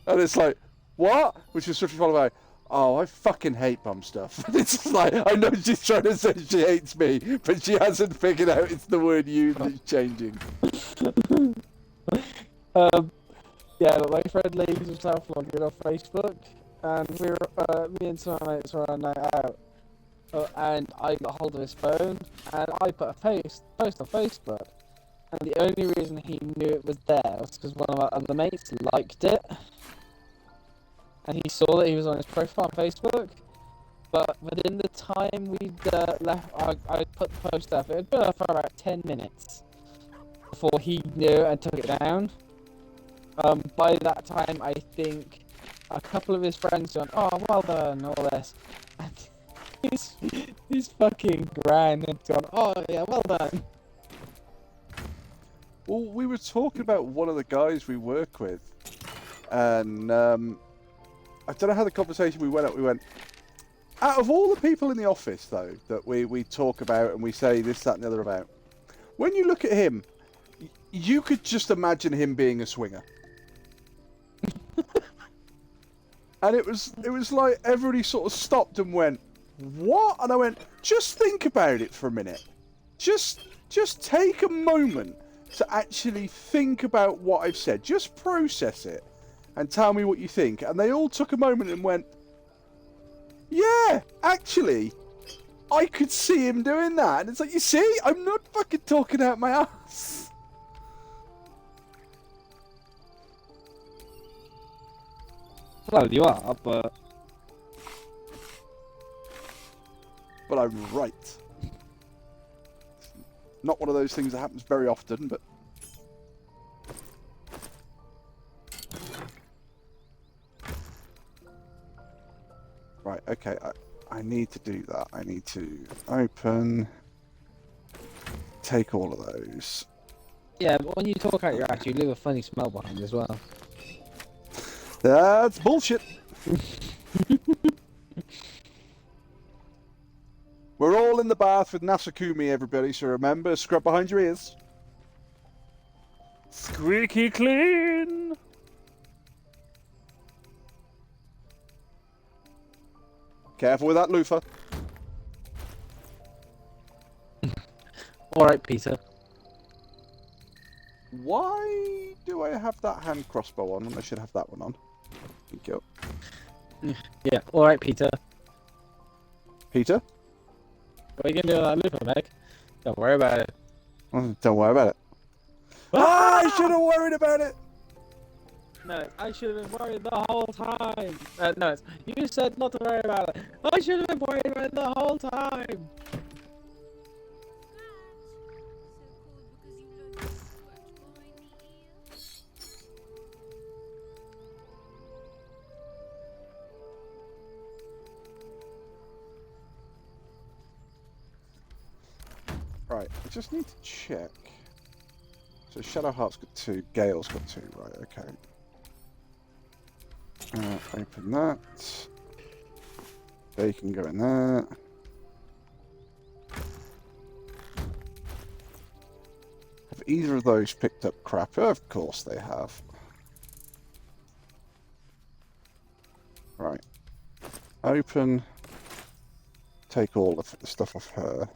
And it's like, what? Which was swiftly followed by, oh, I fucking hate bum stuff. It's just like, I know she's trying to say she hates me, but she hasn't figured out it's the word you that's changing. Yeah, but my friend leaves himself logged in on Facebook, and we were, me and some of my mates were on a night out, and I got hold of his phone, and I put a post on Facebook, and the only reason he knew it was there was because one of my other mates liked it. And he saw that he was on his profile on Facebook, but within the time we'd left, I put the post up. It had been up for about 10 minutes before he knew and took it down. By that time, I think a couple of his friends went, "Oh, well done," all this, and his fucking grand had gone, "Oh yeah, well done." Well, we were talking about one of the guys we work with, and I don't know how the conversation we went, out of all the people in the office, though, that we talk about and we say this, that, and the other about, when you look at him, you could just imagine him being a swinger. And it was like everybody sort of stopped and went, what? And I went, just think about it for a minute. Just take a moment to actually think about what I've said. Just process it. And tell me what you think. And they all took a moment and went, yeah, actually, I could see him doing that. And it's like, you see, I'm not fucking talking out my ass. Well, you are, but I'm right. Not one of those things that happens very often, but... Right, okay, I need to do that. I need to open, take all of those. yeah, but when you talk out your ass, you leave a funny smell behind as well. That's bullshit. We're all in the bath with Nasakumi, everybody, so remember, scrub behind your ears. Squeaky clean! Careful with that loofah. Alright, Peter. Why do I have that hand crossbow on when I should have that one on? Thank you. Yeah, alright, Peter. Peter? What are you gonna do with that looper, Meg? Don't worry about it. Don't worry about it. I should have worried about it! No, I should have been worried the whole time. No, you said not to worry about it. I should have been worried about it the whole time. Right, I just need to check. So Shadowheart's got 2, Gale's got 2, right, okay. Open that. They can go in there. Have either of those picked up crap? Of course they have. Right. Open. Take all of the stuff off her.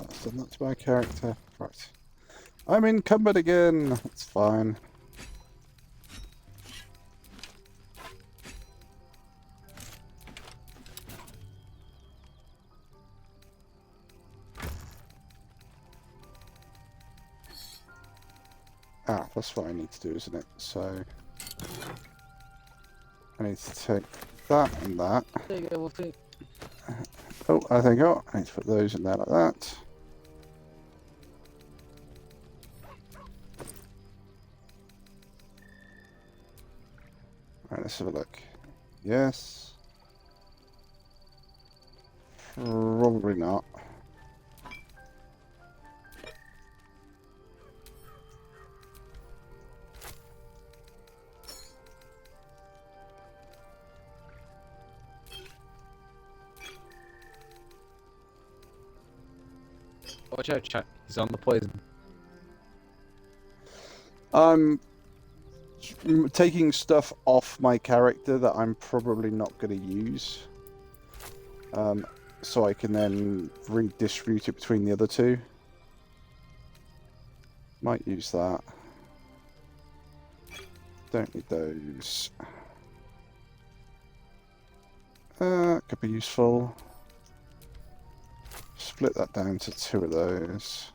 So that's my character. Right. I'm encumbered again. It's fine. Ah, that's what I need to do, isn't it? So I need to take that and that. There you go, Wolfie. Oh, I think I need to put those in there like that. Right, let's have a look. Yes. Probably not. Watch out, Chuck. He's on the poison. I'm taking stuff off my character that I'm probably not going to use. So I can then redistribute it between the other 2. Might use that. Don't need those. Could be useful. Split that down to 2 of those.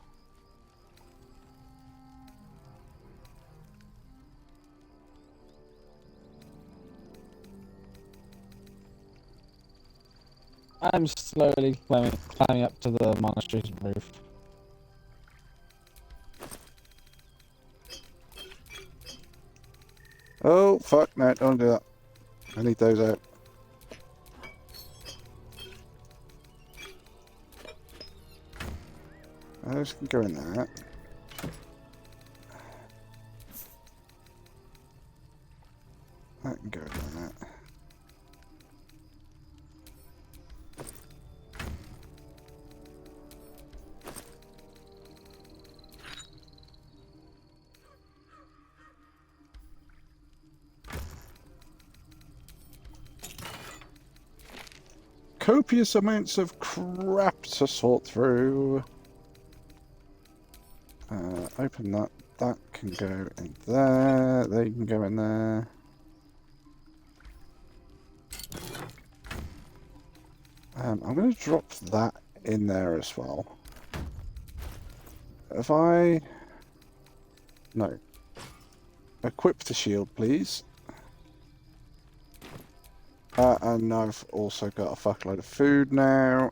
I'm slowly climbing up to the monastery's roof. Oh, fuck, no, don't do that. I need those out. Those can go in there. That can go in there. Copious amounts of crap to sort through. Open that. That can go in there. They can go in there. I'm going to drop that in there as well. If I... No. Equip the shield, please. And I've also got a fuckload of food now.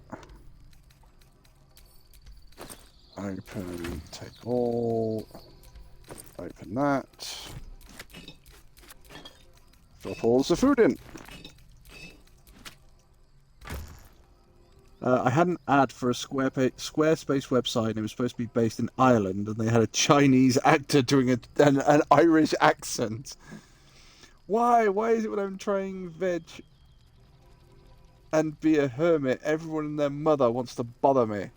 Open, take all. Open that. Drop all the food in. I had an ad for a Squarespace website, and it was supposed to be based in Ireland, and they had a Chinese actor doing an Irish accent. Why? Why is it when I'm trying veg and be a hermit, everyone and their mother wants to bother me?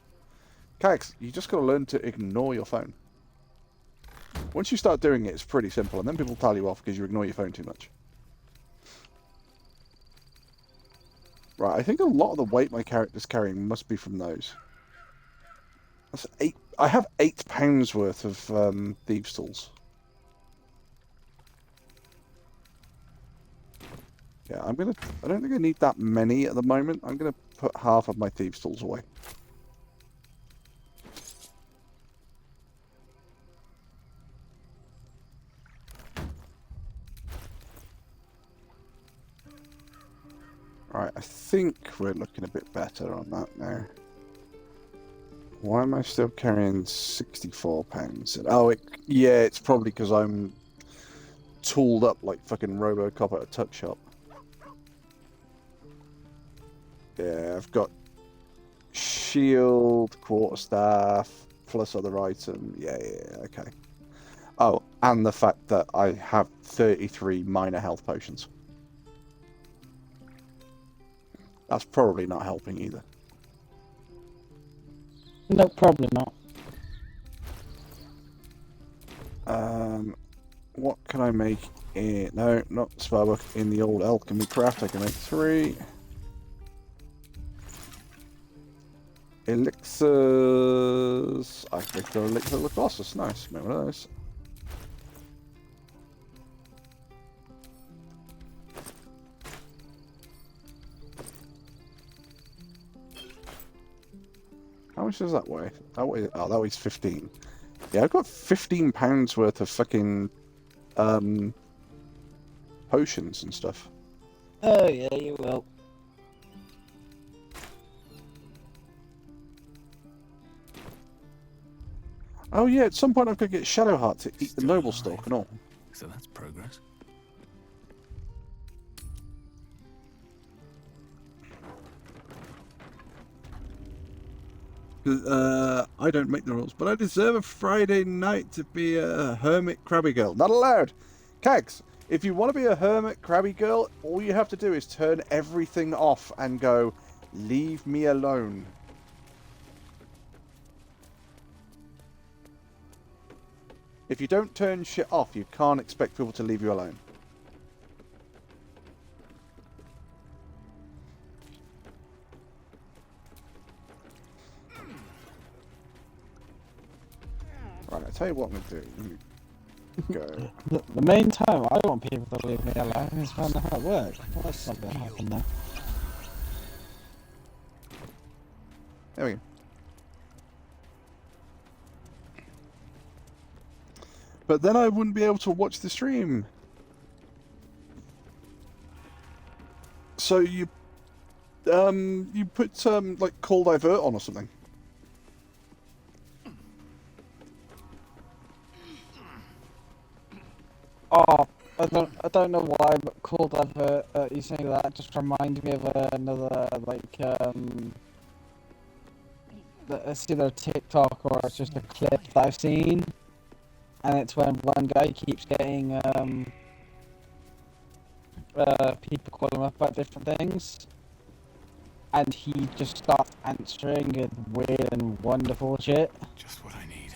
Cax, you just got to learn to ignore your phone. Once you start doing it, it's pretty simple, and then people tell you off because you ignore your phone too much. Right, I think a lot of the weight my character's carrying must be from those. That's 8. I have £8 worth of thieves' tools. Yeah, I don't think I need that many at the moment. I'm gonna put half of my thieves' tools away. Right, I think we're looking a bit better on that now. Why am I still carrying £64? Oh, yeah, it's probably because I'm tooled up like fucking Robocop at a tuck shop. Yeah, I've got shield, quarterstaff, plus other item. Yeah, okay. Oh, and the fact that I have 33 minor health potions. That's probably not helping either. No, probably not. What can I make in... No, not spellbook. In the old alchemy craft, I can make 3. Elixirs. I can make the elixir of the Colossus. Nice. Make one of those. How much does that weigh? That weighs 15. Yeah, I've got £15 worth of fucking potions and stuff. Oh yeah, you will. Oh yeah, at some point I've got to get Shadowheart to eat the noble stalk and all. So that's progress. I don't make the rules, but I deserve a Friday night to be a hermit crabby girl. Not allowed. Cags, if you want to be a hermit crabby girl, all you have to do is turn everything off and go, leave me alone. If you don't turn shit off, you can't expect people to leave you alone. Right, I'll tell you what I'm going to do. Go. The main time I want people to leave me alone is when I'm at work. Well, that's not going to happen now. There we go. But then I wouldn't be able to watch the stream. So you put like Call Divert on or something. Oh, I don't know why, but Call Divert, you saying that just reminded me of another like it's either a TikTok or it's just a clip that I've seen. And it's when one guy keeps getting people call him up about different things, and he just starts answering with weird and wonderful shit. Just what I need.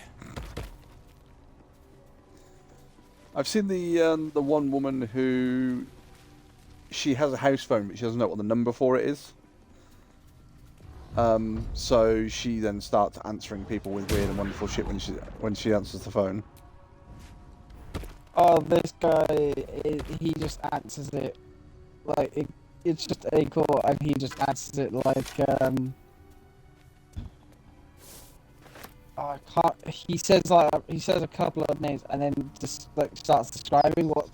I've seen the one woman who she has a house phone, but she doesn't know what the number for it is. So she then starts answering people with weird and wonderful shit when she answers the phone. Oh, this guy, he just answers it like it's just a call, and he just answers it like I can't. He says a couple of names, and then just like starts describing what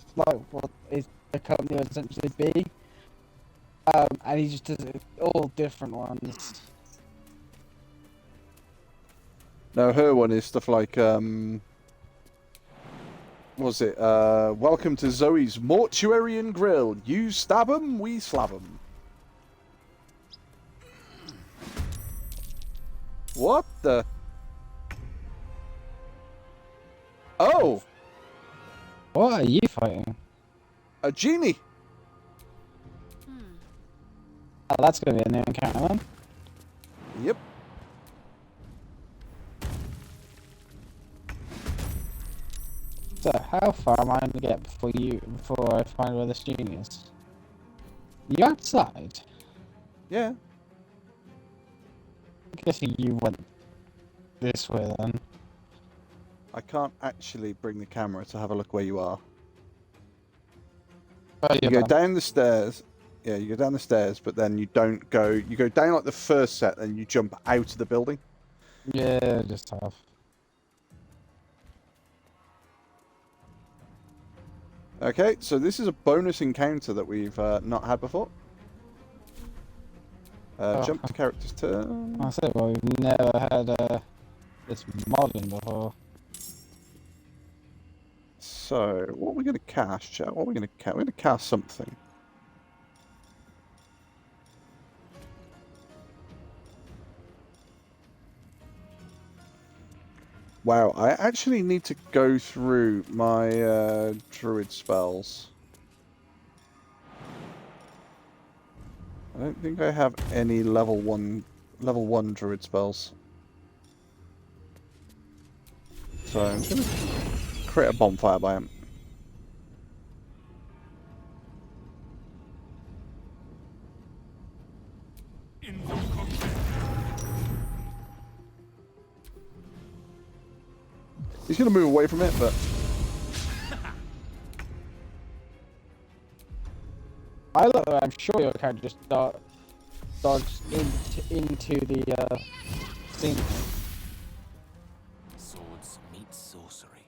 is the company would essentially be. And he just does all different ones. No, her one is stuff like, what was it? Welcome to Zoe's Mortuary and Grill. You stab 'em, we slab 'em. What the? Oh! What are you fighting? A genie! Oh, that's going to be a new encounter then. Yep. So, how far am I going to get before I find where this genie is? You outside? Yeah. I'm guessing you went this way then. I can't actually bring the camera to have a look where you are. Oh, You go down the stairs. Yeah, you go down the stairs, but then you don't go... You go down like the first set, then you jump out of the building. Yeah, just tough. Okay, so this is a bonus encounter that we've not had before. Jump to character's turn. I said, well, we've never had this modern before. So, what are we going to cast, chat? What are we going to cast? We're going to cast something. Wow, I actually need to go through my druid spells. I don't think I have any level one druid spells. So I'm just gonna create a bonfire biome. He's gonna move away from it, but I'm sure your character just dodged into the scene. Swords meet sorcery.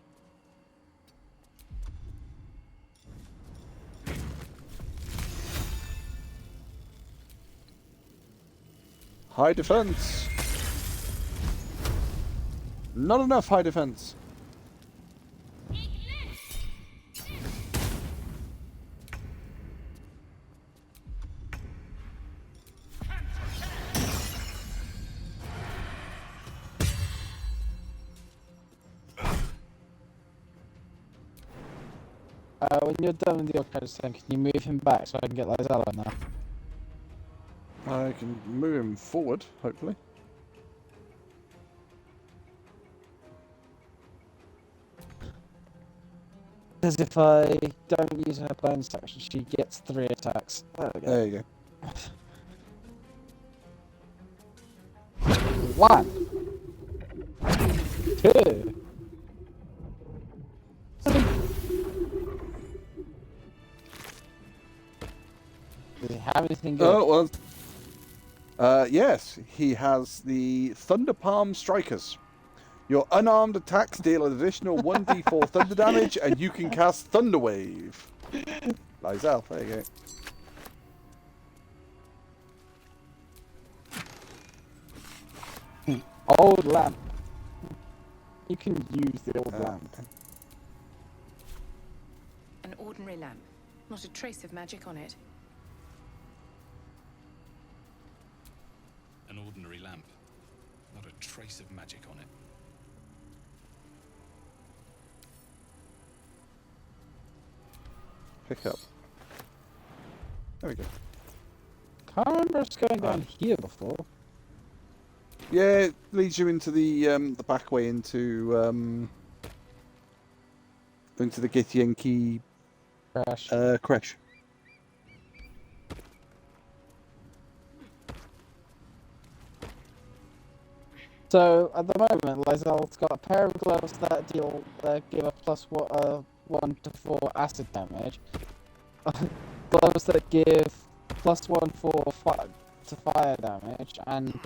high defense. Not enough high defense. When you're done with your character, can you move him back so I can get Lizella now? I can move him forward, hopefully. Because if I don't use her bonus action, she gets 3 attacks. There we go. There you go. 1, 2. Does he have anything good? Oh, well. Yes, he has the Thunder Palm Strikers. Your unarmed attacks deal an additional 1d4 thunder damage, and you can cast Thunder Wave. Lizelle, there you go. Old lamp. You can use the old lamp. An ordinary lamp. Not a trace of magic on it. An ordinary lamp. Not a trace of magic on it. Pick up. There we go. Can't remember us going down here before. Yeah, it leads you into the back way into the Githyanki crash. So at the moment, Lizelle's got a pair of gloves that give a +1 to 4 acid damage. Gloves that give +1 to fire damage and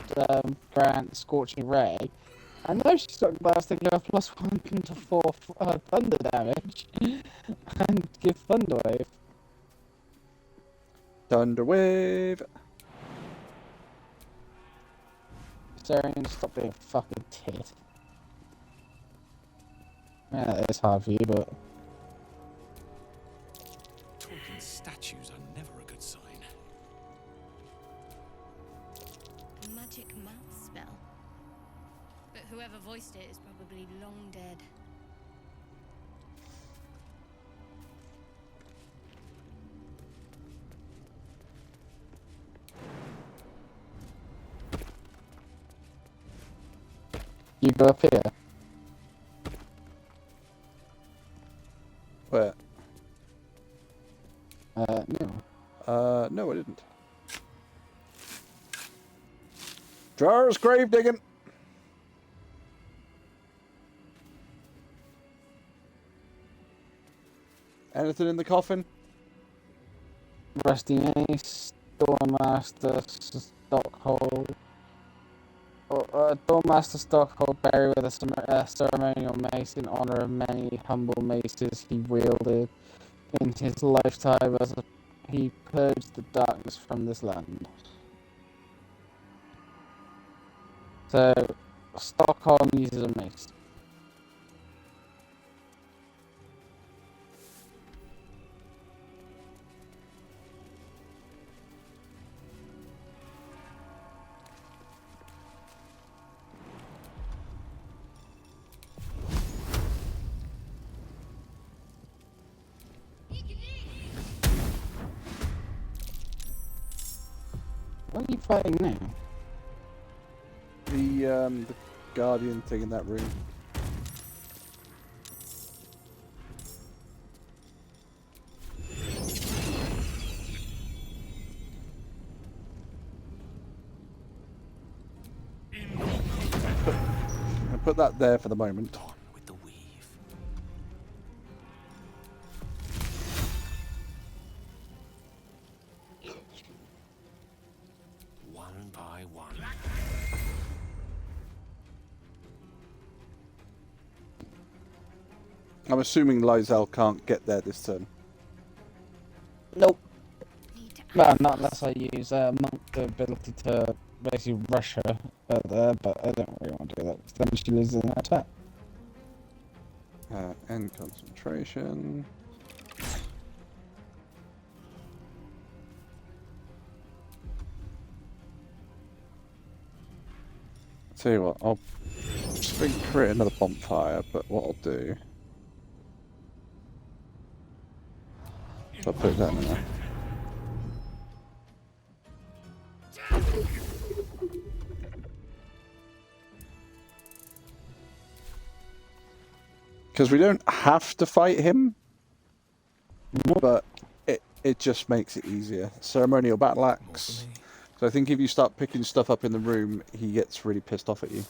grant scorching ray. And now she's got gloves that give a +1 to 4 thunder damage and give thunder wave. Thunder Wave. Sarian, stop being a fucking tit. Yeah, it's hard for you, but Talking statues are never a good sign. A magic mouth spell. But whoever voiced it is probably long dead. you go up here. Where? No. No, I didn't. Jars grave digging. Anything in the coffin? Rusty Mace, Doormaster, Stockhold. Doormaster Stockhold buried with a ceremonial mace in honor of many humble maces he wielded in his lifetime as he purged the darkness from this land. So, Stockholm uses a mace. What are you fighting now? The guardian thing in that room. I'll put that there for the moment. With the weave. One by one. I'm assuming Lizelle can't get there this turn. Nope. Well, not unless I use Monk the ability to basically rush her there, but I don't really want to do that because then she loses an attack. End concentration. Tell you what, I'll create another bonfire, but what I'll do... I'll put that in there. Because we don't have to fight him, but it just makes it easier. Ceremonial battle axe. So I think if you start picking stuff up in the room, he gets really pissed off at you.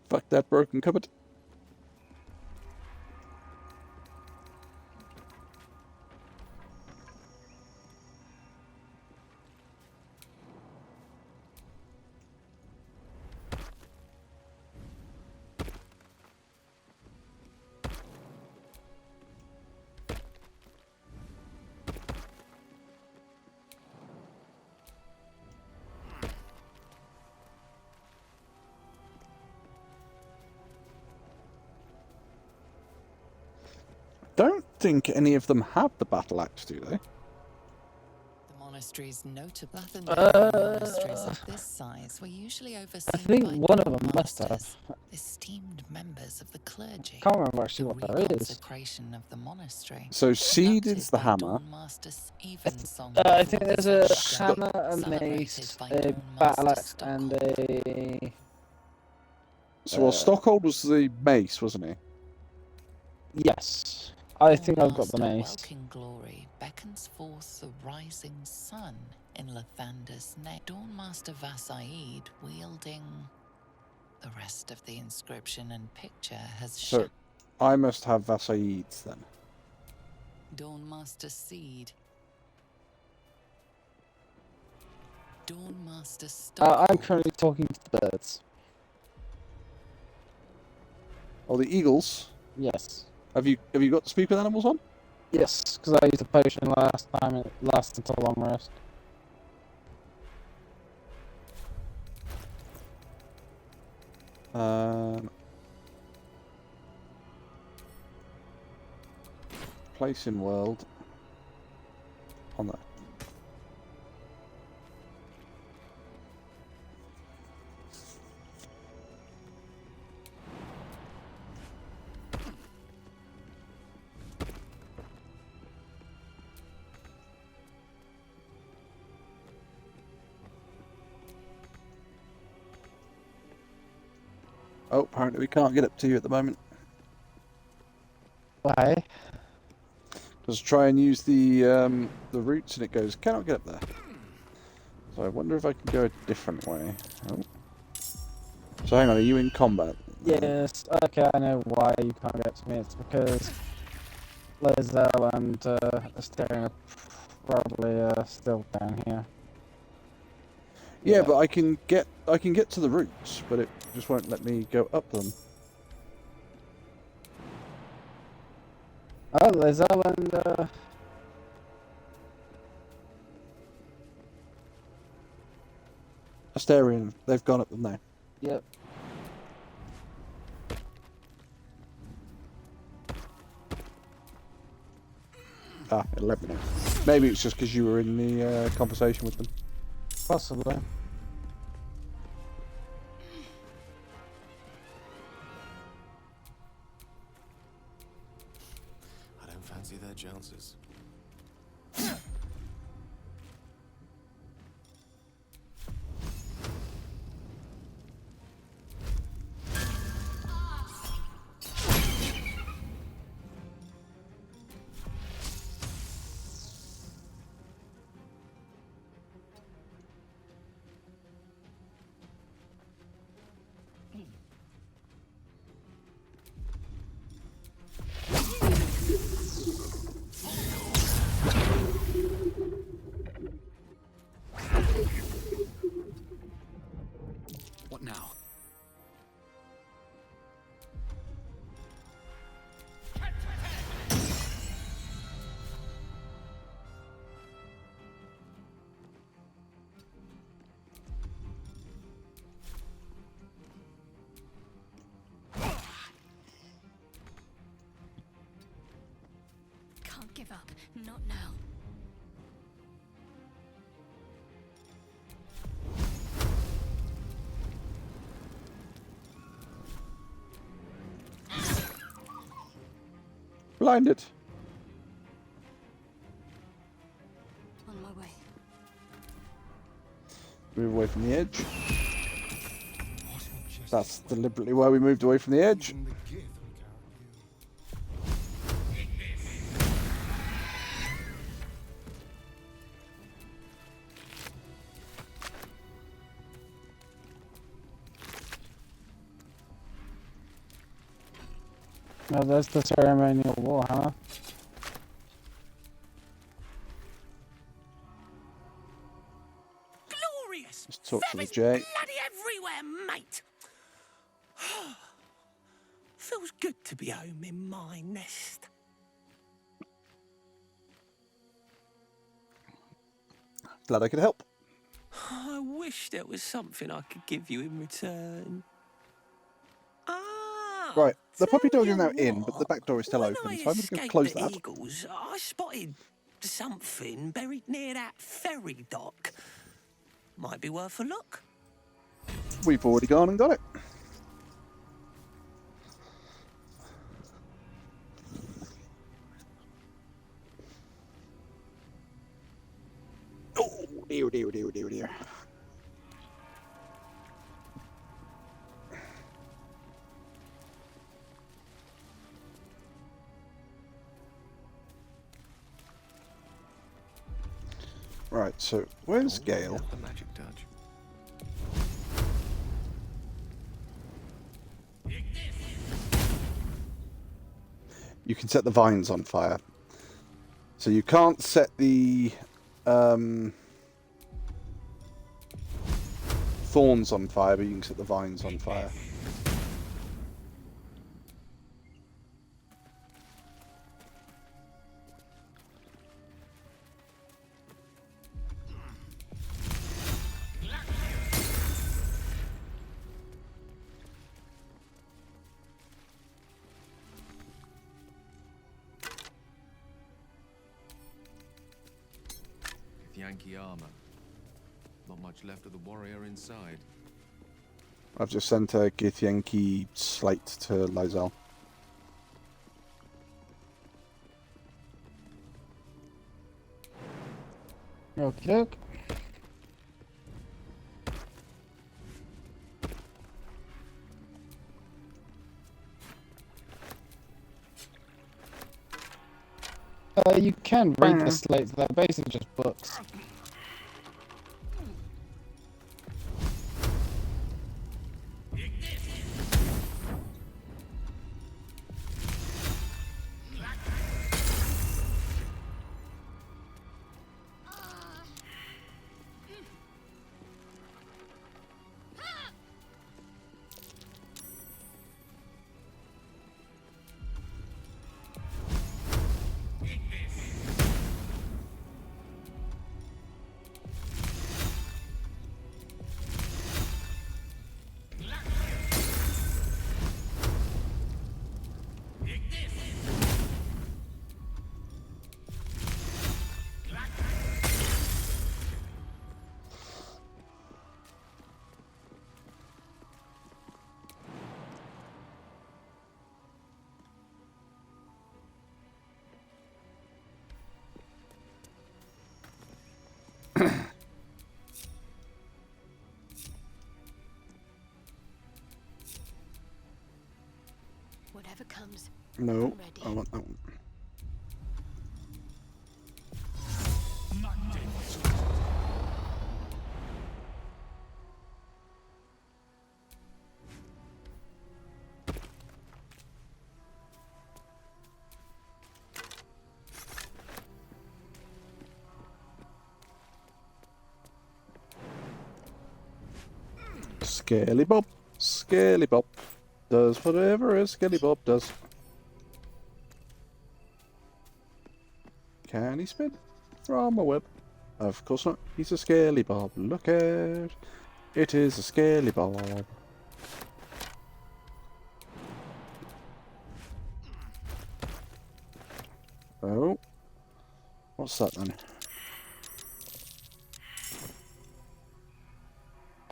Fuck that broken cupboard. Don't think any of them have the battle axe, do they? The monastery's notable. Monasteries of this size were usually overseen I think by one of them must have. masters, esteemed members of the clergy. Can't remember actually what that is. Consecration of the monastery. So seed is the hammer. I think there's a hammer, a mace, a battle axe, and a... So well, Stockhold was the mace, wasn't he? Yes. I think I've got the mace. Welkin glory beckons forth the rising sun in Lathander's neck. Dawnmaster Vasaid wielding The rest of the inscription and picture has So, I must have Vasaids then. Dawnmaster Seed. Dawnmaster Star. I'm currently talking to the birds. Oh, the eagles? Yes. Have you got to speak with animals on? Yes, because I used a potion last time. It lasted until long rest. Place in world. On that. Oh, apparently we can't get up to you at the moment. Why? Just try and use the routes and it goes, cannot get up there. So I wonder if I can go a different way. Oh. So hang on, are you in combat? Yes, okay, I know why you can't get to me. It's because Lizelle and Asterion are probably still down here. Yeah, but I can get to the routes, but it just won't let me go up them. Oh, Lizelle and Asterion, they've gone up them now. Yep. Ah, 11 now. Maybe it's just because you were in the conversation with them. Possibly. I don't fancy their chances. What now? Can't give up. Not now. Blinded. On my way. Move away from the edge. That's deliberately why we moved away from the edge. No, that's the ceremonial warhammer. Glorious! Let's talk to the Feathers J. bloody everywhere, mate! Feels good to be home in my nest. Glad I could help. I wish there was something I could give you in return. Right, the puppy dog is now in, but the back door is still open, so I'm going to go Escaped close the that. eagles, I spotted something buried near that ferry dock. Might be worth a look. We've already gone and got it. Oh, dear. Right, so where's Gale? The magic touch. you can set the vines on fire. So you can't set the thorns on fire, but you can set the vines on fire. Yankee armor. Not much left of the warrior inside. I've just sent a Githyanki slate to Lizelle. Okay. You can read the slates, they're basically just books. Whatever comes. No, I want that one. Scaly Bob, Scaly Bob does whatever a Scaly Bob does. Can he spin from a web? Of course not. He's a Scaly Bob. Look out! It is a Scaly Bob. Oh, what's that then?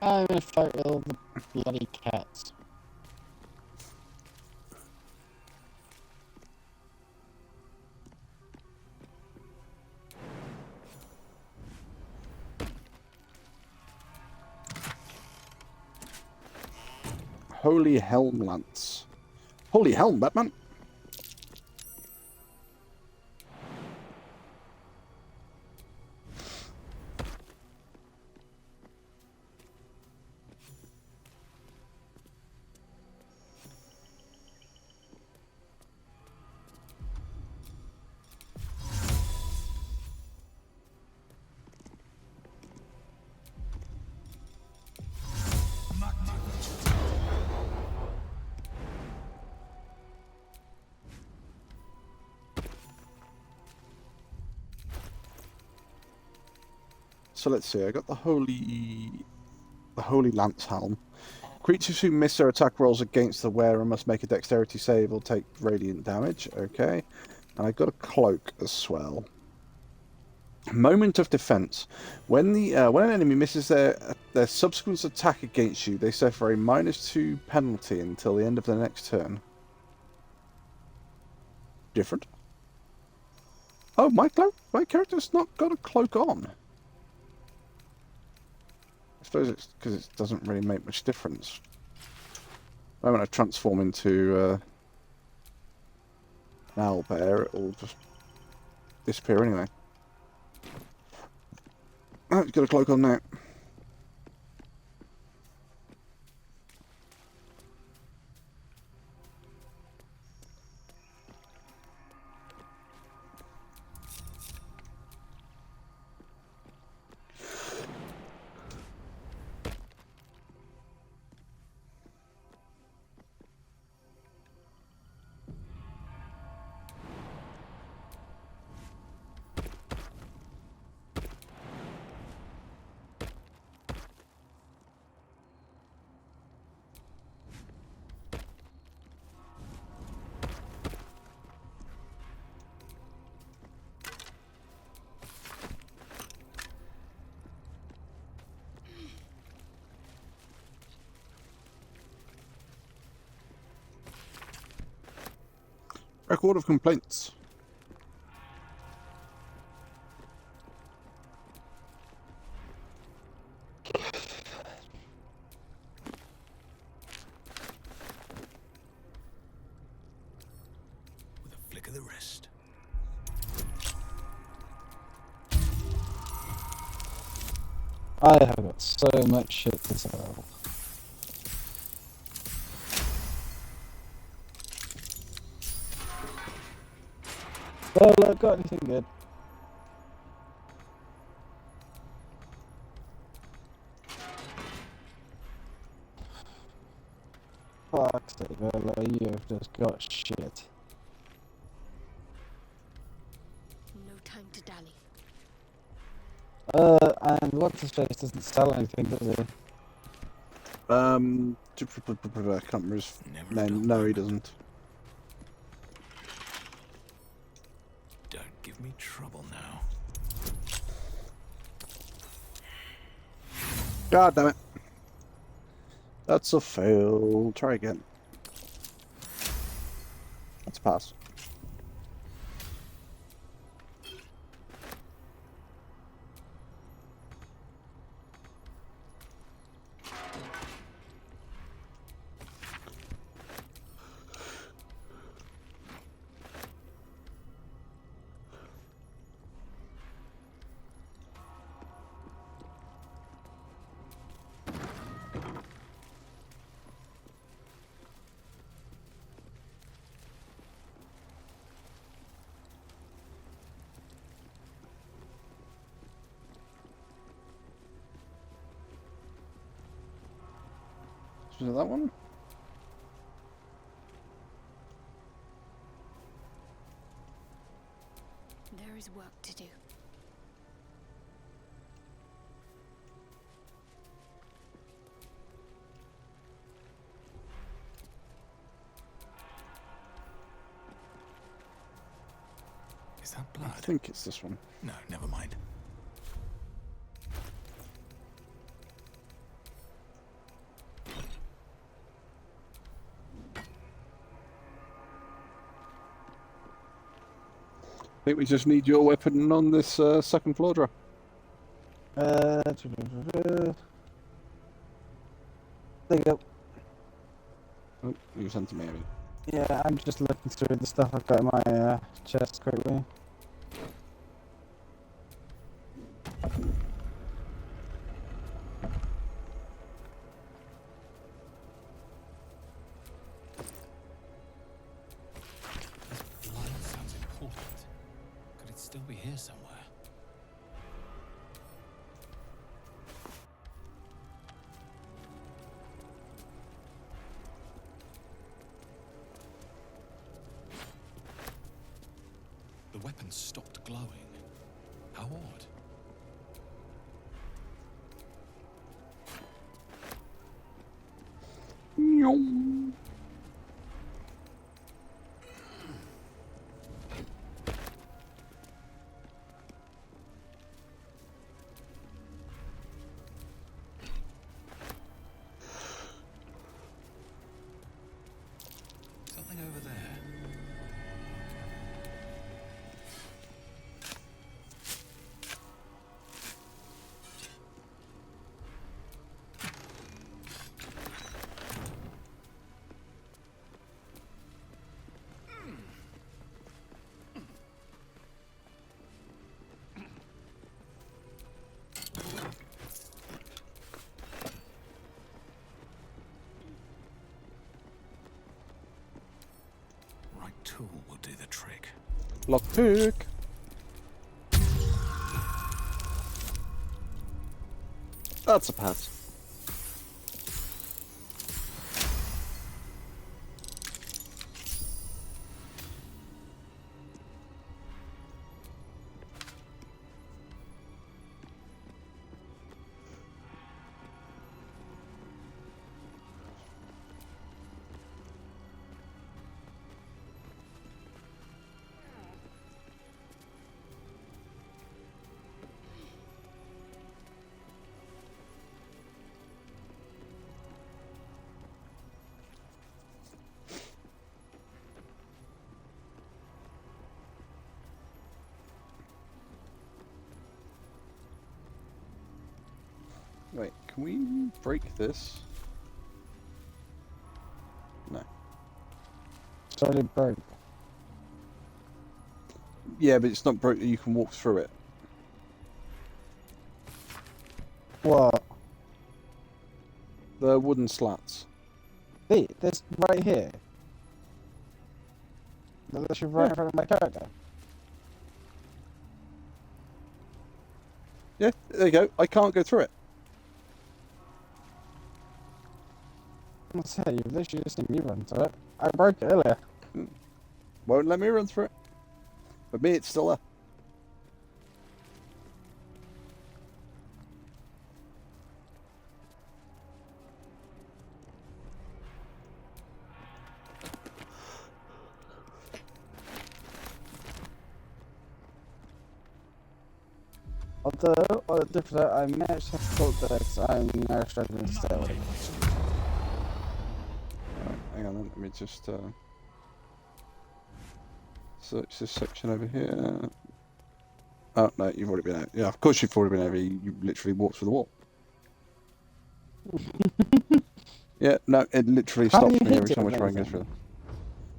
I'm gonna fight with all the bloody cats. Holy Helm Lance. Holy Helm, Batman! So let's see, I got the Holy Lance Helm. Creatures who miss their attack rolls against the wearer must make a dexterity save or take radiant damage. Okay. And I got a cloak as well. Moment of defense. When an enemy misses their subsequent attack against you, they suffer a -2 penalty until the end of the next turn. Different. Oh, my character's not got a cloak on. I suppose it's because it doesn't really make much difference. The moment I transform into an Owlbear, it'll just disappear anyway. Oh, it's got a cloak on now. Record of complaints. With a flick of the wrist. I have got so much shit to sell. Oh, look, got anything good? Fuck's sake, Vela, you've just got shit. No time to dally. And what's his face doesn't sell anything, does he? I can't remember his name. No, he doesn't. Don't give me trouble now. God damn it. That's a fail. Try again. That's a pass. Was it that one? There is work to do. Is that blood? I think it's this one. No, never mind. I think we just need your weapon on this second floor drop. There you go. Oh, you sent to me, Abby. Yeah, I'm just looking through the stuff I've got in my chest quickly. Blood sounds important. Could it still be here somewhere? The weapon stopped glowing. How odd. Something over there. Right tool will do the trick. Lockpick. That's a pass. Wait, can we break this? No. It's already broke. Yeah, but it's not broke that you can walk through it. What? The wooden slats. This right here. This should right in front of my character. Yeah, there you go. I can't go through it. I'm gonna say, you've literally just seen me run through it. I broke it earlier. Won't let me run through it. For me, it's still there. Although, different, I managed to hold this, I'm now struggling to stay awake. Right, hang on then, let me just search this section over here. Oh, no, you've already been out. Yeah, of course you've already been over. You literally walked through the wall. Yeah, no, it literally How do stops you me hit every it time I with try and go anything? through.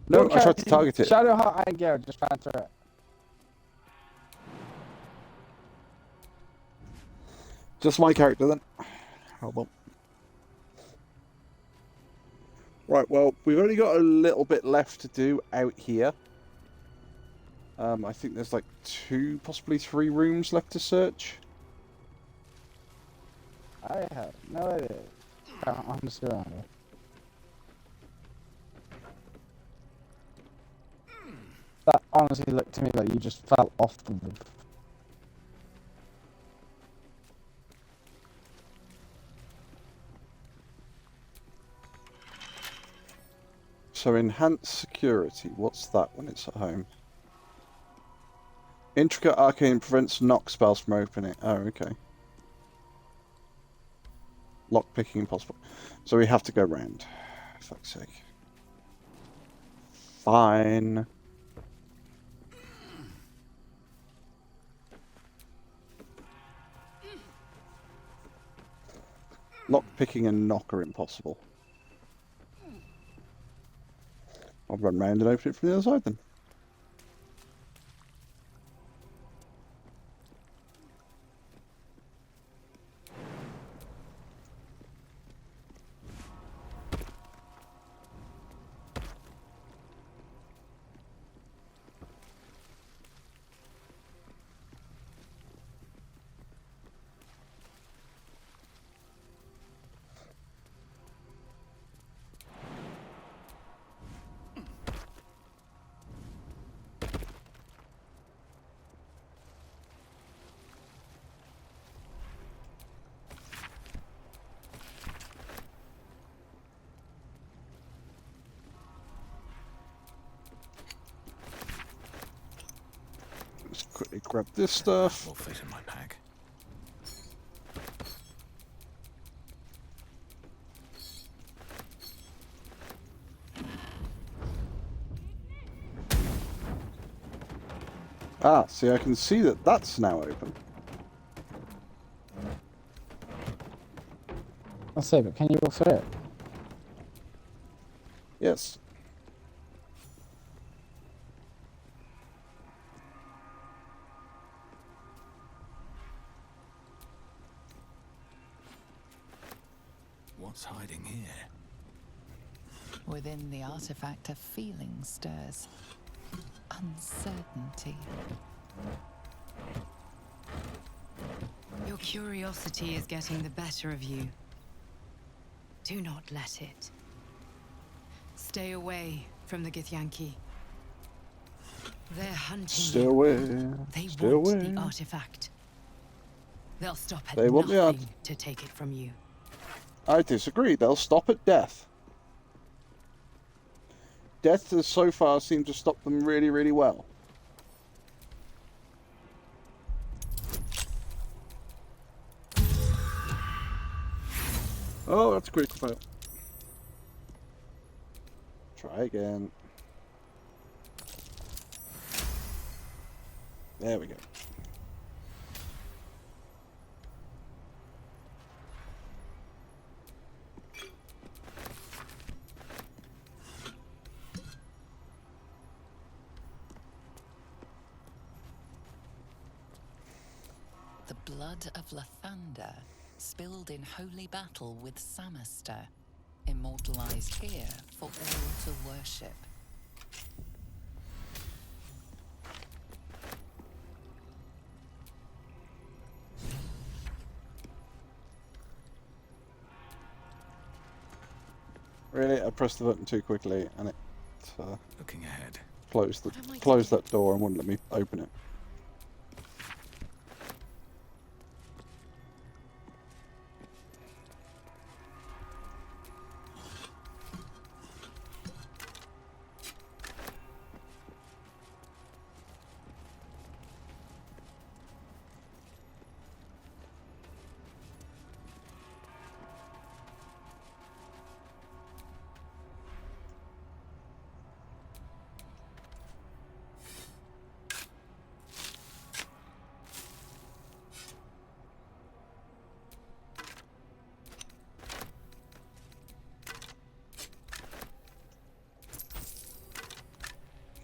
No, I tried to target it. Shadow Heart and Gale just ran through it. Just my character then. Oh well. Right, well, we've only got a little bit left to do out here. I think there's like 2, possibly 3 rooms left to search. I have no idea. I'm just around here. That honestly looked to me like you just fell off the roof. So enhanced security, what's that when it's at home? Intricate arcane prevents knock spells from opening. Oh, okay. Lock picking impossible. So we have to go round. For fuck's sake. Fine. Lock picking and knock are impossible. I'll run round and open it from the other side then. Let's quickly grab this stuff. Will fit in my pack. Ah, see, I can see that that's now open. I'll say, but can you walk through it? Yes. What's hiding here? Within the artifact, a feeling stirs. Uncertainty. Your curiosity is getting the better of you. Do not let it. Stay away from the Githyanki. They're hunting Stay you. away. They Stay want away. the artifact. They'll stop at They want the nothing to take it from you. I disagree. They'll stop at death. Death has so far seemed to stop them really, really well. Oh, that's a critical fail. Try again. There we go. blood of Lathander, spilled in holy battle with Samaster, immortalized here for all to worship. Really, I pressed the button too quickly, and it Looking ahead. closed that door and wouldn't let me open it.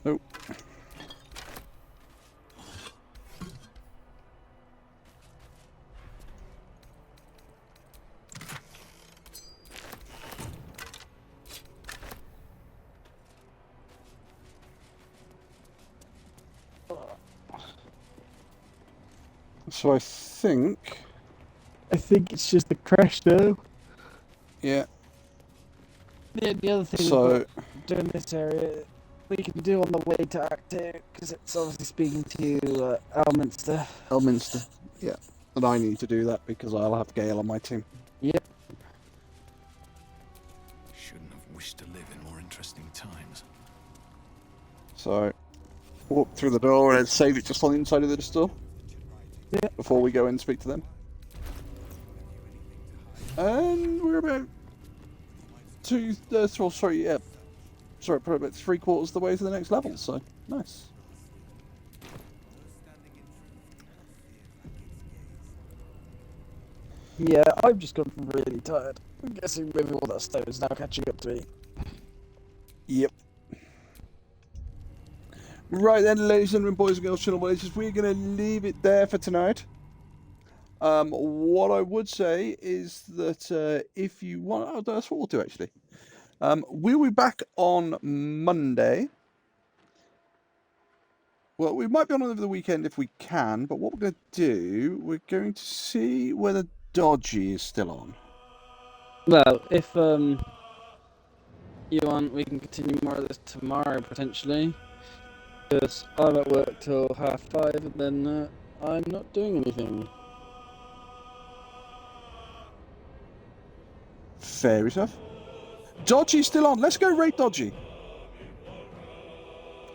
Nope. So I think it's just the crash though. Yeah. The other thing So doing this area, we can do on the way to Act 2, because it's obviously speaking to Elminster. Elminster, yeah. And I need to do that because I'll have Gale on my team. Yep. Shouldn't have wished to live in more interesting times. So walk through the door and save it just on the inside of the store. Yeah. Before we go and speak to them. And we're about probably about 3/4 of the way to the next level, so nice. Yeah, I've just gotten really tired. I'm guessing maybe all that stuff is now catching up to me. Yep. Right then, ladies and gentlemen, boys and girls, children, whatever, we're going to leave it there for tonight. What I would say is that if you want, that's what we'll do actually. We'll be back on Monday. Well, we might be on over the weekend if we can, but what we're going to do, we're going to see whether Dodgy is still on. Well, if you want, we can continue more of this tomorrow potentially. Because I'm at work till 5:30, and then I'm not doing anything. Fair enough. Dodgy's still on. Let's go raid Dodgy.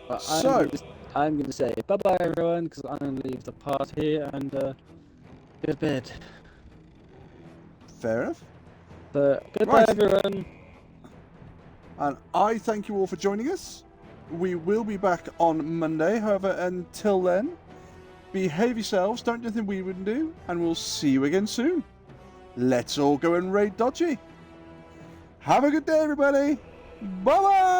But So I'm going to say bye-bye everyone, because I'm going to leave the party and go to bed. Fair enough. So, goodbye Right. everyone. And I thank you all for joining us. We will be back on Monday. However, until then, behave yourselves, don't do anything we wouldn't do, and we'll see you again soon. Let's all go and raid Dodgy. Have a good day, everybody. Bye-bye.